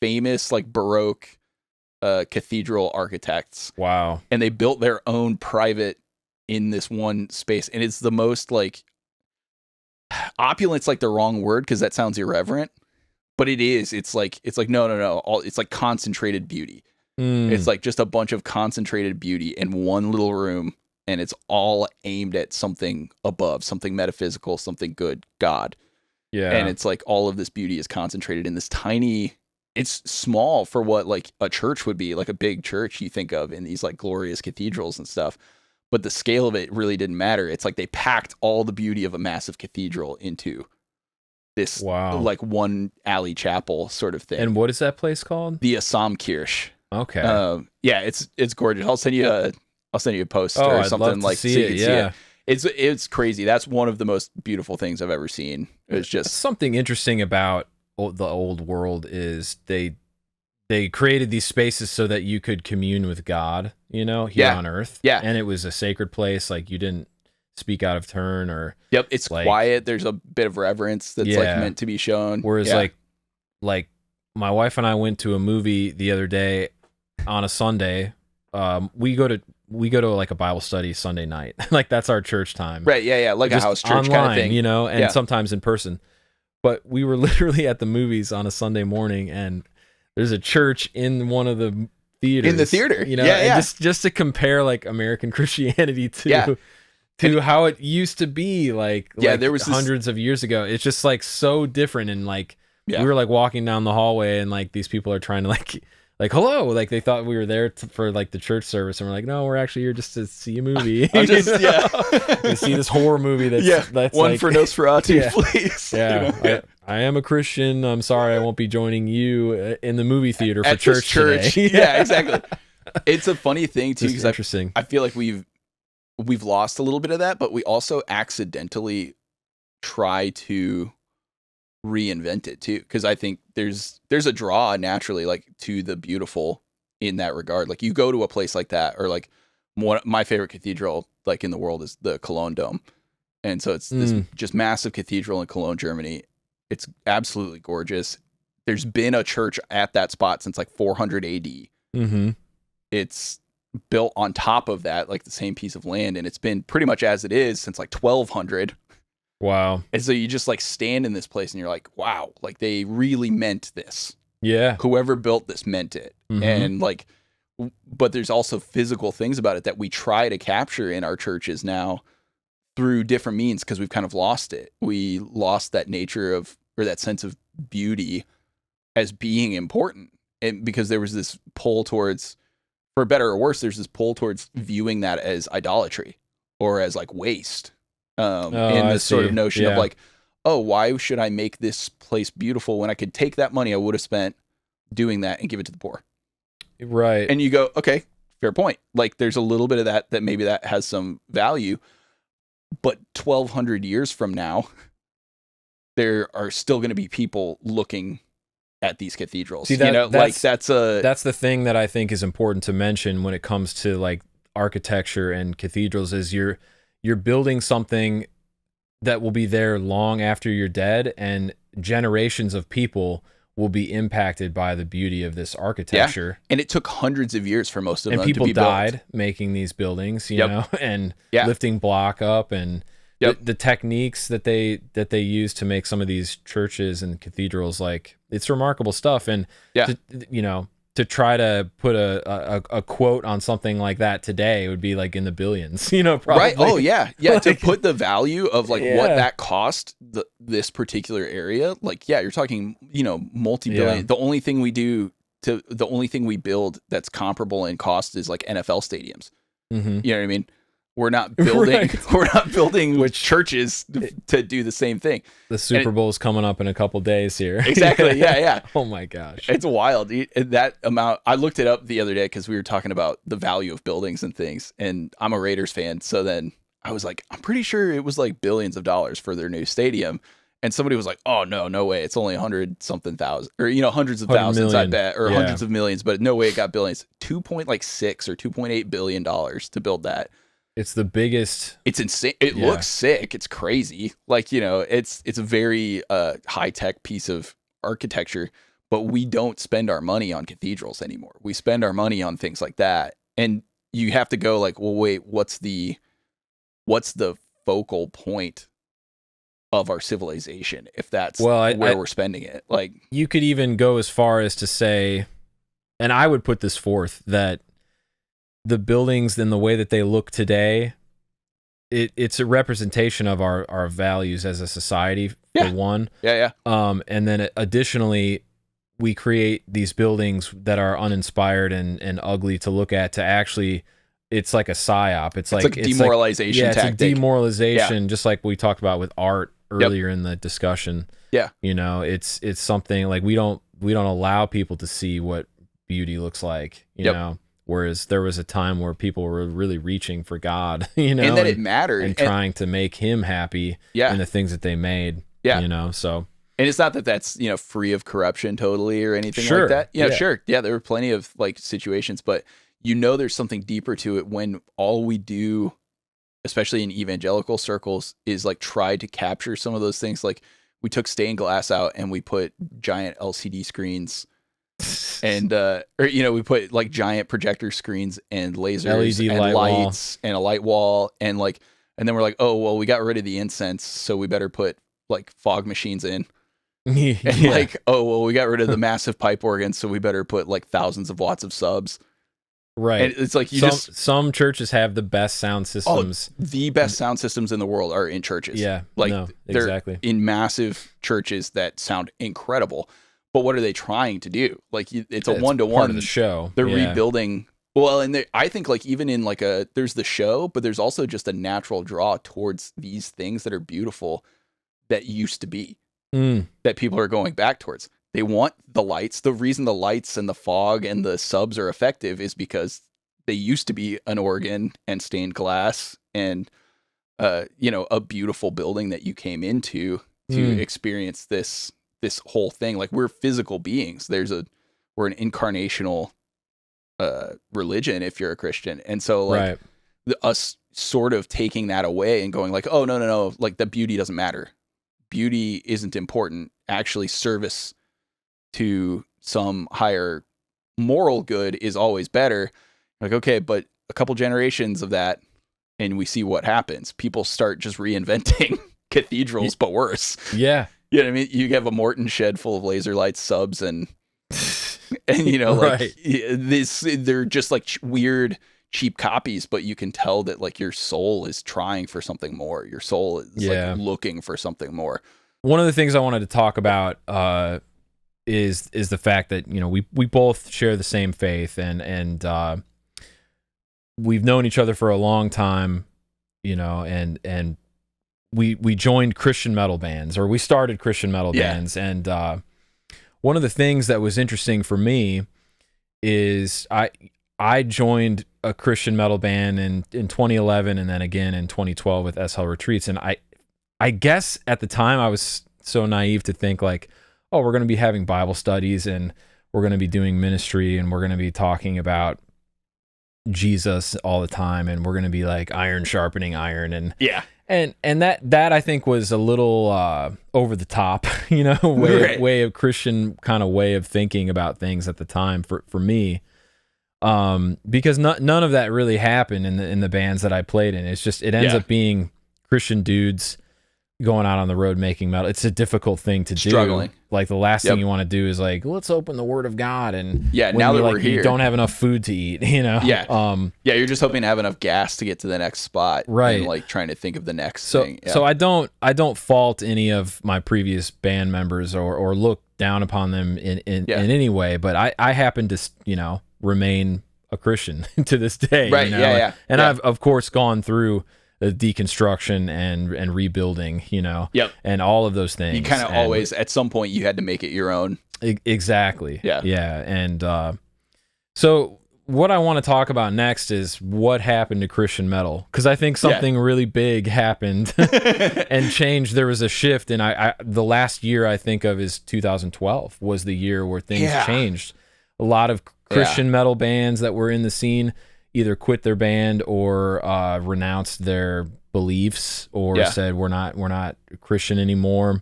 famous like Baroque cathedral architects. Wow. And they built their own private in this one space, and it's the most like opulent's like the wrong word because that sounds irreverent, but it is. It's like no. It's like concentrated beauty. It's like just a bunch of concentrated beauty in one little room, and it's all aimed at something above, something metaphysical, something good, God. Yeah. And it's like all of this beauty is concentrated in this tiny, it's small for what like a church would be, like a big church you think of in these like glorious cathedrals and stuff. But the scale of it really didn't matter. It's like they packed all the beauty of a massive cathedral into this like one alley chapel sort of thing. And what is that place called? The Assamkirche. Okay. Yeah, it's gorgeous. I'll send you a post or I'd something love to like see so you it. can Yeah. see it. It's crazy. That's one of the most beautiful things I've ever seen. It's just something interesting about the old world is they created these spaces so that you could commune with God, you know, here on Earth. Yeah. And it was a sacred place. Like you didn't speak out of turn or. Yep. It's like, quiet. There's a bit of reverence that's like meant to be shown. Whereas like my wife and I went to a movie the other day on a Sunday. We go to like a Bible study Sunday night. Like that's our church time. Right. Yeah. Yeah. Like just a house church online, kind of thing. You know, and sometimes in person. But we were literally at the movies on a Sunday morning, and there's a church in one of the theaters. In the theater, you know, and just to compare like American Christianity to how it used to be, like there was hundreds of years ago. It's just like so different, and like we were like walking down the hallway, and like these people are trying to like hello, like they thought we were there for like the church service, and we're like, no, we're actually here just to see a movie. To see this horror movie that's one like, for Nosferatu, please. Yeah, I am a Christian. I'm sorry I won't be joining you in the movie theater for church today. Yeah, exactly. It's a funny thing too, because interesting. I feel like we've lost a little bit of that, but we also accidentally try to reinvent it too, because I think there's a draw naturally like to the beautiful in that regard. Like you go to a place like that, or like my favorite cathedral like in the world is the Cologne Dome, and so it's this just massive cathedral in Cologne, Germany. It's absolutely gorgeous. There's been a church at that spot since like 400 AD. Mm-hmm. It's built on top of that, like the same piece of land, and it's been pretty much as it is since like 1200. Wow. And so you just like stand in this place and you're like, wow, like they really meant this. Yeah. Whoever built this meant it. Mm-hmm. And like, but there's also physical things about it that we try to capture in our churches now through different means, because we've kind of lost it. We lost that nature of, or that sense of beauty as being important. And because there was this pull towards, for better or worse, there's this pull towards viewing that as idolatry or as like waste. In this sort of notion of like, oh, why should I make this place beautiful when I could take that money I would have spent doing that and give it to the poor? Right. And you go, okay, fair point. Like there's a little bit of that maybe that has some value, but 1200 years from now, there are still going to be people looking at these cathedrals. See, that's the thing that I think is important to mention when it comes to like architecture and cathedrals is you're building something that will be there long after you're dead, and generations of people will be impacted by the beauty of this architecture. Yeah. And it took hundreds of years for most of them to be built. And people died making these buildings, you know, and lifting block up, and the techniques that they use to make some of these churches and cathedrals, like it's remarkable stuff. And to try to put a quote on something like that today would be like in the billions, you know, probably. Right. Oh yeah. Yeah. Like, to put the value of like what that cost this particular area, like, yeah, you're talking, you know, multi-billion. Yeah. The only thing we build that's comparable in cost is like NFL stadiums. Mm-hmm. You know what I mean? We're not building we're not building churches to do the same thing. The Super Bowl's coming up in a couple days here. Exactly. Yeah. Oh my gosh. It's wild. That amount, I looked it up the other day because we were talking about the value of buildings and things, and I'm a Raiders fan, so then I was like, I'm pretty sure it was like billions of dollars for their new stadium. And somebody was like, oh no way, it's only 100-something thousand, or you know, hundreds of thousands, I bet, or hundreds of millions, but no way it got billions. 2.6 or 2.8 billion dollars to build that. It's the biggest. It's insane. It looks sick. It's crazy. Like, you know, it's a very high tech piece of architecture, but we don't spend our money on cathedrals anymore. We spend our money on things like that. And you have to go like, well, wait, what's the focal point of our civilization if that's where we're spending it? Like, you could even go as far as to say, and I would put this forth that the buildings and the way that they look today, it's a representation of our values as a society, for one. Yeah. And then additionally, we create these buildings that are uninspired and ugly to look at, to actually, it's like a psyop. It's like a demoralization tactic. It's a demoralization, just like we talked about with art earlier in the discussion. Yeah. You know, it's something like we don't allow people to see what beauty looks like, you know. Whereas there was a time where people were really reaching for God, you know, and that it mattered, and trying to make him happy in the things that they made, you know. So, and it's not that that's, you know, free of corruption totally or anything like that. Sure. Yeah, there were plenty of like situations, but you know, there's something deeper to it when all we do, especially in evangelical circles, is like try to capture some of those things. Like we took stained glass out and we put giant LCD screens. And or you know, we put like giant projector screens and lasers LED and lights and a light wall, and then we're like, oh well, we got rid of the incense, so we better put like fog machines in. And like, oh well, we got rid of the massive pipe organs, so we better put like thousands of watts of subs. Right. And it's like some churches have the best sound systems. Oh, the best sound systems in the world are in churches. Yeah. Like exactly. They're in massive churches that sound incredible. But what are they trying to do? Like it's a one-to-one part of the show. They're rebuilding. Well, and I think like even in like there's the show, but there's also just a natural draw towards these things that are beautiful that used to be that people are going back towards. They want the lights. The reason the lights and the fog and the subs are effective is because they used to be an organ and stained glass and you know, a beautiful building that you came into to experience this whole thing. Like we're physical beings. We're an incarnational religion if you're a Christian. And so like us sort of taking that away and going like, oh no, like the beauty doesn't matter. Beauty isn't important. Actually, service to some higher moral good is always better. Like, okay, but a couple generations of that and we see what happens. People start just reinventing cathedrals, but worse. Yeah. You know what I mean? You have a Morton shed full of laser lights, subs, and you know, like they're just like weird, cheap copies, but you can tell that like your soul is trying for something more. Your soul is like looking for something more. One of the things I wanted to talk about is the fact that, you know, we both share the same faith and we've known each other for a long time, you know, and we joined Christian metal bands, or we started Christian metal bands. And one of the things that was interesting for me is I joined a Christian metal band in 2011 and then again in 2012 with SL Retreats. And I guess at the time I was so naive to think like, oh, we're going to be having Bible studies and we're going to be doing ministry and we're going to be talking about Jesus all the time and we're going to be like iron sharpening iron. And And that I think was a little over the top, you know, way of Christian kind of way of thinking about things at the time for me, because none of that really happened in the bands that I played in. It's just it ends up being Christian dudes going out on the road making metal. It's a difficult thing to do. Like the last thing you want to do is like, let's open the Word of God, and now that we're here, you don't have enough food to eat, you know. You're just hoping to have enough gas to get to the next spot, right? And like trying to think of the next thing. So I don't fault any of my previous band members or look down upon them in any way, but I happen to, you know, remain a Christian to this day, right? You know? And I've of course gone through the deconstruction and rebuilding, you know, and all of those things. You kind of always, at some point, you had to make it your own. Exactly. Yeah. And so what I want to talk about next is what happened to Christian metal, because I think something really big happened and changed. There was a shift, and the last year I think of is 2012 was the year where things changed. A lot of Christian metal bands that were in the scene either quit their band or renounced their beliefs or said we're not Christian anymore.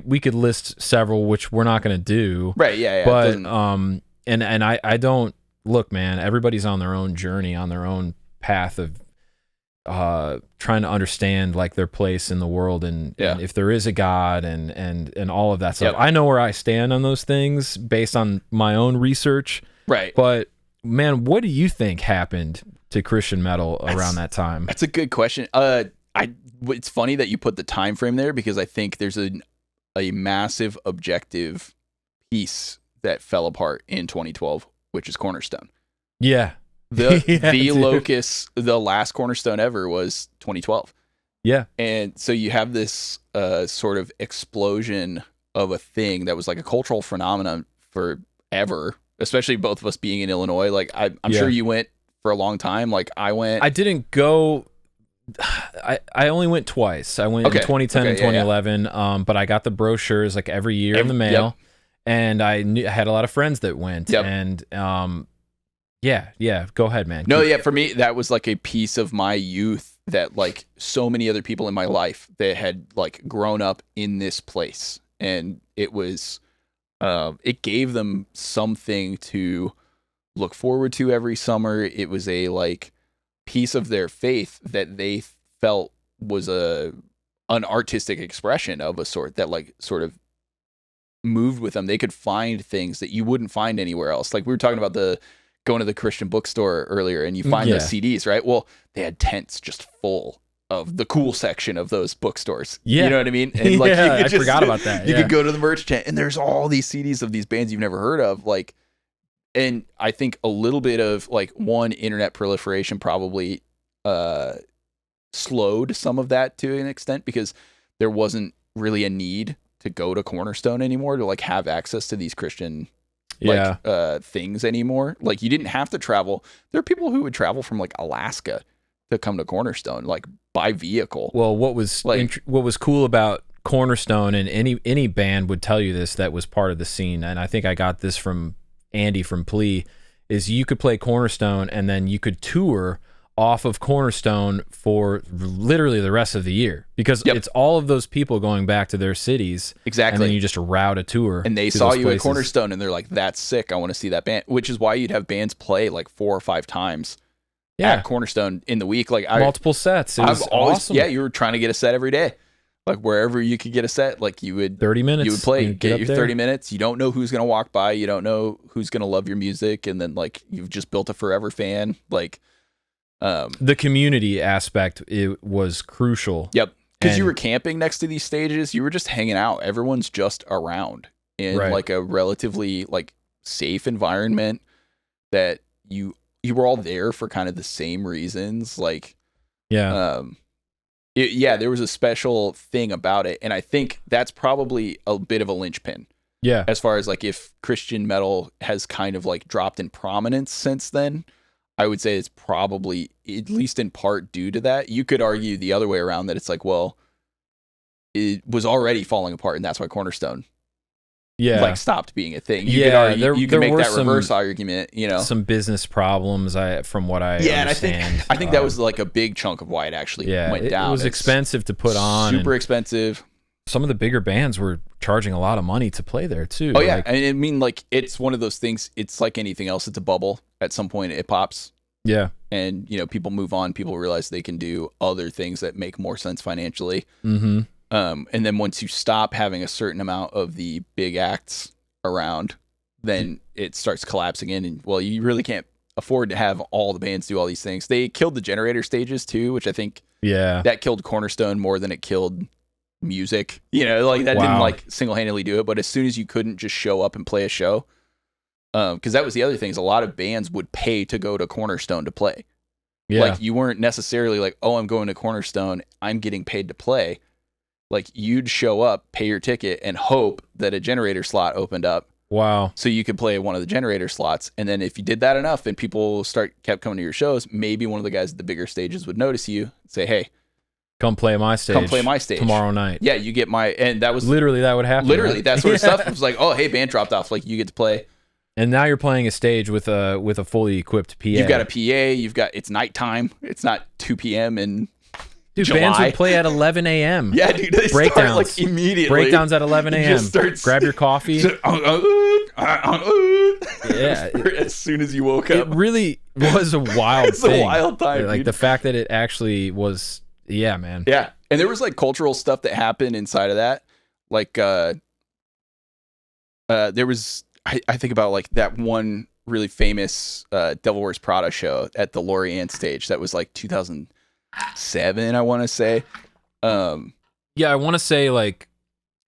We could list several, which we're not going to do. Right. But and I don't look, man. Everybody's on their own journey, on their own path of trying to understand like their place in the world and if there is a God and all of that stuff. I know where I stand on those things based on my own research. Right. But man, what do you think happened to Christian metal around that time? That's a good question. It's funny that you put the time frame there, because I think there's a massive objective piece that fell apart in 2012, which is Cornerstone. Yeah. The locus, the last Cornerstone ever was 2012. Yeah. And so you have this sort of explosion of a thing that was like a cultural phenomenon forever, especially both of us being in Illinois. Like I'm sure you went for a long time. Like I went. I didn't go. I only went twice. I went in 2010 and 2011. But I got the brochures like every year in the mail, and I had a lot of friends that went. And yeah. Go ahead, man. No, for me that was like a piece of my youth that like so many other people in my life that had like grown up in this place, and it was it gave them something to look forward to every summer. It was a like piece of their faith that they felt was an artistic expression of a sort that like sort of moved with them. They could find things that you wouldn't find anywhere else. Like we were talking about going to the Christian bookstore earlier, and you find those CDs, right? Well, they had tents just full of the cool section of those bookstores. You know what I mean? And like I forgot about that. You could go to the merch tent and there's all these CDs of these bands you've never heard of. Like, and I think a little bit of like internet proliferation probably slowed some of that to an extent, because there wasn't really a need to go to Cornerstone anymore to like have access to these Christian things anymore. Like you didn't have to travel. There are people who would travel from like Alaska to come to Cornerstone, like by vehicle. Well, what was like, what was cool about Cornerstone, and any band would tell you this that was part of the scene, and I think I got this from Andy from Plea, is you could play Cornerstone and then you could tour off of Cornerstone for literally the rest of the year, because it's all of those people going back to their cities. Exactly. And then you just route a tour. And they saw you at Cornerstone and they're like, that's sick. I want to see that band, which is why you'd have bands play like 4 or 5 times at Cornerstone in the week. Like multiple sets. It was awesome. Yeah, you were trying to get a set every day. Like wherever you could get a set, like you would 30 minutes. You would play, get your 30 minutes. You don't know who's gonna walk by. You don't know who's gonna love your music, and then like you've just built a forever fan. Like the community aspect, it was crucial. Yep, because you were camping next to these stages. You were just hanging out. Everyone's just around in like a relatively like safe environment that you were all there for kind of the same reasons. Like there was a special thing about it, and I think that's probably a bit of a linchpin. Yeah. As far as like if Christian metal has kind of like dropped in prominence since then, I would say it's probably at least in part due to that. You could argue the other way around, that it's like, well, it was already falling apart, and that's why Cornerstone like stopped being a thing. You could argue, you could make that reverse argument, you know. Some business problems, from what I understand. And I think that was like a big chunk of why it actually went down. It was expensive to put on. Super expensive. Some of the bigger bands were charging a lot of money to play there too. Oh yeah, I mean, like it's one of those things. It's like anything else. It's a bubble. At some point, it pops. Yeah, and people move on. People realize they can do other things that make more sense financially. Mm-hmm. And then once you stop having a certain amount of the big acts around, then it starts collapsing in. And well, you really can't afford to have all the bands do all these things. They killed the generator stages too, which I think that killed Cornerstone more than it killed music. Like that didn't like single-handedly do it. But as soon as you couldn't just show up and play a show, because that was the other thing, is a lot of bands would pay to go to Cornerstone to play. Yeah. Like you weren't necessarily like, oh, I'm going to Cornerstone, I'm getting paid to play. Like you'd show up, pay your ticket, and hope that a generator slot opened up. Wow. So you could play one of the generator slots. And then if you did that enough and people kept coming to your shows, maybe one of the guys at the bigger stages would notice you and say, hey, come play my stage tomorrow night. Yeah, you get and that was literally, that would happen. Literally, that sort of stuff. It was like, oh, hey, band dropped off. Like you get to play. And now you're playing a stage with a fully equipped PA. You've got a PA. It's nighttime. It's not 2 p.m. in July. Bands would play at 11 a.m. Yeah, dude. They breakdowns start like immediately. Breakdowns at 11 a.m. Grab your coffee. As soon as you woke up. It really was a wild thing. It's a wild time, like dude. The fact that it actually was, yeah, man. Yeah. And there was like cultural stuff that happened inside of that. Like there was, I think about like that one really famous Devil Wears Prada show at the Lorient stage. That was like 2007, I want to say. Yeah, I want to say like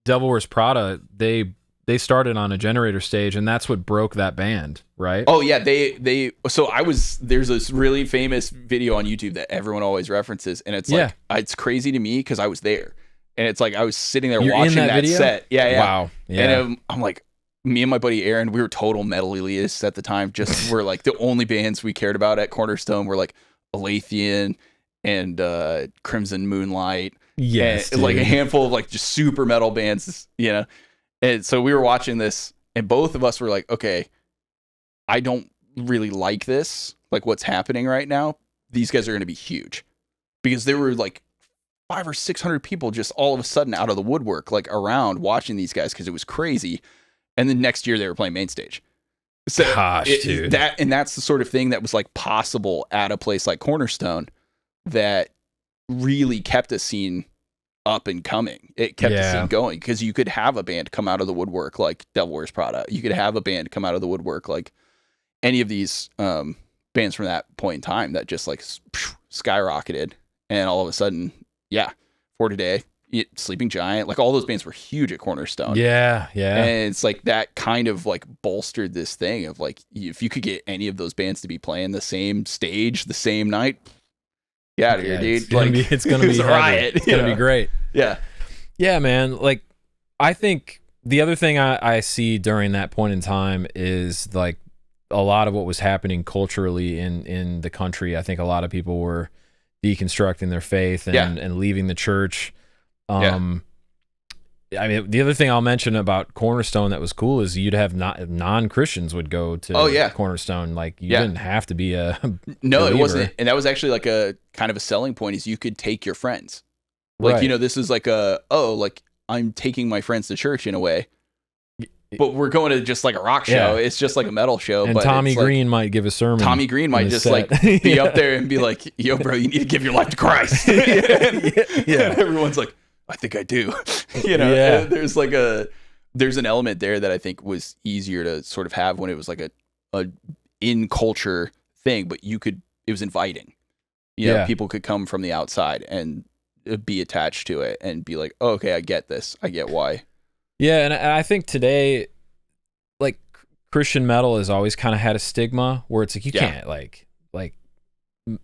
Devil Wears Prada, they started on a Generator stage, and that's what broke that band, right? Oh yeah, there's this really famous video on YouTube that everyone always references, and it's like it's crazy to me because I was there, and it's like I was sitting there watching that set. Yeah. Wow. Yeah. And I'm like, me and my buddy Aaron, we were total metal elitists at the time. Just we're like the only bands we cared about at Cornerstone were like Alathian and Crimson Moonlight. Yes, and, like a handful of like just super metal bands, you know. And so we were watching this, and both of us were like, okay, I don't really like this, like what's happening right now. These guys are going to be huge, because there were like 500 or 600 people just all of a sudden out of the woodwork, like around watching these guys, because it was crazy. And then next year they were playing main stage. So dude. That's the sort of thing that was like possible at a place like Cornerstone that really kept the scene up and coming. It kept the scene going, because you could have a band come out of the woodwork like Devil Wears Prada. You could have a band come out of the woodwork like any of these bands from that point in time that just like skyrocketed. And all of a sudden, For Today, Sleeping Giant, like all those bands were huge at Cornerstone. Yeah. And it's like that kind of like bolstered this thing of like, if you could get any of those bands to be playing the same stage the same night, get out of here, dude. It's gonna be a riot. It's gonna be great. Yeah, man. Like, I think the other thing I see during that point in time is like a lot of what was happening culturally in the country. I think a lot of people were deconstructing their faith and leaving the church. I mean, the other thing I'll mention about Cornerstone that was cool is you'd have non-Christians would go to Cornerstone. Like, you didn't have to be a no, believer. It wasn't. And that was actually like a kind of a selling point, is you could take your friends. Like, you know, this is like like I'm taking my friends to church in a way, but we're going to just like a rock show. It's just like a metal show. And but Tommy Green might give a sermon. Tommy Green might just like be up there and be like, yo, bro, you need to give your life to Christ. Everyone's like, I think I do. You know, there's like there's an element there that I think was easier to sort of have when it was like a in culture thing, but it was inviting. You know, people could come from the outside and be attached to it and be like, oh, okay, I get this. I get why. Yeah. And I think today, like, Christian metal has always kind of had a stigma where it's like, you can't like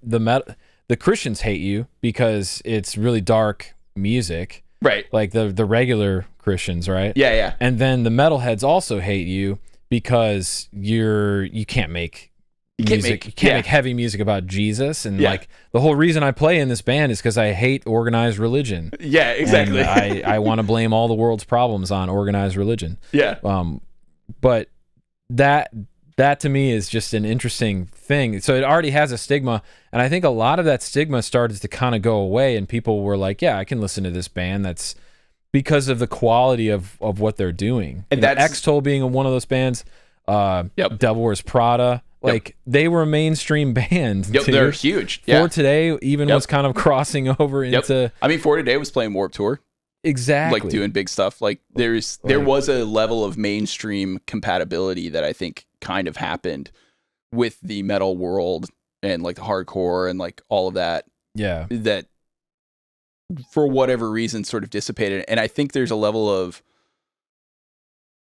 the Christians hate you because it's really dark music, right? Like the regular Christians, right? Yeah. And then the metalheads also hate you because you can't make music. You can't make heavy music about Jesus. And like, the whole reason I play in this band is because I hate organized religion. Yeah, exactly. And I want to blame all the world's problems on organized religion. Yeah. But that to me is just an interesting thing. So it already has a stigma, and I think a lot of that stigma started to kind of go away, and people were like, yeah, I can listen to this band. That's because of the quality of what they're doing. And that's Extol being one of those bands, Devil Wears Prada, like they were a mainstream band. They're huge. For Today even was kind of crossing over into I mean, For Today was playing Warped Tour. Exactly. Like doing big stuff. Like there was a level of mainstream compatibility that I think kind of happened with the metal world and like the hardcore and like all of that. Yeah. That for whatever reason sort of dissipated. And I think there's a level of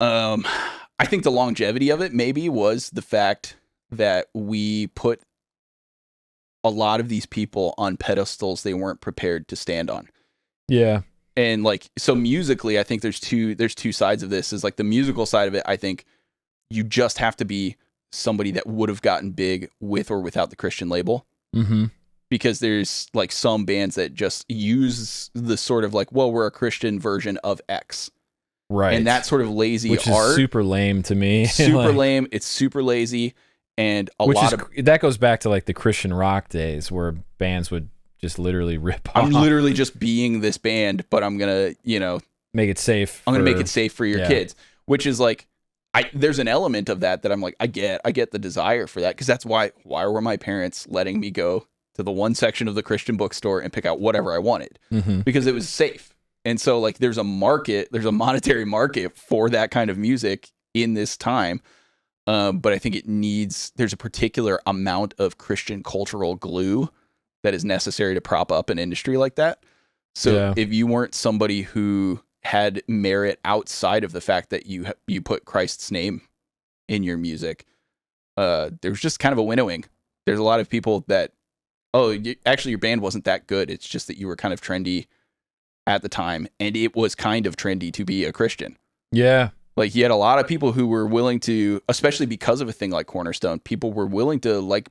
I think the longevity of it maybe was the fact that we put a lot of these people on pedestals they weren't prepared to stand on. Yeah. And like, so musically, I think there's two sides of this. Is like the musical side of it, I think you just have to be somebody that would have gotten big with or without the Christian label. Mm-hmm. Because there's like some bands that just use the sort of like, well, we're a Christian version of X. Right. And that sort of lazy Which art. Is super lame to me. Super lame. It's super lazy. And that goes back to like the Christian rock days where bands would just literally rip off. I'm literally just being this band, but I'm going to, make it safe. I'm going to make it safe for your kids, which is like, there's an element of that I'm like, I get the desire for that. Cause that's why were my parents letting me go to the one section of the Christian bookstore and pick out whatever I wanted because it was safe. And so like, there's a monetary market for that kind of music in this time. But I think there's a particular amount of Christian cultural glue that is necessary to prop up an industry like that. So if you weren't somebody who had merit outside of the fact that you put Christ's name in your music, there's just kind of a winnowing. There's a lot of people that, actually your band wasn't that good. It's just that you were kind of trendy at the time, and it was kind of trendy to be a Christian. Yeah. Like, you had a lot of people who were willing to, especially because of a thing like Cornerstone, people were willing to like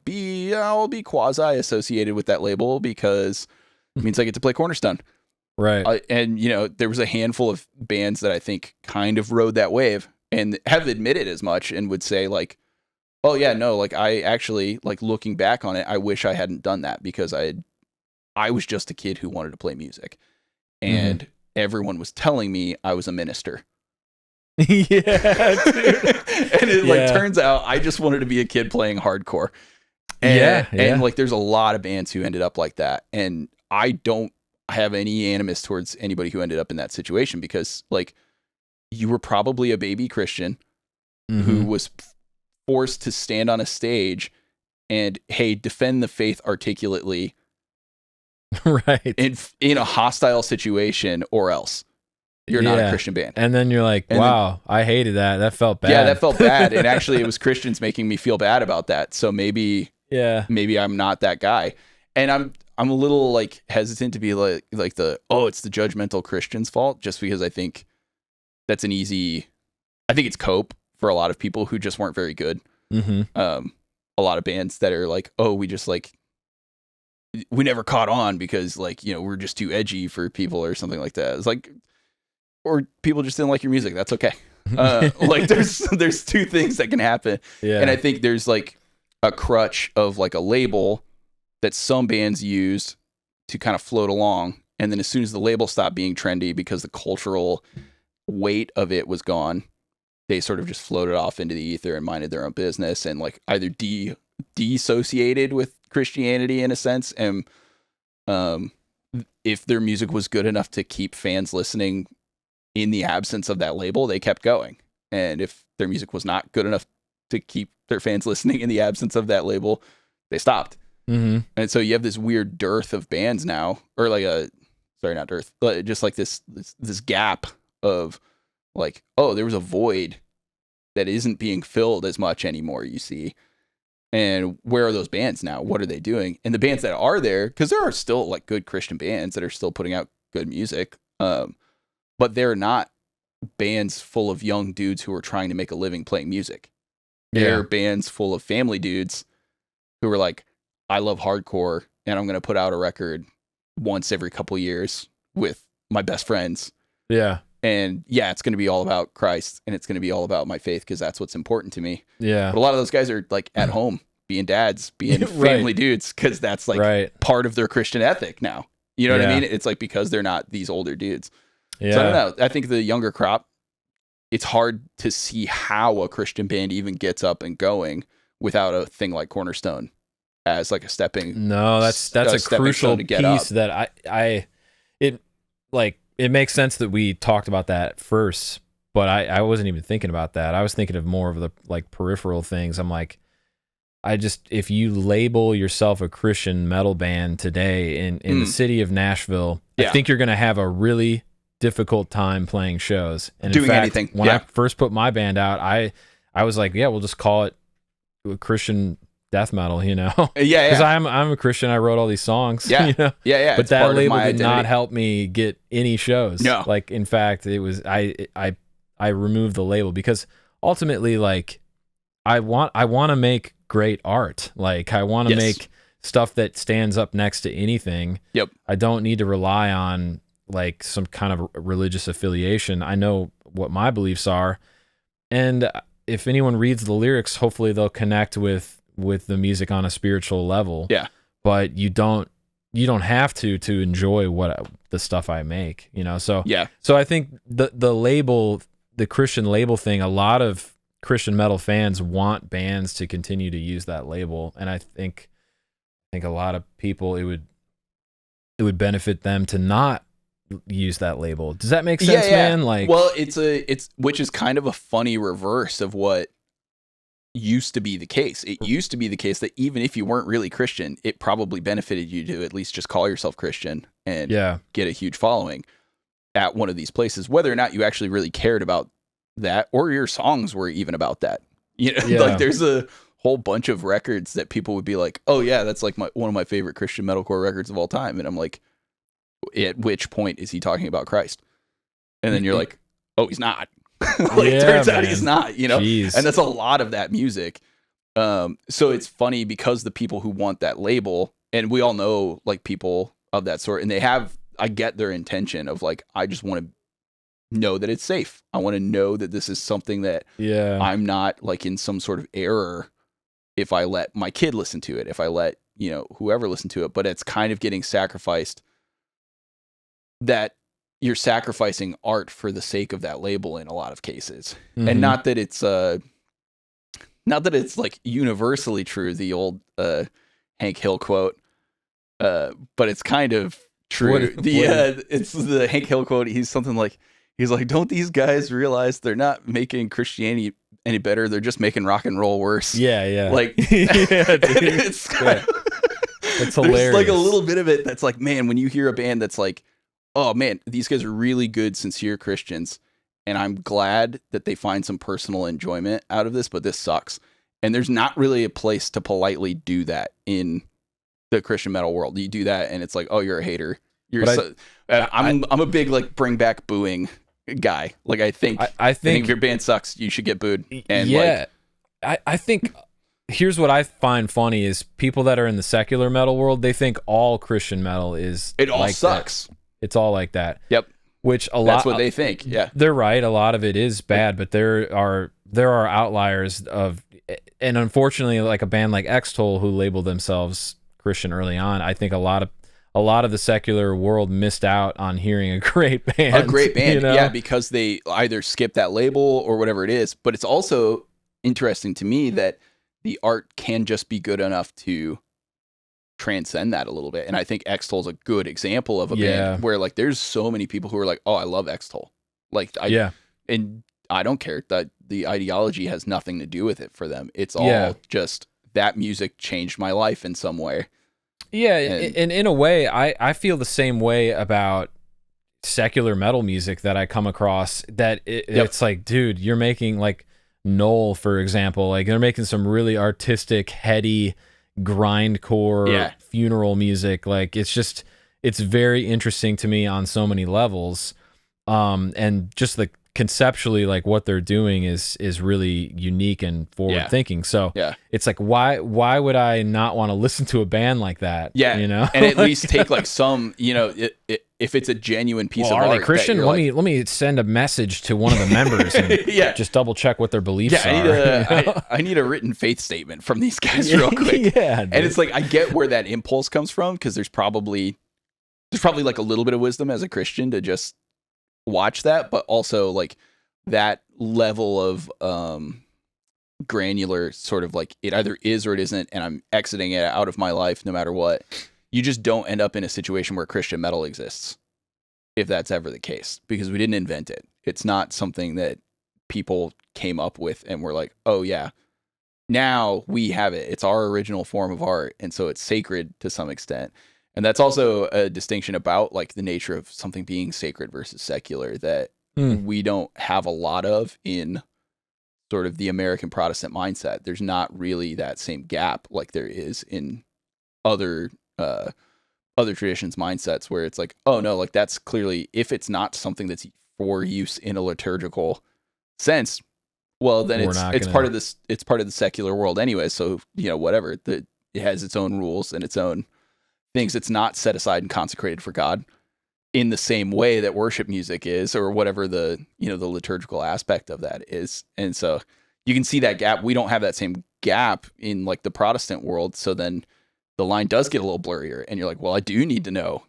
I'll be quasi associated with that label because it means I get to play Cornerstone. Right. And, there was a handful of bands that I think kind of rode that wave and have admitted as much and would say like, oh yeah, no, like I actually, like, looking back on it, I wish I hadn't done that because I was just a kid who wanted to play music and everyone was telling me I was a minister. Yeah, dude. And it turns out I just wanted to be a kid playing hardcore. And, and like there's a lot of bands who ended up like that. And I don't have any animus towards anybody who ended up in that situation because like you were probably a baby Christian who was forced to stand on a stage and defend the faith articulately right in a hostile situation or else. You're not a Christian band. And then you're like, wow, I hated that. That felt bad. Yeah, that felt bad. And actually it was Christians making me feel bad about that. So maybe I'm not that guy. And I'm a little like hesitant to be like it's the judgmental Christian's fault, just because I think that's I think it's cope for a lot of people who just weren't very good. A lot of bands that are like, we just like, we never caught on because like, we're just too edgy for people or something like that. It's like, or people just didn't like your music. That's okay. Like there's two things that can happen. Yeah. And I think there's like a crutch of like a label that some bands use to kind of float along. And then as soon as the label stopped being trendy because the cultural weight of it was gone, they sort of just floated off into the ether and minded their own business and like either dissociated with Christianity in a sense. And if their music was good enough to keep fans listening in the absence of that label, they kept going. And if their music was not good enough to keep their fans listening in the absence of that label, they stopped. And so you have this weird dearth of bands now, or like not dearth, but just like this gap of like, there was a void that isn't being filled as much anymore, you see. And where are those bands now? What are they doing? And the bands that are there, because there are still like good Christian bands that are still putting out good music, but they're not bands full of young dudes who are trying to make a living playing music. They're bands full of family dudes who are like, I love hardcore and I'm going to put out a record once every couple years with my best friends. Yeah. And it's going to be all about Christ and it's going to be all about my faith because that's what's important to me. Yeah. But a lot of those guys are like at home being dads, being family dudes because that's like part of their Christian ethic now. You know what I mean? It's like because they're not these older dudes. Yeah. So I don't know. I think the younger crop, it's hard to see how a Christian band even gets up and going without a thing like Cornerstone as like a stepping. No, that's a crucial piece that it makes sense that we talked about that first, but I wasn't even thinking about that. I was thinking of more of the like peripheral things. I'm like, if you label yourself a Christian metal band today in the city of Nashville, I think you're going to have a really difficult time playing shows and doing anything. When I first put my band out, I was like, we'll just call it Christian death metal, you know? Because I'm a Christian. I wrote all these songs. Yeah. You know? Yeah. But that label did not help me get any shows. No. Like, in fact, it was I removed the label because ultimately, like, I want to make great art. Like, I want to make stuff that stands up next to anything. Yep. I don't need to rely on like some kind of religious affiliation. I know what my beliefs are, and if anyone reads the lyrics, hopefully they'll connect with the music on a spiritual level. Yeah. But you don't have to enjoy the stuff I make, you know? So, so I think the label, the Christian label thing, a lot of Christian metal fans want bands to continue to use that label. And I think a lot of people, it would benefit them to not use that label. Does that make sense, man? Like, well, it's which is kind of a funny reverse of what used to be the case. It used to be the case that even if you weren't really Christian, it probably benefited you to at least just call yourself Christian and get a huge following at one of these places, whether or not you actually really cared about that or your songs were even about that. You know, like there's a whole bunch of records that people would be like, oh yeah, that's like one of my favorite Christian metalcore records of all time. And I'm like, at which point is he talking about Christ? And then you're like, oh, he's not. Like, turns out he's not, you know? Jeez. And that's a lot of that music. So it's funny because the people who want that label, and we all know like people of that sort, and I get their intention of like, I just want to know that it's safe. I want to know that this is something that I'm not like in some sort of error if I let my kid listen to it, if I let, you know, whoever listen to it, but it's kind of getting sacrificed, that you're sacrificing art for the sake of that label in a lot of cases. And not that it's like universally true, the old Hank Hill quote, but it's kind of true. It's the Hank Hill quote. He's like, don't these guys realize they're not making Christianity any better? They're just making rock and roll worse. Yeah. Like, it's hilarious. There's like a little bit of it that's like, man, when you hear a band that's like, oh man, these guys are really good, sincere Christians, and I'm glad that they find some personal enjoyment out of this, but this sucks. And there's not really a place to politely do that in the Christian metal world. You do that and it's like, oh, you're a hater. I'm a big like bring back booing guy. Like I think if your band sucks, you should get booed. And I think here's what I find funny is people that are in the secular metal world, they think all Christian metal is it all like sucks. That. It's all like that. Yep. Which that's what they think. Yeah. They're right. A lot of it is bad, but there are outliers of, and unfortunately, like a band like Extol who labeled themselves Christian early on, I think a lot of the secular world missed out on hearing a great band. You know? Yeah, because they either skip that label or whatever it is. But it's also interesting to me that the art can just be good enough to transcend that a little bit. And I think Extol's a good example of a band where like there's so many people who are like, oh, I love Extol. Like and I don't care that the ideology has nothing to do with it for them. It's all just that music changed my life in some way. Yeah, and in a way, I feel the same way about secular metal music that I come across, that it's like, dude, you're making like Knoll, for example, like they're making some really artistic, heady, grindcore funeral music. Like it's very interesting to me on so many levels. And just like conceptually, like what they're doing is really unique and forward thinking. So it's like, why would I not want to listen to a band like that? Yeah. You know, and at least take like some, you know, if it's a genuine piece of art. Are they Christian? Let me send a message to one of the members and just double check what their beliefs are. I need a written faith statement from these guys real quick. And it's like, I get where that impulse comes from, because there's probably like a little bit of wisdom as a Christian to just watch that, but also like that level of granular sort of like, it either is or it isn't, and I'm exiting it out of my life no matter what. You just don't end up in a situation where Christian metal exists, if that's ever the case, because we didn't invent it. It's not something that people came up with and were like, oh yeah, now we have it. It's our original form of art, and so it's sacred to some extent. And that's also a distinction about like the nature of something being sacred versus secular that we don't have a lot of in sort of the American Protestant mindset. There's not really that same gap like there is in other traditions mindsets, where it's like, oh no, like that's clearly, if it's not something that's for use in a liturgical sense, well then it's part of this, it's part of the secular world anyway. So, you know, whatever, it has its own rules and its own things. It's not set aside and consecrated for God in the same way that worship music is, or whatever the, you know, the liturgical aspect of that is. And so you can see that gap. We don't have that same gap in like the Protestant world. So then the line does get a little blurrier, and you're like, well, I do need to know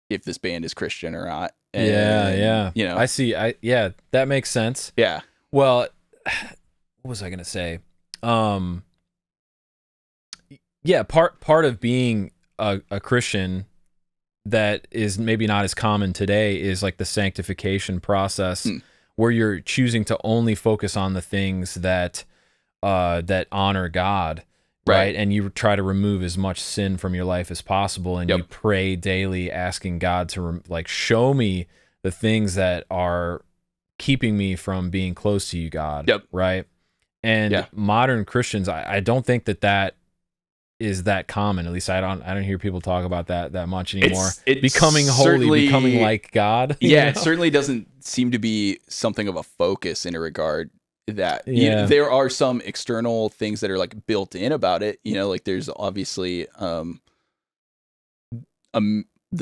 if this band is Christian or not. And, you know, I see. That makes sense. Yeah. Well, what was I going to say? Part of being a Christian that is maybe not as common today is like the sanctification process, where you're choosing to only focus on the things that that honor God, right? And you try to remove as much sin from your life as possible, and you pray daily, asking God to like show me the things that are keeping me from being close to you, God, right? And modern Christians, I don't think that is that common. At least I don't hear people talk about that much anymore. It's becoming holy, becoming like God. Yeah, it certainly doesn't seem to be something of a focus in a regard that there are some external things that are like built in about it. You know, like there's obviously the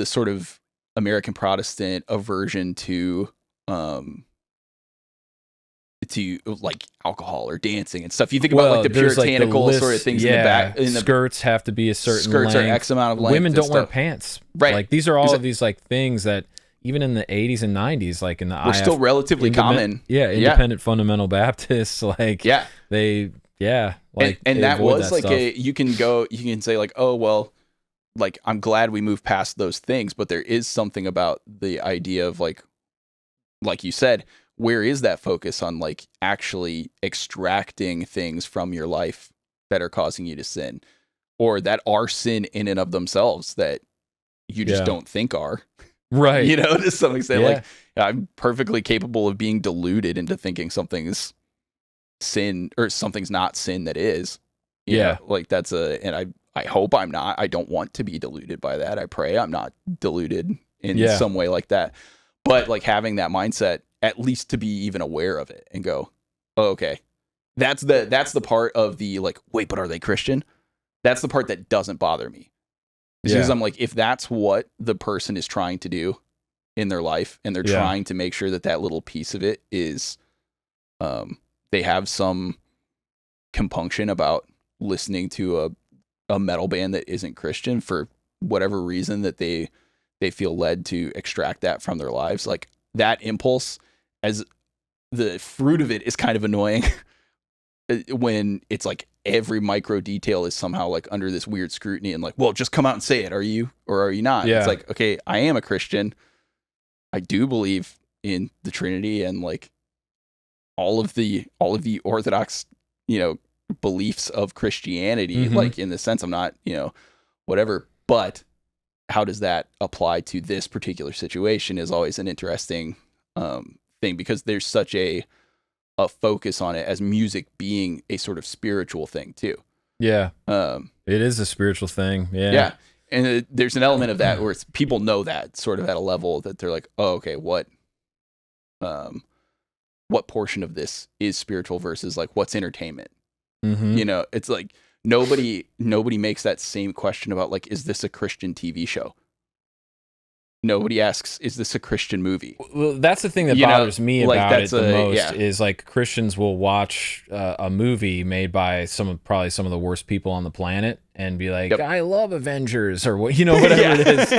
sort of American Protestant aversion to like alcohol or dancing and stuff. You think about like the puritanical like sort of things in the back. Skirts have to be a certain skirts length. Are X amount of length. Women don't wear pants. Right. Like these are all of these like things that even in the 80s and 90s, like in the we're still relatively common. Yeah, independent fundamental Baptists, like they like and that was like stuff. You can say like, oh well, like I'm glad we moved past those things, but there is something about the idea of like you said, where is that focus on like actually extracting things from your life that are causing you to sin, or that are sin in and of themselves that you just don't think are. Right. You know, to some extent, like I'm perfectly capable of being deluded into thinking something's sin or something's not sin that is. You know, like that's and I hope I'm not. I don't want to be deluded by that. I pray I'm not deluded in some way like that. But like having that mindset, at least to be even aware of it and go, oh, okay, that's the part of the like, wait, but are they Christian? That's the part that doesn't bother me. Because I'm like, if that's what the person is trying to do in their life, and they're trying to make sure that little piece of it is, they have some compunction about listening to a metal band that isn't Christian for whatever reason that they feel led to extract that from their lives. Like that impulse, as the fruit of it is kind of annoying when it's like every micro detail is somehow like under this weird scrutiny and like, well, just come out and say it. Are you or are you not? It's like, okay, I am a Christian. I do believe in the Trinity and like all of the orthodox, you know, beliefs of Christianity. Like in the sense, I'm not, you know, whatever, but how does that apply to this particular situation is always an interesting thing, because there's such a focus on it as music being a sort of spiritual thing too. It is a spiritual thing. And there's an element of that where people know that sort of at a level that they're like, oh, okay, what portion of this is spiritual versus like what's entertainment? You know, it's like nobody makes that same question about like, is this a Christian TV show? Nobody asks, is this a Christian movie? Well, that's the thing that bothers me about it the most is like Christians will watch a movie made by probably some of the worst people on the planet and be like, I love Avengers or what, you know, whatever it is.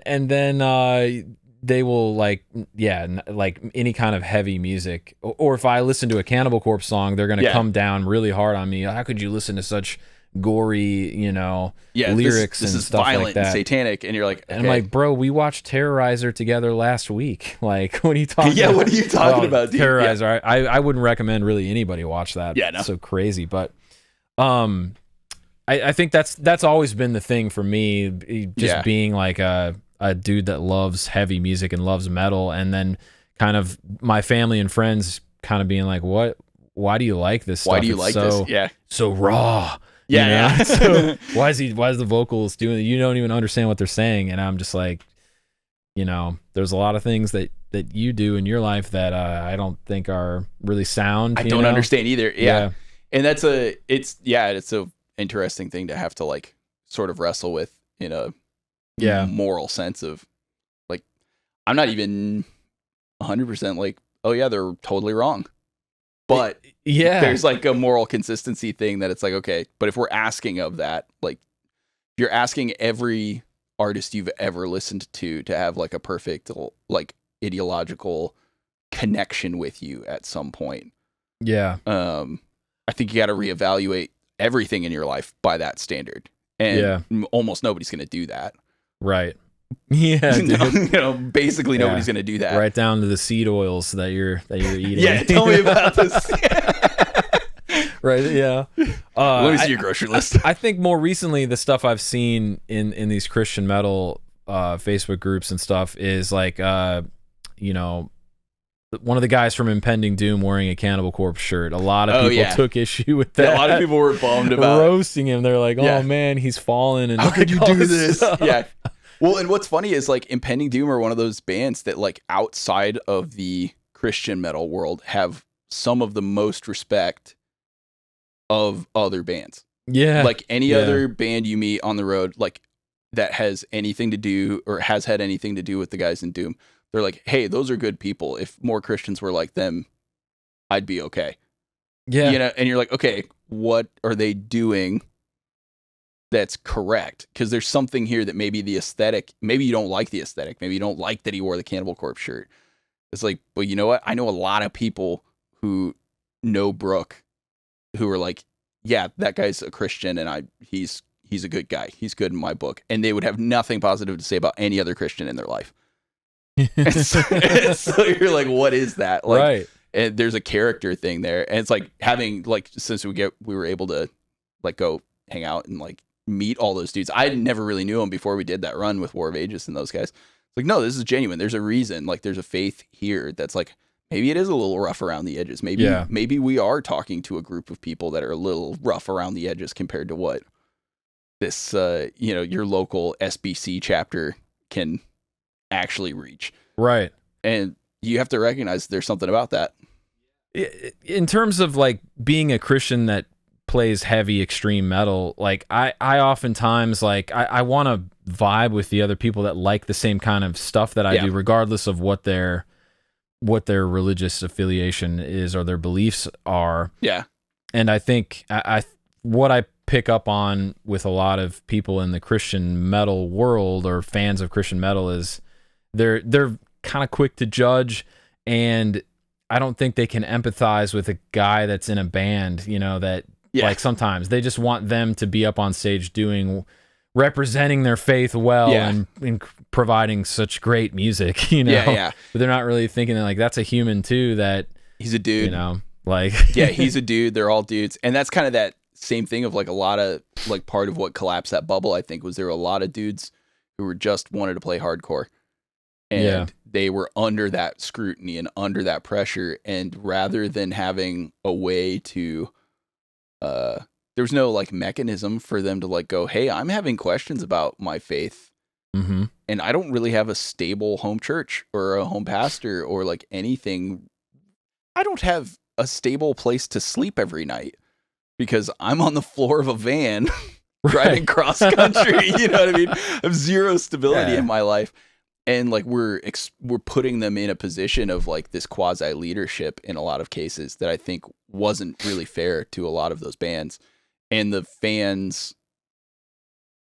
And then they will like any kind of heavy music. Or if I listen to a Cannibal Corpse song, they're going to come down really hard on me. How could you listen to such gory, you know, lyrics this and is stuff violent like that, and satanic, and you're like, okay. And I'm like, bro, we watched Terrorizer together last week. Like, what are you talking about? What are you talking about, dude? Terrorizer. I wouldn't recommend really anybody watch that. It's so crazy. But I think that's always been the thing for me, just being like a dude that loves heavy music and loves metal, and then kind of my family and friends kind of being like, why do you like this stuff? Why do you like this? So raw. So why is the vocals doing it? You don't even understand what they're saying. And I'm just like, you know, there's a lot of things that you do in your life that I don't think are really sound. I don't understand either. And it's a interesting thing to have to like sort of wrestle with in a moral sense of like, I'm not even 100% like, oh yeah, they're totally wrong. But there's like a moral consistency thing that it's like, okay, but if we're asking of that, like you're asking every artist you've ever listened to have like a perfect, like ideological connection with you at some point. I think you got to reevaluate everything in your life by that standard. And almost nobody's going to do that. Right. Yeah, you know, basically nobody's going to do that. Right down to the seed oils that you're eating. Tell me about this. Right, yeah. Let me see your grocery list. I think more recently the stuff I've seen in these Christian metal Facebook groups and stuff is like you know, one of the guys from Impending Doom wearing a Cannibal Corpse shirt. A lot of people took issue with that. Yeah, a lot of people were bummed about roasting him. They're like, "Oh man, he's fallen." And how could you do this? Stuff. Yeah. Well, and what's funny is like Impending Doom are one of those bands that like outside of the Christian metal world have some of the most respect of other bands. Yeah. Like any other band you meet on the road, like that has anything to do or has had anything to do with the guys in Doom. They're like, hey, those are good people. If more Christians were like them, I'd be okay. Yeah. You know, and you're like, okay, what are they doing that's correct? Because there's something here that maybe the aesthetic, maybe you don't like the aesthetic. Maybe you don't like that he wore the Cannibal Corpse shirt. It's like, but you know what? I know a lot of people who know Brooke who are like, yeah, that guy's a Christian and he's a good guy. He's good in my book. And they would have nothing positive to say about any other Christian in their life. and so you're like, what is that? Like, right. And there's a character thing there. And it's like having like, since we were able to like go hang out and like meet all those dudes. I never really knew them before we did that run with War of Ages and those guys. It's like, no, this is genuine. There's a reason. Like there's a faith here that's like, maybe it is a little rough around the edges. Maybe we are talking to a group of people that are a little rough around the edges compared to what this, your local SBC chapter can actually reach. Right. And you have to recognize there's something about that. In terms of like being a Christian that plays heavy extreme metal, like I oftentimes like I want to vibe with the other people that like the same kind of stuff that I do, regardless of what their religious affiliation is or their beliefs are. Yeah. And I think what I pick up on with a lot of people in the Christian metal world or fans of Christian metal is they're kind of quick to judge, and I don't think they can empathize with a guy that's in a band, that like sometimes they just want them to be up on stage representing their faith well and providing such great music, but they're not really thinking that like that's a human too, that he's a dude, like he's a dude. They're all dudes. And that's kind of that same thing of like a lot of like part of what collapsed that bubble, I think, was there were a lot of dudes who were just wanted to play hardcore, and they were under that scrutiny and under that pressure. And rather than having a way to, there was no like mechanism for them to like go, hey, I'm having questions about my faith. Mm-hmm. And I don't really have a stable home church or a home pastor or like anything. I don't have a stable place to sleep every night because I'm on the floor of a van driving cross country. You know what I mean? I have zero stability in my life. And like we're putting them in a position of like this quasi leadership in a lot of cases that I think wasn't really fair to a lot of those bands. And the fans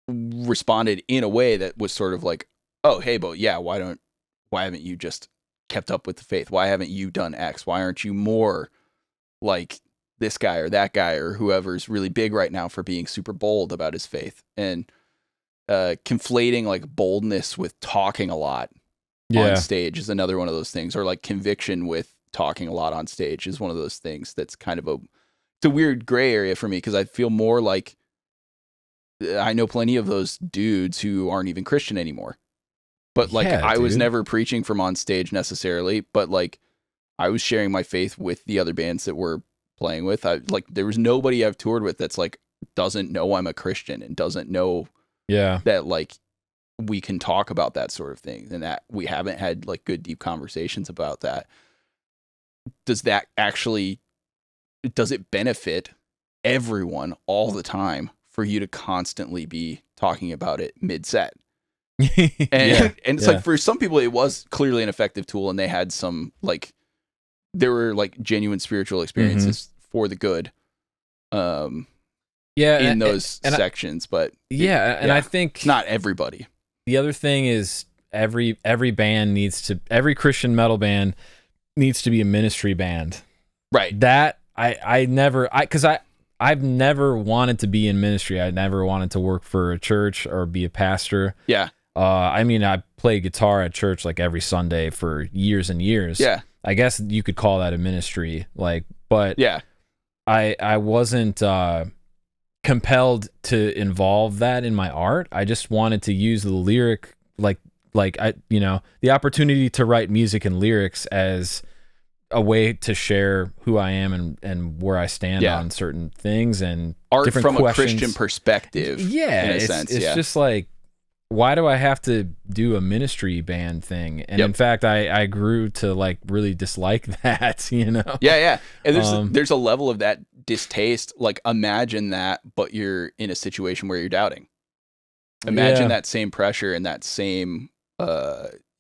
responded in a way that was sort of like, oh, hey, but why haven't you just kept up with the faith? Why haven't you done X? Why aren't you more like this guy or that guy or whoever's really big right now for being super bold about his faith? And conflating like boldness with talking a lot on stage is another one of those things, or like conviction with talking a lot on stage is one of those things that's kind of it's a weird gray area for me, because I feel more like I know plenty of those dudes who aren't even Christian anymore, but like I was never preaching from on stage necessarily, but like I was sharing my faith with the other bands that we're playing with. There was nobody I've toured with that's like doesn't know I'm a Christian and doesn't know that like we can talk about that sort of thing, and that we haven't had like good deep conversations about that. Does it benefit everyone all the time for you to constantly be talking about it mid-set? And it's like for some people it was clearly an effective tool, and they had some like there were like genuine spiritual experiences for the good. In those sections, but I think not everybody. The other thing is every Christian metal band needs to be a ministry band, right? That I've never wanted to be in ministry. I never wanted to work for a church or be a pastor. I mean, I played guitar at church like every Sunday for years and years. I guess you could call that a ministry, like, but I wasn't compelled to involve that in my art. I just wanted to use the lyric, like I, the opportunity to write music and lyrics as a way to share who I am and where I stand on certain things and art different from questions. a Christian perspective. Yeah, in a sense. It's just like, why do I have to do a ministry band thing? And in fact, I grew to like really dislike that, Yeah. And there's a level of that distaste. Like, imagine that, but you're in a situation where you're doubting. Imagine that same pressure and that same,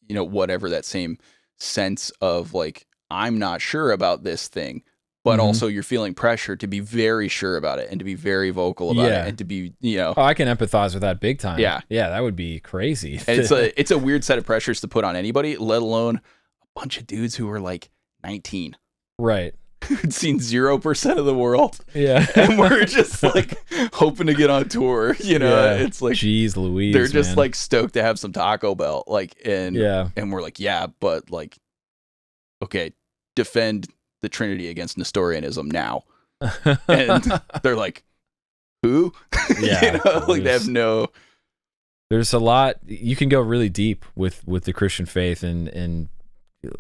whatever, that same sense of like, I'm not sure about this thing, but also you're feeling pressure to be very sure about it and to be very vocal about it and to be, Oh, I can empathize with that big time. Yeah, that would be crazy. And it's a weird set of pressures to put on anybody, let alone a bunch of dudes who were like 19. Right. Who'd seen 0% of the world. Yeah. And we're just like hoping to get on tour, It's like, jeez Louise, they're just man. like stoked to have some Taco Bell. Like, and we're like, yeah, but like, okay, defend the Trinity against Nestorianism now. And they're like, who? Yeah. Like they have no. There's a lot. You can go really deep with the Christian faith, and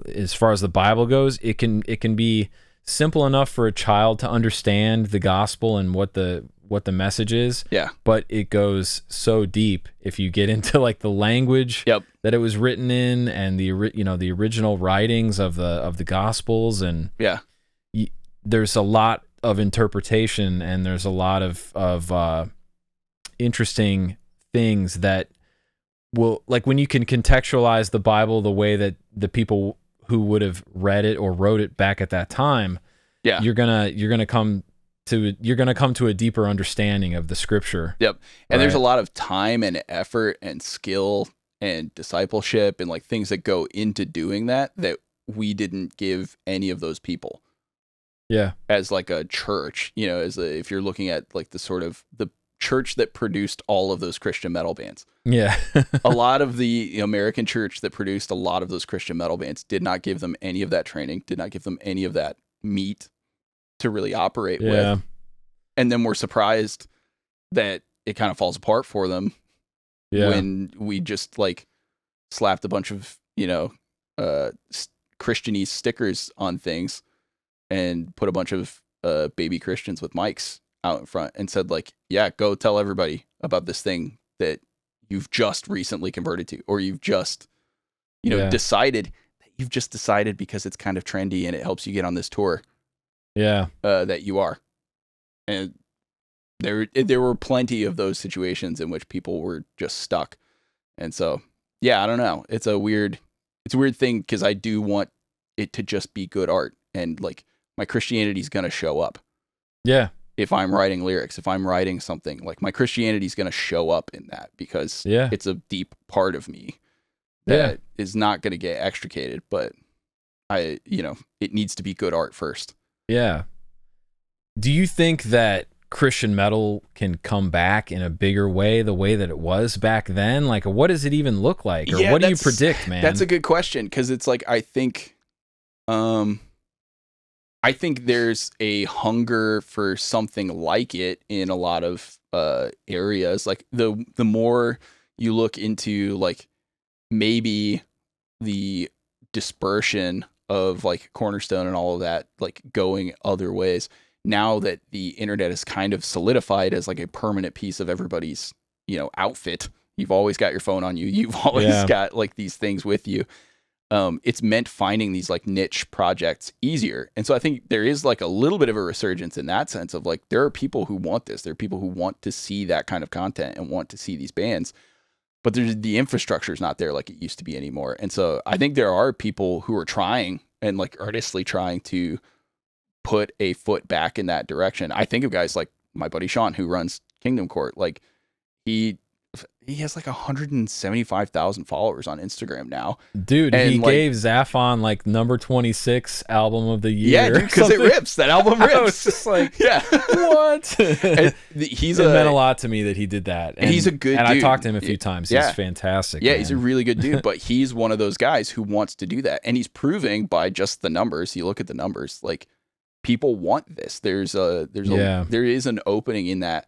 as far as the Bible goes, it can be simple enough for a child to understand the gospel and what the message is. Yeah. But it goes so deep if you get into like the language that it was written in and the original writings of the gospels, and there's a lot of interpretation and there's a lot of interesting things that will, like, when you can contextualize the Bible the way that the people who would have read it or wrote it back at that time, you're gonna come to a deeper understanding of the scripture. And there's a lot of time and effort and skill and discipleship and like things that go into doing that we didn't give any of those people. As like a church, if you're looking at like the sort of the church that produced all of those Christian metal bands. A lot of the American church that produced a lot of those Christian metal bands did not give them any of that training, did not give them any of that meat to really operate with. And then we're surprised that it kind of falls apart for them when we just like slapped a bunch of, Christianese stickers on things and put a bunch of baby Christians with mics out in front and said like, yeah, go tell everybody about this thing that you've just recently converted to, or you've just, decided because it's kind of trendy and it helps you get on this tour. That you are. And there were plenty of those situations in which people were just stuck. And so, I don't know. It's a weird thing because I do want it to just be good art, and like my Christianity is going to show up. If I'm writing lyrics, if I'm writing something, like my Christianity is going to show up in that because it's a deep part of me that is not going to get extricated, but it needs to be good art first. Do you think that Christian metal can come back in a bigger way, the way that it was back then? Like, what does it even look like? Or what do you predict, man? That's a good question, because it's like, I think there's a hunger for something like it in a lot of areas. Like the more you look into like maybe the dispersion of like Cornerstone and all of that, like going other ways, now that the internet is kind of solidified as like a permanent piece of everybody's, outfit. You've always got your phone on you. You've always got like these things with you. It's meant finding these like niche projects easier. And so I think there is like a little bit of a resurgence in that sense of like, there are people who want this. There are people who want to see that kind of content and want to see these bands, but the infrastructure is not there like it used to be anymore. And so I think there are people who are trying and like artistly trying to put a foot back in that direction. I think of guys like my buddy Sean, who runs Kingdom Court. Like he has like 175,000 followers on Instagram now. Dude, and he gave Zaphon like number 26 album of the year. Yeah, dude, because it rips. That album rips. It's just like, what? It meant a lot to me that he did that. And he's a good dude. And I talked to him a few times. He's fantastic. Yeah, man. He's a really good dude, but he's one of those guys who wants to do that. And he's proving by just the numbers. You look at the numbers, like people want this. There is an opening in that.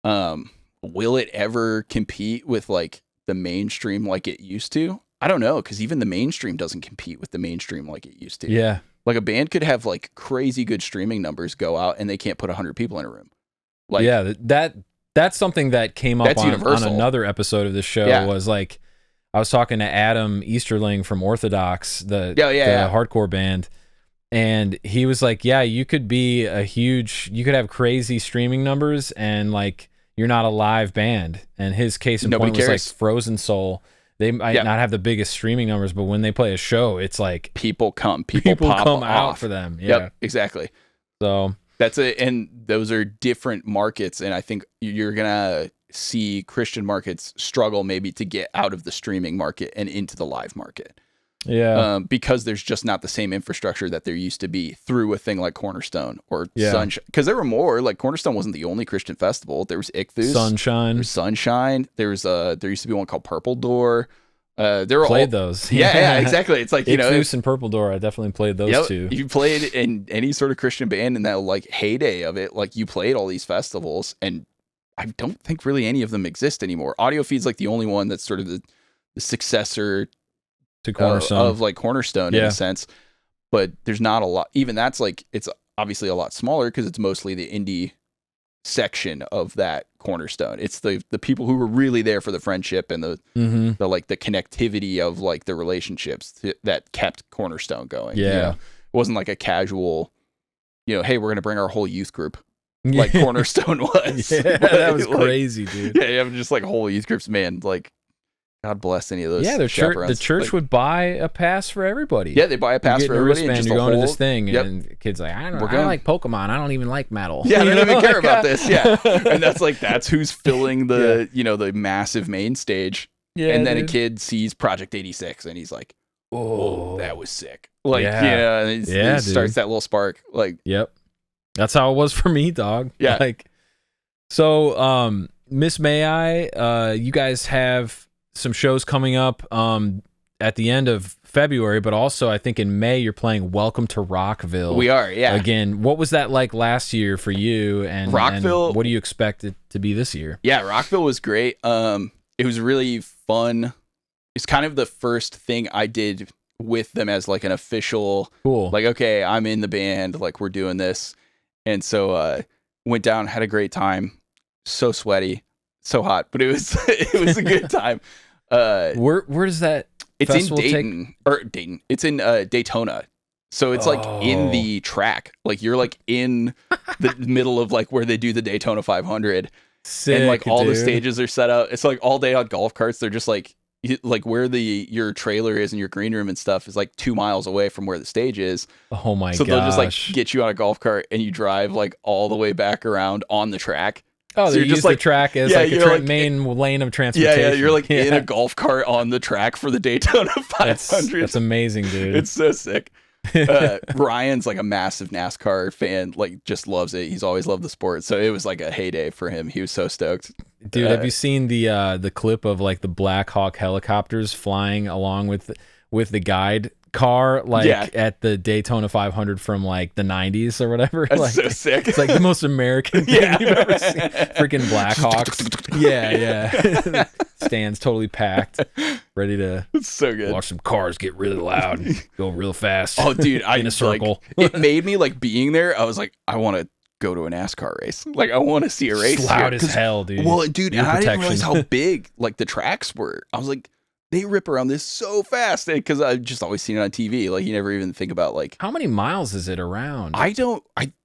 Will it ever compete with like the mainstream like it used to? I don't know, because even the mainstream doesn't compete with the mainstream like it used to. Yeah. Like a band could have like crazy good streaming numbers go out and they can't put 100 people in a room. Like, yeah, that's something that came up on another episode of this show. Was like, I was talking to Adam Easterling from Orthodox, the hardcore band, and he was like, yeah, you could have crazy streaming numbers and like you're not a live band. And his case in point was like Frozen Soul. They might not have the biggest streaming numbers, but when they play a show, it's like people come out for them. Yeah, yep, exactly. So that's it. And those are different markets. And I think you're going to see Christian markets struggle maybe to get out of the streaming market and into the live market. Yeah. Because there's just not the same infrastructure that there used to be through a thing like Cornerstone or Sunshine. Because there were more, like Cornerstone wasn't the only Christian festival. There was Ichthus. Sunshine. There used to be one called Purple Door. They were played those. Yeah, exactly. It's like, Ichthus and Purple Door. I definitely played those two. You played in any sort of Christian band in that like heyday of it. Like you played all these festivals, and I don't think really any of them exist anymore. Audio Feed's like the only one that's sort of the successor to Cornerstone of like Cornerstone in a sense, but there's not a lot. Even that's like, it's obviously a lot smaller because it's mostly the indie section of that Cornerstone. It's the people who were really there for the friendship and the like the connectivity of like the relationships that kept Cornerstone going. Yeah, it wasn't like a casual, hey, we're gonna bring our whole youth group. Like Cornerstone was. Yeah, that was like, crazy, dude. Yeah, you have just like whole youth groups, man. Like, God bless any of those. Yeah, the church would buy a pass for everybody. Yeah, they buy a pass for everybody. And you're going to this thing, and the kid's like, I like Pokemon. I don't even like metal. Yeah, I don't even care about this. Yeah, and that's who's filling the the massive main stage. Yeah, and then a kid sees Project 86, and he's like, "Oh, that was sick!" Like, and it starts that little spark. Like, yep, that's how it was for me, dog. Yeah, like, so, Miss May I, you guys have some shows coming up at the end of February, but also I think in May you're playing Welcome to Rockville. We are, yeah. Again, what was that like last year for you? And Rockville, and what do you expect it to be this year? Yeah, Rockville was great. It was really fun. It's kind of the first thing I did with them as like an official, like, okay, I'm in the band, like we're doing this. And so went down, had a great time. So sweaty, so hot, but it was a good time. Where does that festival Dayton. It's in Daytona. So it's like in the track. Like you're like in the middle of like where they do the Daytona 500. Sick, and like all the stages are set up. It's like all day on golf carts. They're just like where your trailer is and your green room and stuff is like 2 miles away from where the stage is. Oh my god. So they'll just like get you on a golf cart and you drive like all the way back around on the track. Oh, so you're just like the track as like a main lane of transportation. Yeah, you're like in a golf cart on the track for the Daytona 500. That's amazing, dude. It's so sick. Ryan's like a massive NASCAR fan, like just loves it. He's always loved the sport. So it was like a heyday for him. He was so stoked. Dude, have you seen the clip of like the Black Hawk helicopters flying along with the guide car at the Daytona 500 from like the 90s or whatever? That's like, so sick. It's like the most American thing you've ever seen. Freaking Black Hawks. Yeah. Stands totally packed, ready to it's so good. Watch some cars get really loud and go real fast. Oh, dude, in a circle. Like, it made me like being there. I was like, I want to go to a NASCAR race. Like, I want to see a race. It's loud as hell, dude. Well, dude, and I didn't realize how big like the tracks were. I was like, they rip around this so fast because I've just always seen it on TV. Like, you never even think about like how many miles is it around?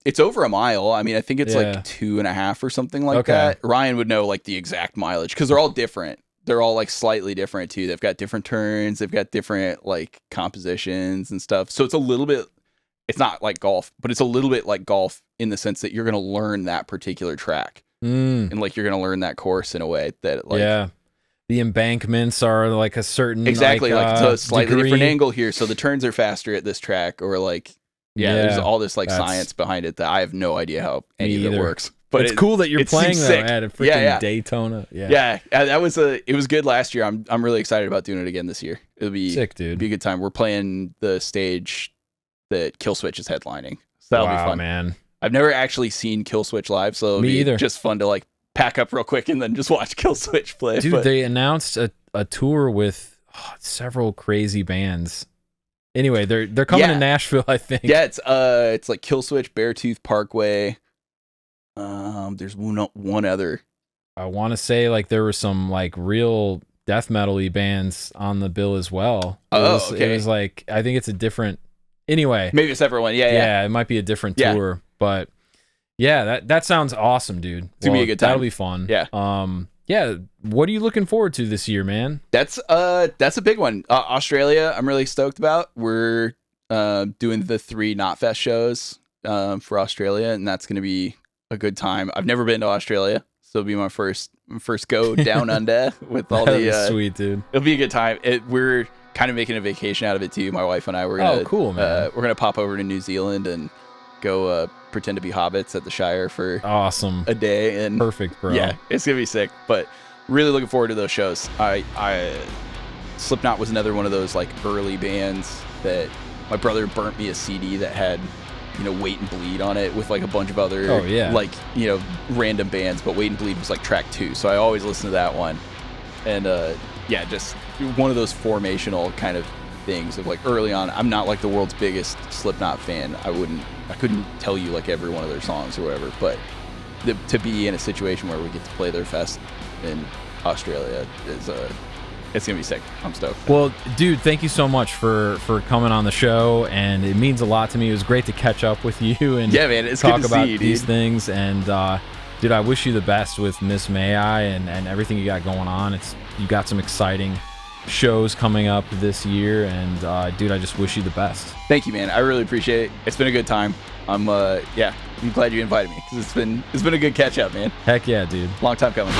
It's over a mile. I mean, I think it's like 2.5 or something like that. Ryan would know like the exact mileage because they're all different. They're all like slightly different too. They've got different turns. They've got different like compositions and stuff. So it's a little bit. It's not like golf, but it's a little bit like golf in the sense that you're going to learn that particular track and like you're going to learn that course in a way that like the embankments are like a certain exactly like it's a slightly degree. different angle here, so the turns are faster at this track, or like there's all this like science behind it that I have no idea how any of it works. But it's cool that you're playing though at a freaking Daytona. That was it was good last year. I'm really excited about doing it again this year. It'll be sick, dude. It'll be a good time. We're playing the stage that Killswitch is headlining. So that'll be fun, man. I've never actually seen Killswitch live, so it'll be just fun to like pack up real quick and then just watch Killswitch play. Dude, they announced a tour with several crazy bands. Anyway, they're coming to Nashville, I think. Yeah, it's like Killswitch, Beartooth Parkway. There's one other. I want to say like there were some like real death metal-y bands on the bill as well. Okay. It was like, I think it's a different. Anyway, maybe a separate one. Yeah. It might be a different tour, but yeah, that sounds awesome, dude. It's gonna be a good time. That'll be fun. Yeah. Yeah. What are you looking forward to this year, man? That's a big one. Australia, I'm really stoked about. We're doing the 3 Knotfest shows for Australia, and that's gonna be a good time. I've never been to Australia, so it'll be my first go down under with all the sweet, dude. It'll be a good time. We're kind of making a vacation out of it too. My wife and I, we're gonna cool, man. We're gonna pop over to New Zealand and go pretend to be hobbits at the Shire for a day. And perfect, bro. Yeah, it's gonna be sick. But really looking forward to those shows. Slipknot was another one of those like early bands that my brother burnt me a CD that had, Wait and Bleed on it with like a bunch of other like, random bands, but Wait and Bleed was like track 2. So I always listen to that one. And just one of those formational kind of things of like early on. I'm not like the world's biggest Slipknot fan. I couldn't tell you like every one of their songs or whatever, but to be in a situation where we get to play their fest in Australia is it's gonna be sick. I'm stoked. Well, dude, thank you so much for coming on the show, and it means a lot to me. It was great to catch up with you and it's talk good to about see you, these dude. Things. And dude, I wish you the best with Miss May I and everything you got going on. You got some exciting shows coming up this year, and dude, I just wish you the best. Thank you, man. I really appreciate it. It's been a good time. I'm glad you invited me because it's been a good catch up, man. Heck yeah, dude. Long time coming.